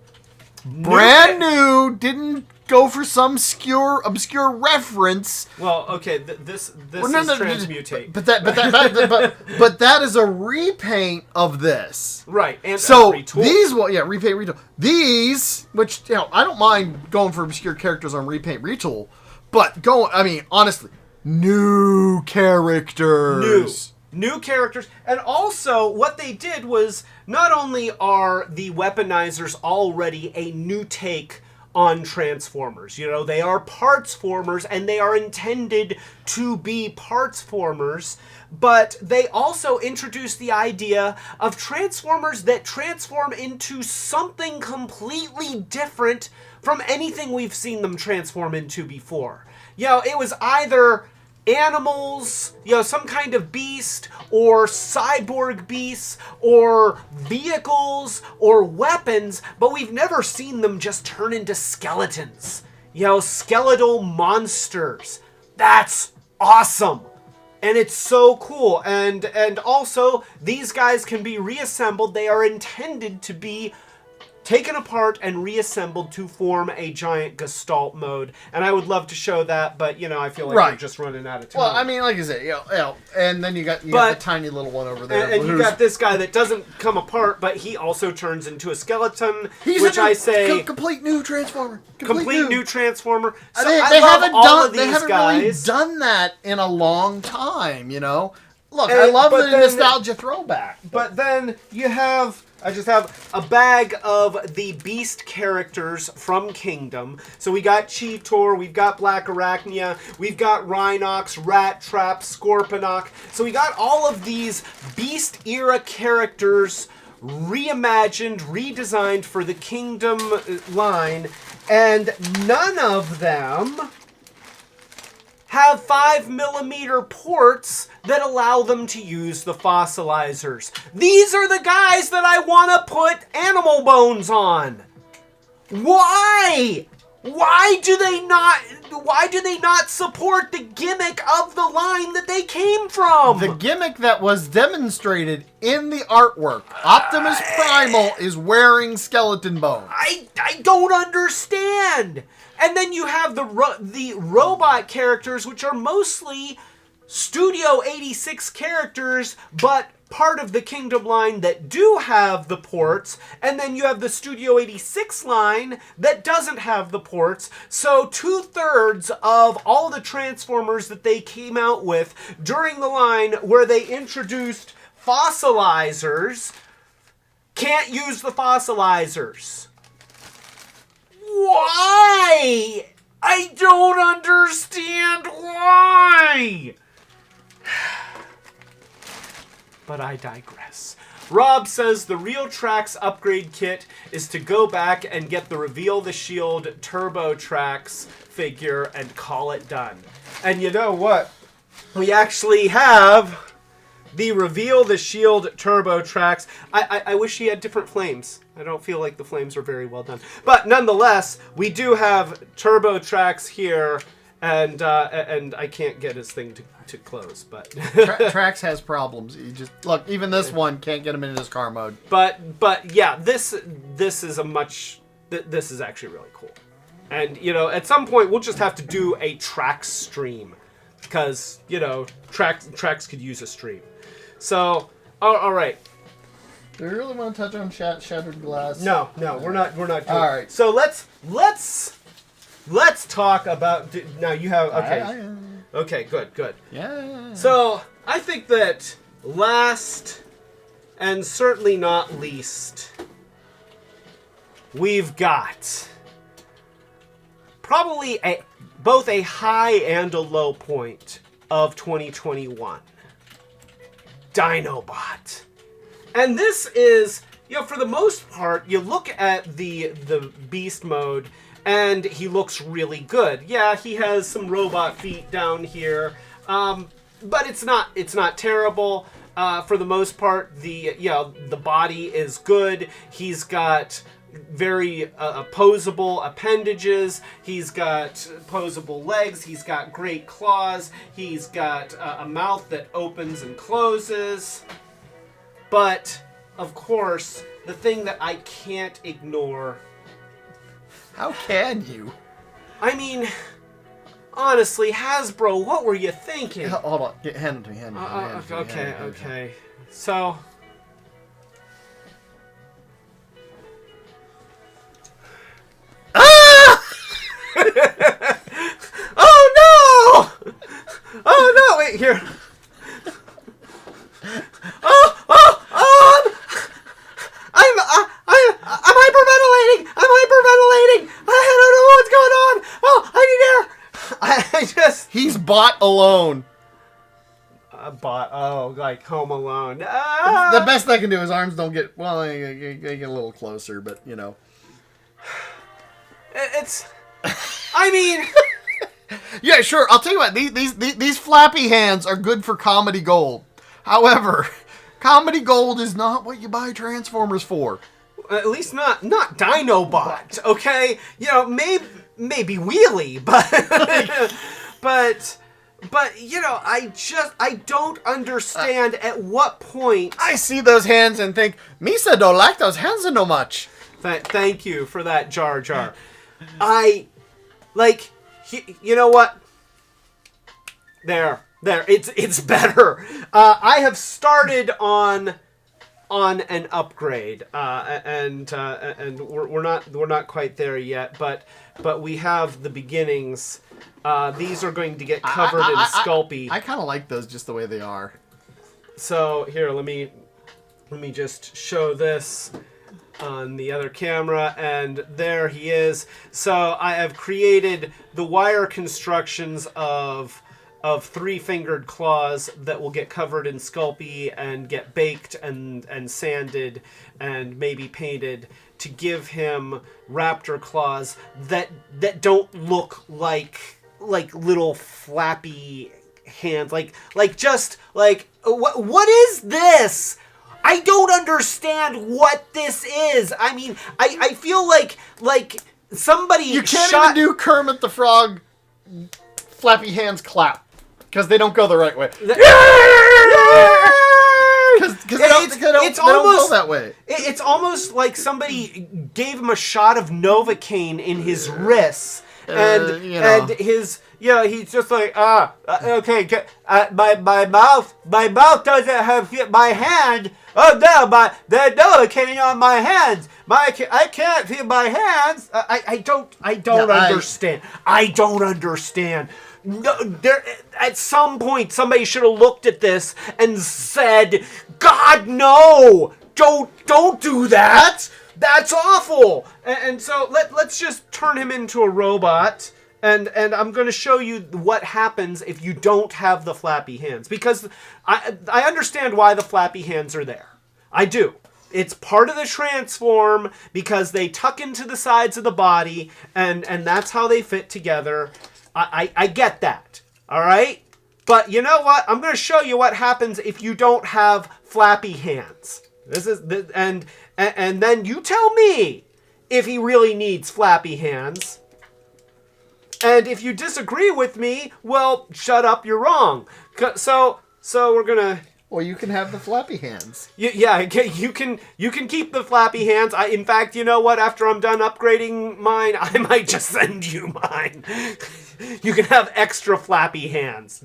Brand new, didn't go for some obscure reference. Well, okay, this Well, is Transmutate. But that is a repaint of this. Right, and So retool. these, repaint, retool. These, which I don't mind going for obscure characters on repaint, retool, but honestly, new characters. New characters. And also, what they did was, not only are the weaponizers already a new take on Transformers, they are parts formers, and they are intended to be parts formers, but they also introduced the idea of Transformers that transform into something completely different from anything we've seen them transform into before. It was either animals, some kind of beast, or cyborg beasts, or vehicles, or weapons, but we've never seen them just turn into skeletons. Skeletal monsters. That's awesome. And it's so cool. And also, these guys can be reassembled. They are intended to be taken apart and reassembled to form a giant Gestalt mode. And I would love to show that, but, I feel like we're just running out of time. Well, like I said, and then you got the tiny little one over there. And you got this guy that doesn't come apart, but he also turns into a skeleton, He's which I say... complete new Transformer. Complete new Transformer. So They I love haven't all of these they haven't guys. really done that in a long time, Look, And- I love but the then- nostalgia throwback. But then I just have a bag of the Beast characters from Kingdom. So we got Cheetor, we've got Black Arachnia, we've got Rhinox, Rat Trap, Scorponok. So we got all of these Beast era characters reimagined, redesigned for the Kingdom line, and none of them have 5mm ports that allow them to use the fossilizers. These are the guys that I want to put animal bones on. Why? Why do they not support the gimmick of the line that they came from? The gimmick that was demonstrated in the artwork. Optimus Primal is wearing skeleton bones. I don't understand. And then you have the robot characters, which are mostly Studio 86 characters, but part of the Kingdom line that do have the ports. And then you have the Studio 86 line that doesn't have the ports. So 2/3 of all the Transformers that they came out with during the line where they introduced fossilizers can't use the fossilizers. Why? I don't understand why. But I digress. Rob says the real Trax upgrade kit is to go back and get the Reveal the Shield Turbo Trax figure and call it done. And you know what? We actually have the Reveal the Shield Turbo Trax. I wish he had different flames. I don't feel like the flames are very well done. But nonetheless, we do have Turbo Trax here, and I can't get his thing to close. But Trax has problems. You just look. Even this one can't get him into his car mode. But yeah, this is this is actually really cool. And at some point we'll just have to do a Trax stream, because Trax could use a stream. So all right. Do we really want to touch on Shattered Glass? No, we're not doing All right. So let's talk about. Now you have okay. Okay, good. Yeah. So I think that last and certainly not least, we've got probably both a high and a low point of 2021. Dinobot. And this is for the most part, you look at the beast mode, and he looks really good. Yeah, he has some robot feet down here, but it's not terrible. For the most part, the body is good. He's got very opposable appendages. He's got posable legs. He's got great claws. He's got a mouth that opens and closes. But, of course, the thing that I can't ignore... How can you? I mean, honestly, Hasbro, what were you thinking? Hold on. Hand it to me. Okay. So... Oh no! Wait here. I'm hyperventilating. I don't know what's going on. Oh, I need air. He's bought alone. Like Home Alone. The best I can do is arms don't get, well, they get a little closer, but, you know. I mean... Yeah, sure. I'll tell you what. These flappy hands are good for comedy gold. However, comedy gold is not what you buy Transformers for. At least not Dinobot. Okay, maybe Wheelie, but I don't understand at what point. I see those hands and think Misa don't like those hands no much. Thank you for that, Jar Jar. You know what? There. It's better. I have started on an upgrade, and we're not quite there yet, but we have the beginnings. These are going to get covered in Sculpey. I kind of like those just the way they are. So here, let me just show this on the other camera, and there he is. So I have created the wire constructions of three-fingered claws that will get covered in Sculpey and get baked and sanded and maybe painted to give him raptor claws that don't look like little flappy hands, like what is this? I don't understand what this is. I mean, I feel like somebody You can't even do Kermit the Frog flappy hands clap because they don't go the right way. Because they don't go that way. It's almost like somebody gave him a shot of Novocaine in his wrists, and his he's just like okay, my mouth doesn't have my hand. Oh no, there's Novocaine on my hands. I can't feel my hands. I don't understand. I don't understand. No, at some point, somebody should have looked at this and said, "God, no! Don't do that. That's awful." And so let's just turn him into a robot, and I'm going to show you what happens if you don't have the flappy hands, because I understand why the flappy hands are there. I do. It's part of the transform because they tuck into the sides of the body, and that's how they fit together. I get that, all right? But you know what? I'm going to show you what happens if you don't have flappy hands. And then you tell me if he really needs flappy hands. And if you disagree with me, well, shut up, you're wrong. So we're going to... Well, you can have the flappy hands. Yeah, you can keep the flappy hands. In fact, you know what? After I'm done upgrading mine, I might just send you mine. You can have extra flappy hands.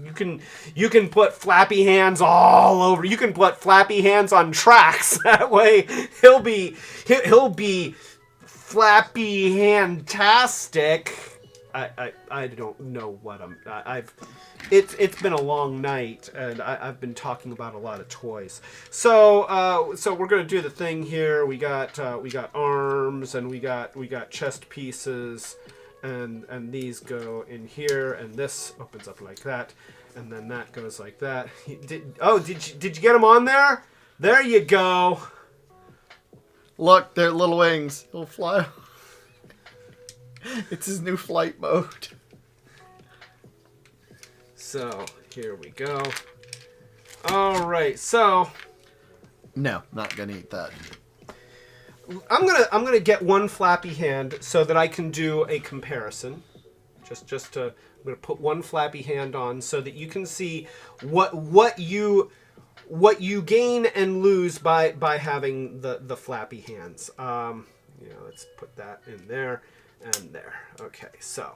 You can put flappy hands all over. You can put flappy hands on tracks. That way, he'll be flappy handtastic. I don't know what it's been a long night, and I've been talking about a lot of toys. So we're gonna do the thing here. We got arms, and we got chest pieces, and these go in here, and this opens up like that, and then that goes like that. Did you get them on there? There you go. Look, they're little wings. He'll fly. It's his new flight mode. So, here we go. Alright, so... No, not gonna eat that. I'm gonna get one flappy hand so that I can do a comparison. I'm gonna put one flappy hand on so that you can see what you gain and lose by having the flappy hands. Let's put that in there and there. Okay, so.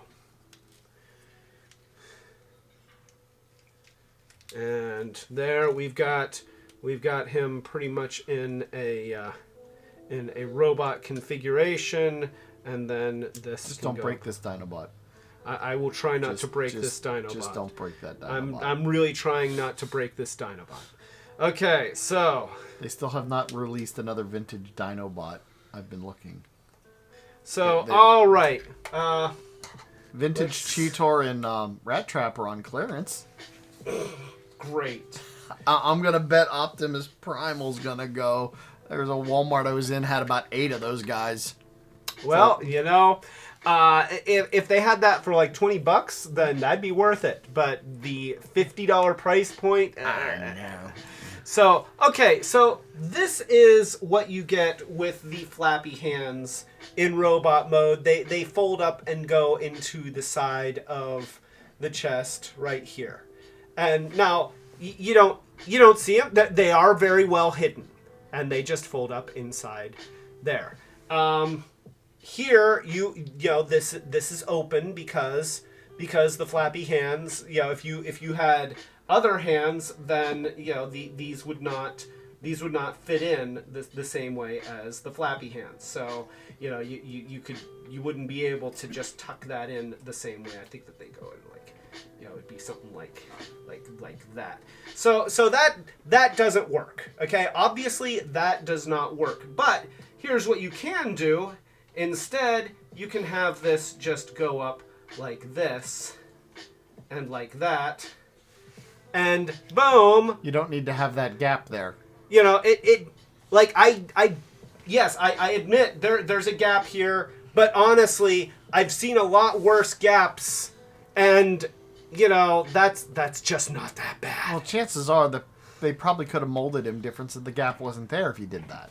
And there we've got him pretty much in a robot configuration, and then this. Just don't break this Dinobot. I will try not to break this Dinobot. Just don't break that Dinobot. I'm really trying not to break this Dinobot. Okay, so they still have not released another vintage Dinobot. I've been looking. So all right, vintage Cheetor and Rat Trap are on clearance. Great. I'm gonna bet Optimus Primal's gonna go. There's a Walmart I was in, had about 8 of those guys. Well, if they had that for like $20, then that'd be worth it. But the $50 price point, I know. So okay, so this is what you get with the flappy hands in robot mode. They fold up and go into the side of the chest right here. And now you don't see them. They are very well hidden, and they just fold up inside there. Here this is open because the flappy hands. If you had other hands, then these would not fit in the same way as the flappy hands. So you wouldn't be able to just tuck that in the same way. I think that they go in it'd be something like that. So that doesn't work. Okay, obviously that does not work. But here's what you can do. Instead, you can have this just go up like this and like that, and boom. You don't need to have that gap there. I admit there's a gap here, but honestly, I've seen a lot worse gaps, and that's just not that bad. Well, chances are that they probably could have molded him different so the gap wasn't there if you did that,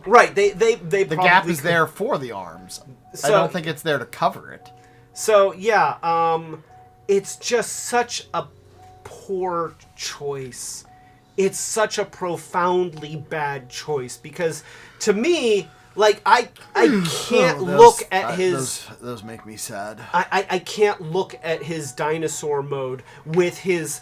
Right, they the gap is there for the arms. I don't think it's there to cover it. So, it's just such a poor choice. It's such a profoundly bad choice because to me, I can't look at his... Those make me sad. I can't look at his dinosaur mode with his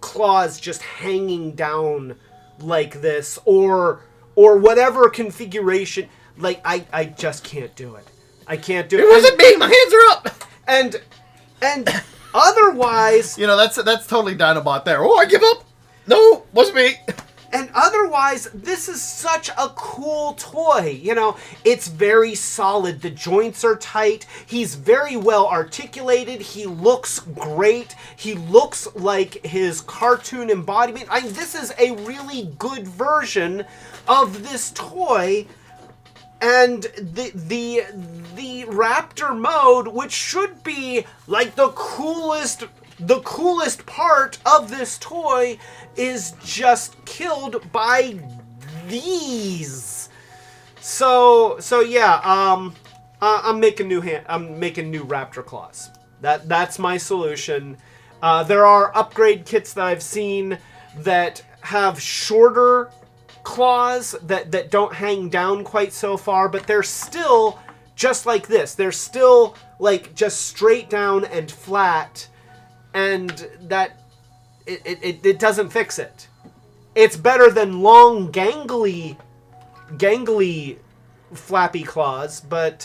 claws just hanging down like this or whatever configuration. I just can't do it. I can't do it. It wasn't me! My hands are up! And otherwise... that's totally Dinobot there. Oh, I give up! No, wasn't me! And otherwise, this is such a cool toy. It's very solid. The joints are tight. He's very well articulated. He looks great. He looks like his cartoon embodiment. This is a really good version of this toy. And the Raptor mode, which should be like the coolest part of this toy, is just killed by these. So I'm making new Raptor claws. That's my solution. There are upgrade kits that I've seen that have shorter claws that don't hang down quite so far, but they're still just like this. They're still just straight down and flat, and that it doesn't fix it. It's better than long gangly flappy claws, but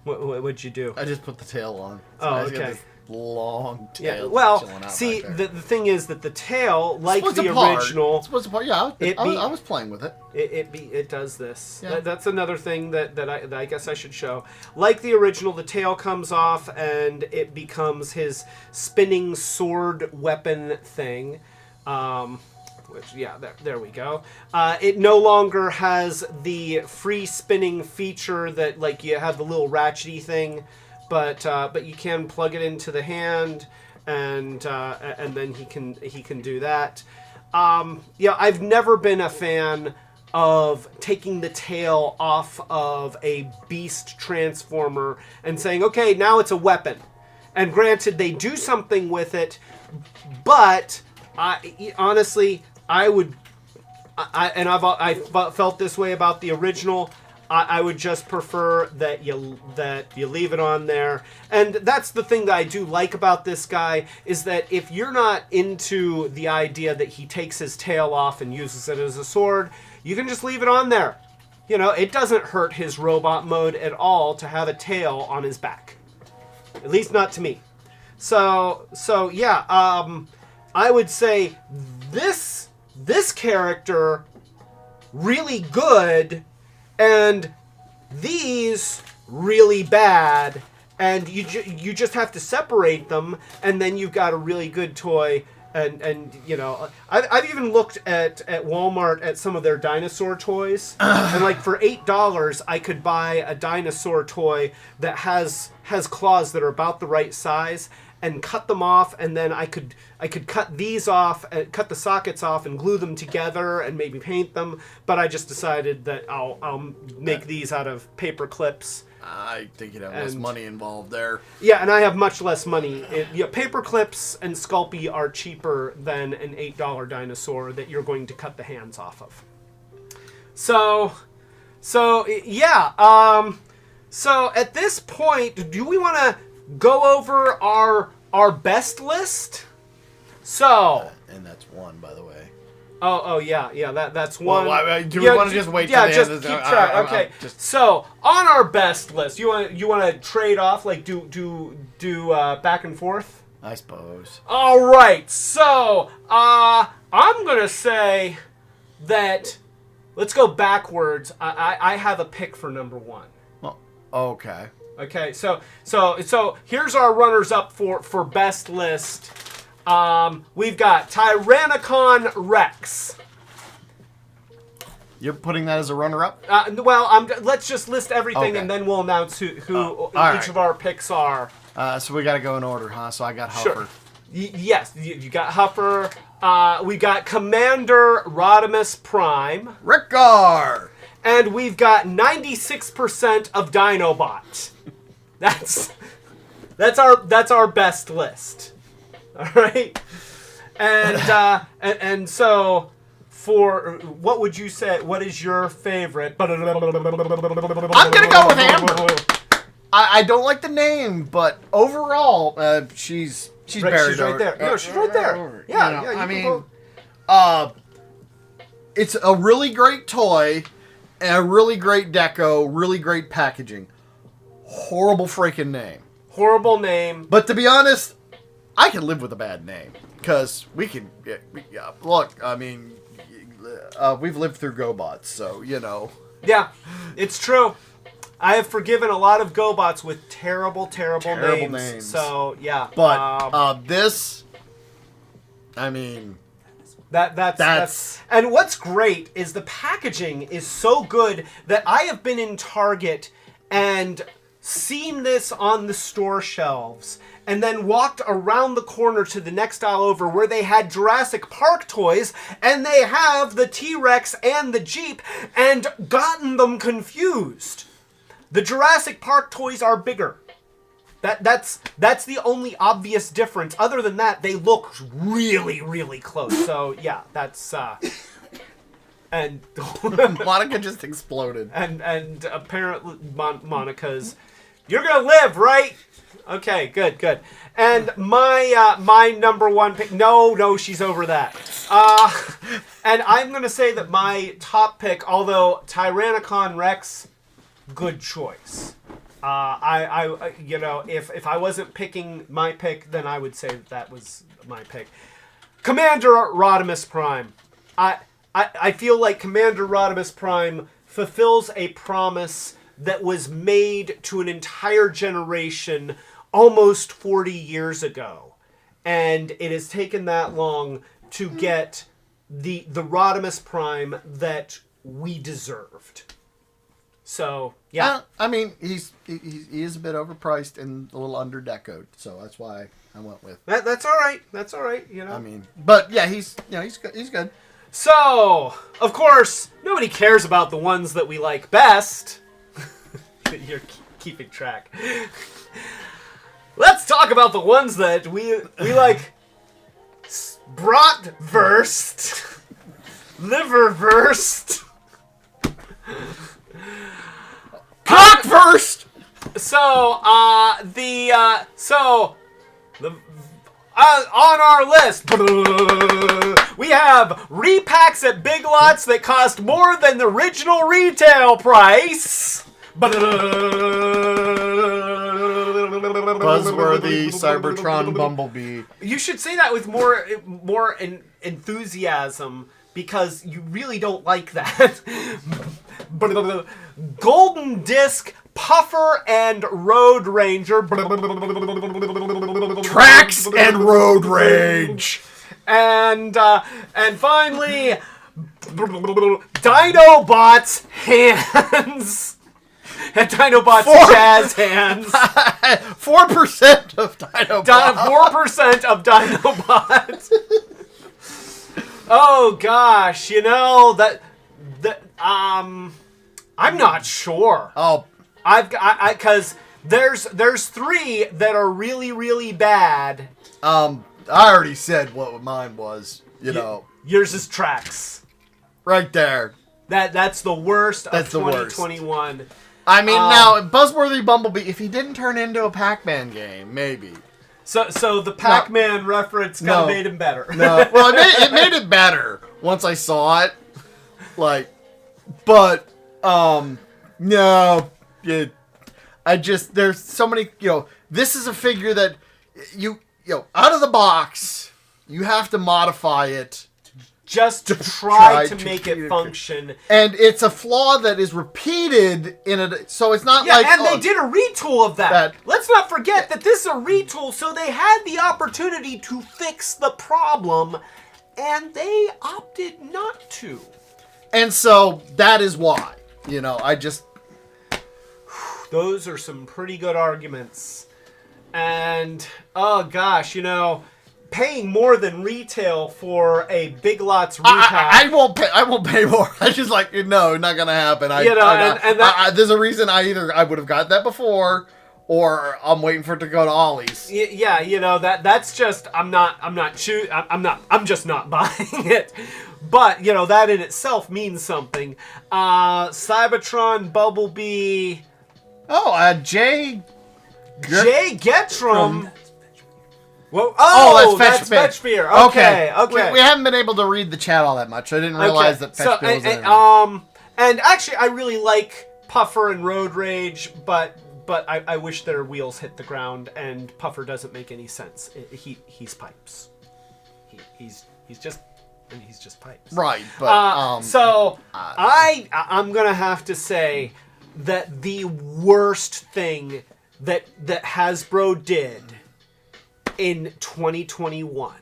what'd you do? I just put the tail on. So Oh, I just got okay. this long tail. Yeah, chilling well, out see, right there. the thing is that the tail, like Splits the apart. original, Splits apart. Yeah, It I was playing with it. it does this. Yeah. That's another thing that I guess I should show. Like the original, the tail comes off and it becomes his spinning sword weapon thing. which, yeah, there we go. It no longer has the free spinning feature that, like, you have the little ratchety thing, but you can plug it into the hand, and then he can do that. I've never been a fan of taking the tail off of a beast transformer and saying, okay, now it's a weapon. And granted, they do something with it, but honestly, I've felt this way about the original. I would just prefer that you leave it on there. And that's the thing that I do like about this guy, is that if you're not into the idea that he takes his tail off and uses it as a sword, you can just leave it on there. You know, it doesn't hurt his robot mode at all to have a tail on his back. At least not to me. So yeah, I would say this character really good, and these really bad, and you just have to separate them, and then you've got a really good toy. And you know, I've even looked at Walmart at some of their dinosaur toys, and like for $8 I could buy a dinosaur toy that has claws that are about the right size, and cut them off, and then I could cut these off, cut the sockets off, and glue them together, and maybe paint them. But I just decided that I'll make these out of paper clips. I think you'd have less money involved there. Yeah, and I have much less money. Paper clips and Sculpey are cheaper than an $8 dinosaur that you're going to cut the hands off of. So yeah. So at this point, do we want to go over our best list? So, and that's one, by the way. Oh yeah, that's one. Well, do we want to just wait till the just end? Keep track. Okay. So on our best list, you want to trade off, like do back and forth? I suppose. All right. So I'm gonna say that let's go backwards. I have a pick for number one. Well, okay. Okay. So here's our runners up for best list. We've got Tyrannicon Rex. You're putting that as a runner-up? Let's just list everything, Okay. and then we'll announce who each right. of our picks are. So we got to go in order, huh? So I got Huffer. Sure. Yes, you got Huffer. We got Commander Rodimus Prime. Rickar! And we've got 96% of Dinobot. That's our best list. All right, and so for what would you say? What is your favorite? I'm gonna go with Amber. I don't like the name, but overall, she's buried She's right there. No, she's right there. Yeah, it's a really great toy, and a really great deco, really great packaging. Horrible freaking name. Horrible name. But to be honest, I can live with a bad name, because we can. Look, I mean, we've lived through GoBots, so you know. Yeah, it's true. I have forgiven a lot of GoBots with terrible names. So yeah, but this, I mean, that's and what's great is the packaging is so good that I have been in Target and seen this on the store shelves, and then walked around the corner to the next aisle over where they had Jurassic Park toys, and they have the T-Rex and the Jeep, and gotten them confused. The Jurassic Park toys are bigger. That's the only obvious difference. Other than that, they look really close. So yeah, that's and Monica just exploded. And apparently Monica's. You're gonna live, right? Okay, good. And my number one pick. No, she's over that. And I'm gonna say that my top pick, although Tyrannicon Rex, good choice. I if I wasn't picking my pick, then I would say that was my pick. Commander Rodimus Prime. I feel like Commander Rodimus Prime fulfills a promise that was made to an entire generation almost 40 years ago. And it has taken that long to get the Rodimus Prime that we deserved. So yeah, I mean he is a bit overpriced and a little under-decoed, so that's why I went with. That's all right. That's all right. You know. I mean, but yeah, he's good. He's good. So of course nobody cares about the ones that we like best. You're keeping track. Let's talk about the ones that we like. Bratwurst, liverwurst, Cockwurst. So on our list, we have repacks at Big Lots that cost more than the original retail price. Buzzworthy Cybertron Bumblebee. You should say that with more enthusiasm, because you really don't like that. Golden Disc, Puffer, and Road Ranger. Tracks and Road Rage. And finally, Dinobot's hands. And Dinobot's jazz hands. 4% of Dinobot. 4% of Dinobot. Oh gosh, you know that I'm not sure. Oh, because there's 3 that are really, really bad. I already said what mine was. You know, yours is Tracks. Right there. That's the worst That's of the worst. 2021. I mean, now Buzzworthy Bumblebee. If he didn't turn into a Pac-Man game, maybe. So the Pac-Man reference kind of made him better. No, well, it made it better once I saw it. Like, but no, there's so many. This is a figure that you out of the box, you have to modify it. Just to try to make it function. And it's a flaw that is repeated in it, so it's not like... and they did a retool of that. Let's not forget that this is a retool, so they had the opportunity to fix the problem, and they opted not to. And so, that is why. I just... Those are some pretty good arguments. And, oh gosh, paying more than retail for a Big Lots repack. I won't pay more. I just no, not gonna happen. There's a reason I would have got that before, or I'm waiting for it to go to Ollie's. Yeah, that's just I'm just not buying it. But that in itself means something. Cybertron Bumblebee. Oh, Jay Getrum. Well, that's Fetch Fear. Okay. We haven't been able to read the chat all that much. I didn't realize that Fetch Fear was in it. And actually, I really like Puffer and Road Rage, but I wish their wheels hit the ground, and Puffer doesn't make any sense. He's pipes. He's just pipes. Right, but I'm gonna have to say that the worst thing that Hasbro did in 2021,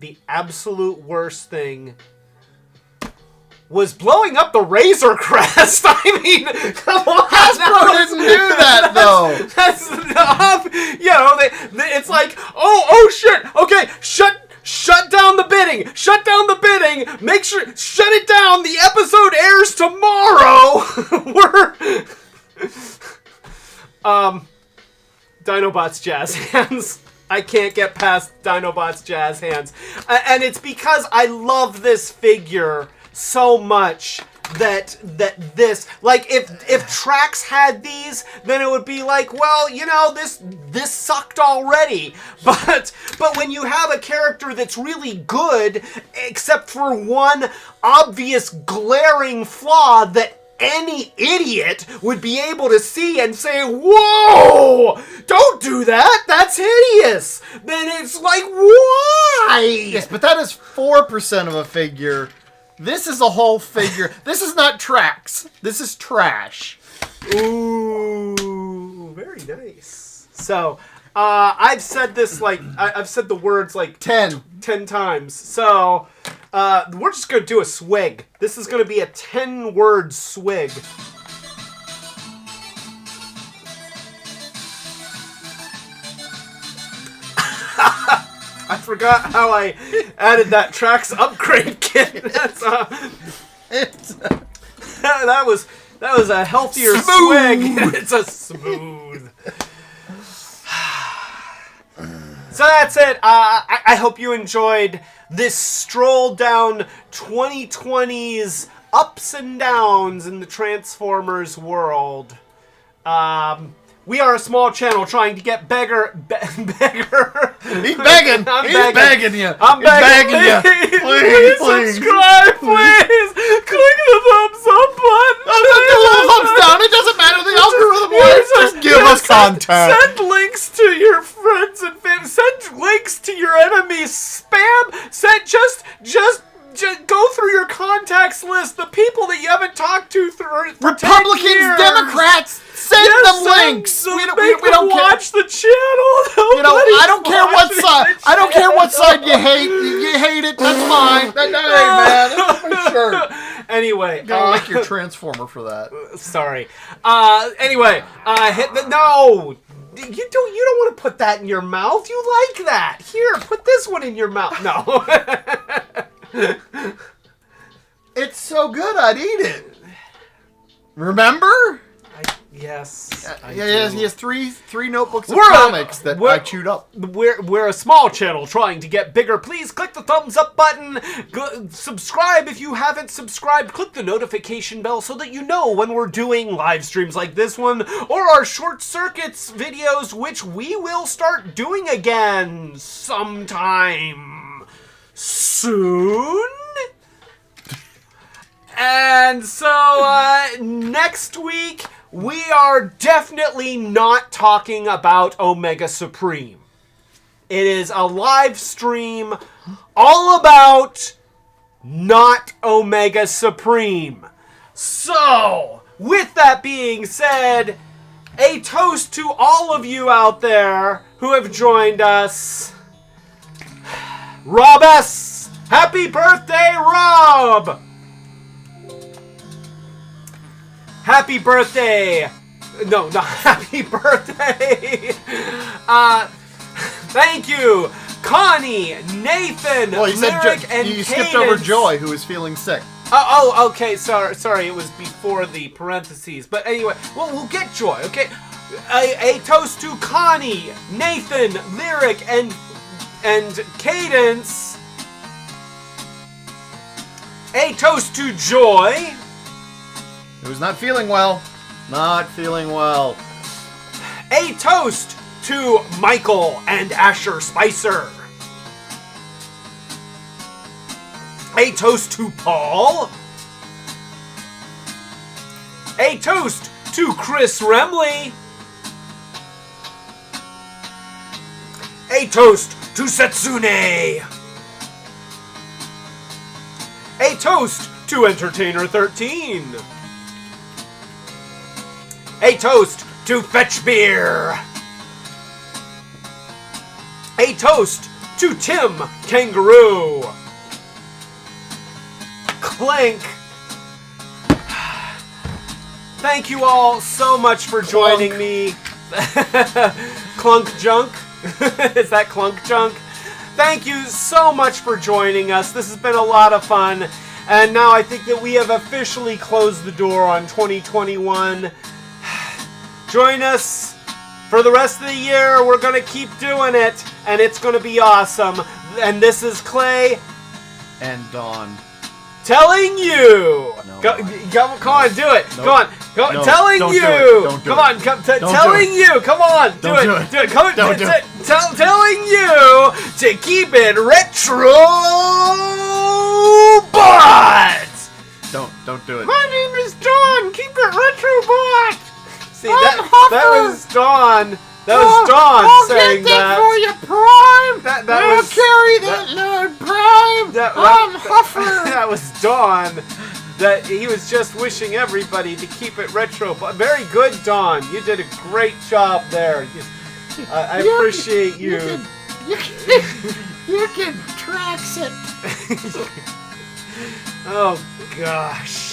the absolute worst thing, was blowing up the Razor Crest. I mean, come on. Hasbro didn't do that, though. That's it's like, oh shit. Okay, shut down the bidding. Shut down the bidding. Make sure, shut it down. The episode airs tomorrow. Dinobot's jazz hands. I can't get past Dinobot's jazz hands. And it's because I love this figure so much that this, if Trax had these, then it would be like, well, this sucked already. But when you have a character that's really good, except for one obvious glaring flaw that any idiot would be able to see and say, whoa, don't do that, that's hideous. Then it's like, why? Yes, but that is 4% of a figure. This is a whole figure. This is not Trax. This is trash. Ooh, very nice. So, I've said this I've said the words 10 times. So, We're just going to do a swig. This is going to be a 10-word swig. I forgot how I added that Trax upgrade kit. That's that was a healthier swig. It's a smooth. So that's it. I hope you enjoyed this stroll down 2020's ups and downs in the Transformers world. We are a small channel trying to get beggar. He's begging. He's begging you. I'm begging you. Please subscribe, please. Click the thumbs up button. The thumbs down. It doesn't matter. The algorithm works. Just give us content. Send links to your friends and family. Send links to your enemies. Spam. Send just go through your contacts list. The people that you haven't talked to for Republicans, 10 years. Democrats. Send them links. We don't watch the channel. I don't care what side. I don't care what side you hate. You hate it. That's fine. Hey, man, that's for sure. Anyway, you gotta like your Transformer for that. Sorry. Anyway, hit the no. You don't want to put that in your mouth. You like that. Here, put this one in your mouth. No. It's so good, I'd eat it. Remember? Yes. He has three notebooks of comics that I chewed up. We're a small channel trying to get bigger. Please click the thumbs up button. Subscribe if you haven't subscribed. Click the notification bell so that you know when we're doing live streams like this one or our short circuits videos, which we will start doing again sometime soon. And so next week, we are definitely not talking about Omega Supreme. It is a live stream all about not Omega Supreme. So, with that being said, a toast to all of you out there who have joined us. Rob S. Happy birthday, Rob! Happy birthday! No, not happy birthday! Thank you! Connie, Nathan, Lyric, and you skipped over Joy, who is feeling sick. Oh, okay, sorry, it was before the parentheses. But anyway, we'll get Joy, okay? A toast to Connie, Nathan, Lyric, and Cadence. A toast to Joy. Who's not feeling well. Not feeling well. A toast to Michael and Asher Spicer. A toast to Paul. A toast to Chris Remley. A toast to Setsune. A toast to Entertainer 13. A toast to Fetch Beer. A toast to Tim Kangaroo. Clink. Thank you all so much for joining me. Clunk Junk. Is that Clunk Junk? Thank you so much for joining us. This has been a lot of fun. And now I think that we have officially closed the door on 2021. Join us for the rest of the year. We're going to keep doing it, and it's going to be awesome. And this is Clay. And Dawn. Telling you. No, come on, do it. Nope. Come on. No, telling don't you. do it. Don't do come it. on. Telling you. Come on. Do Don't it. do it. Do it. Come on. Don't do it. Telling you to keep it Retrobot. Don't do it. My name is Dawn. Keep it Retrobot. See, that was Dawn. That was Dawn saying that. For you, Prime. That was carry that Lord Prime. I'm Huffer. That was Dawn. That he was just wishing everybody to keep it retro. But very good, Dawn. You did a great job there. I appreciate you. You can trax it. Oh gosh.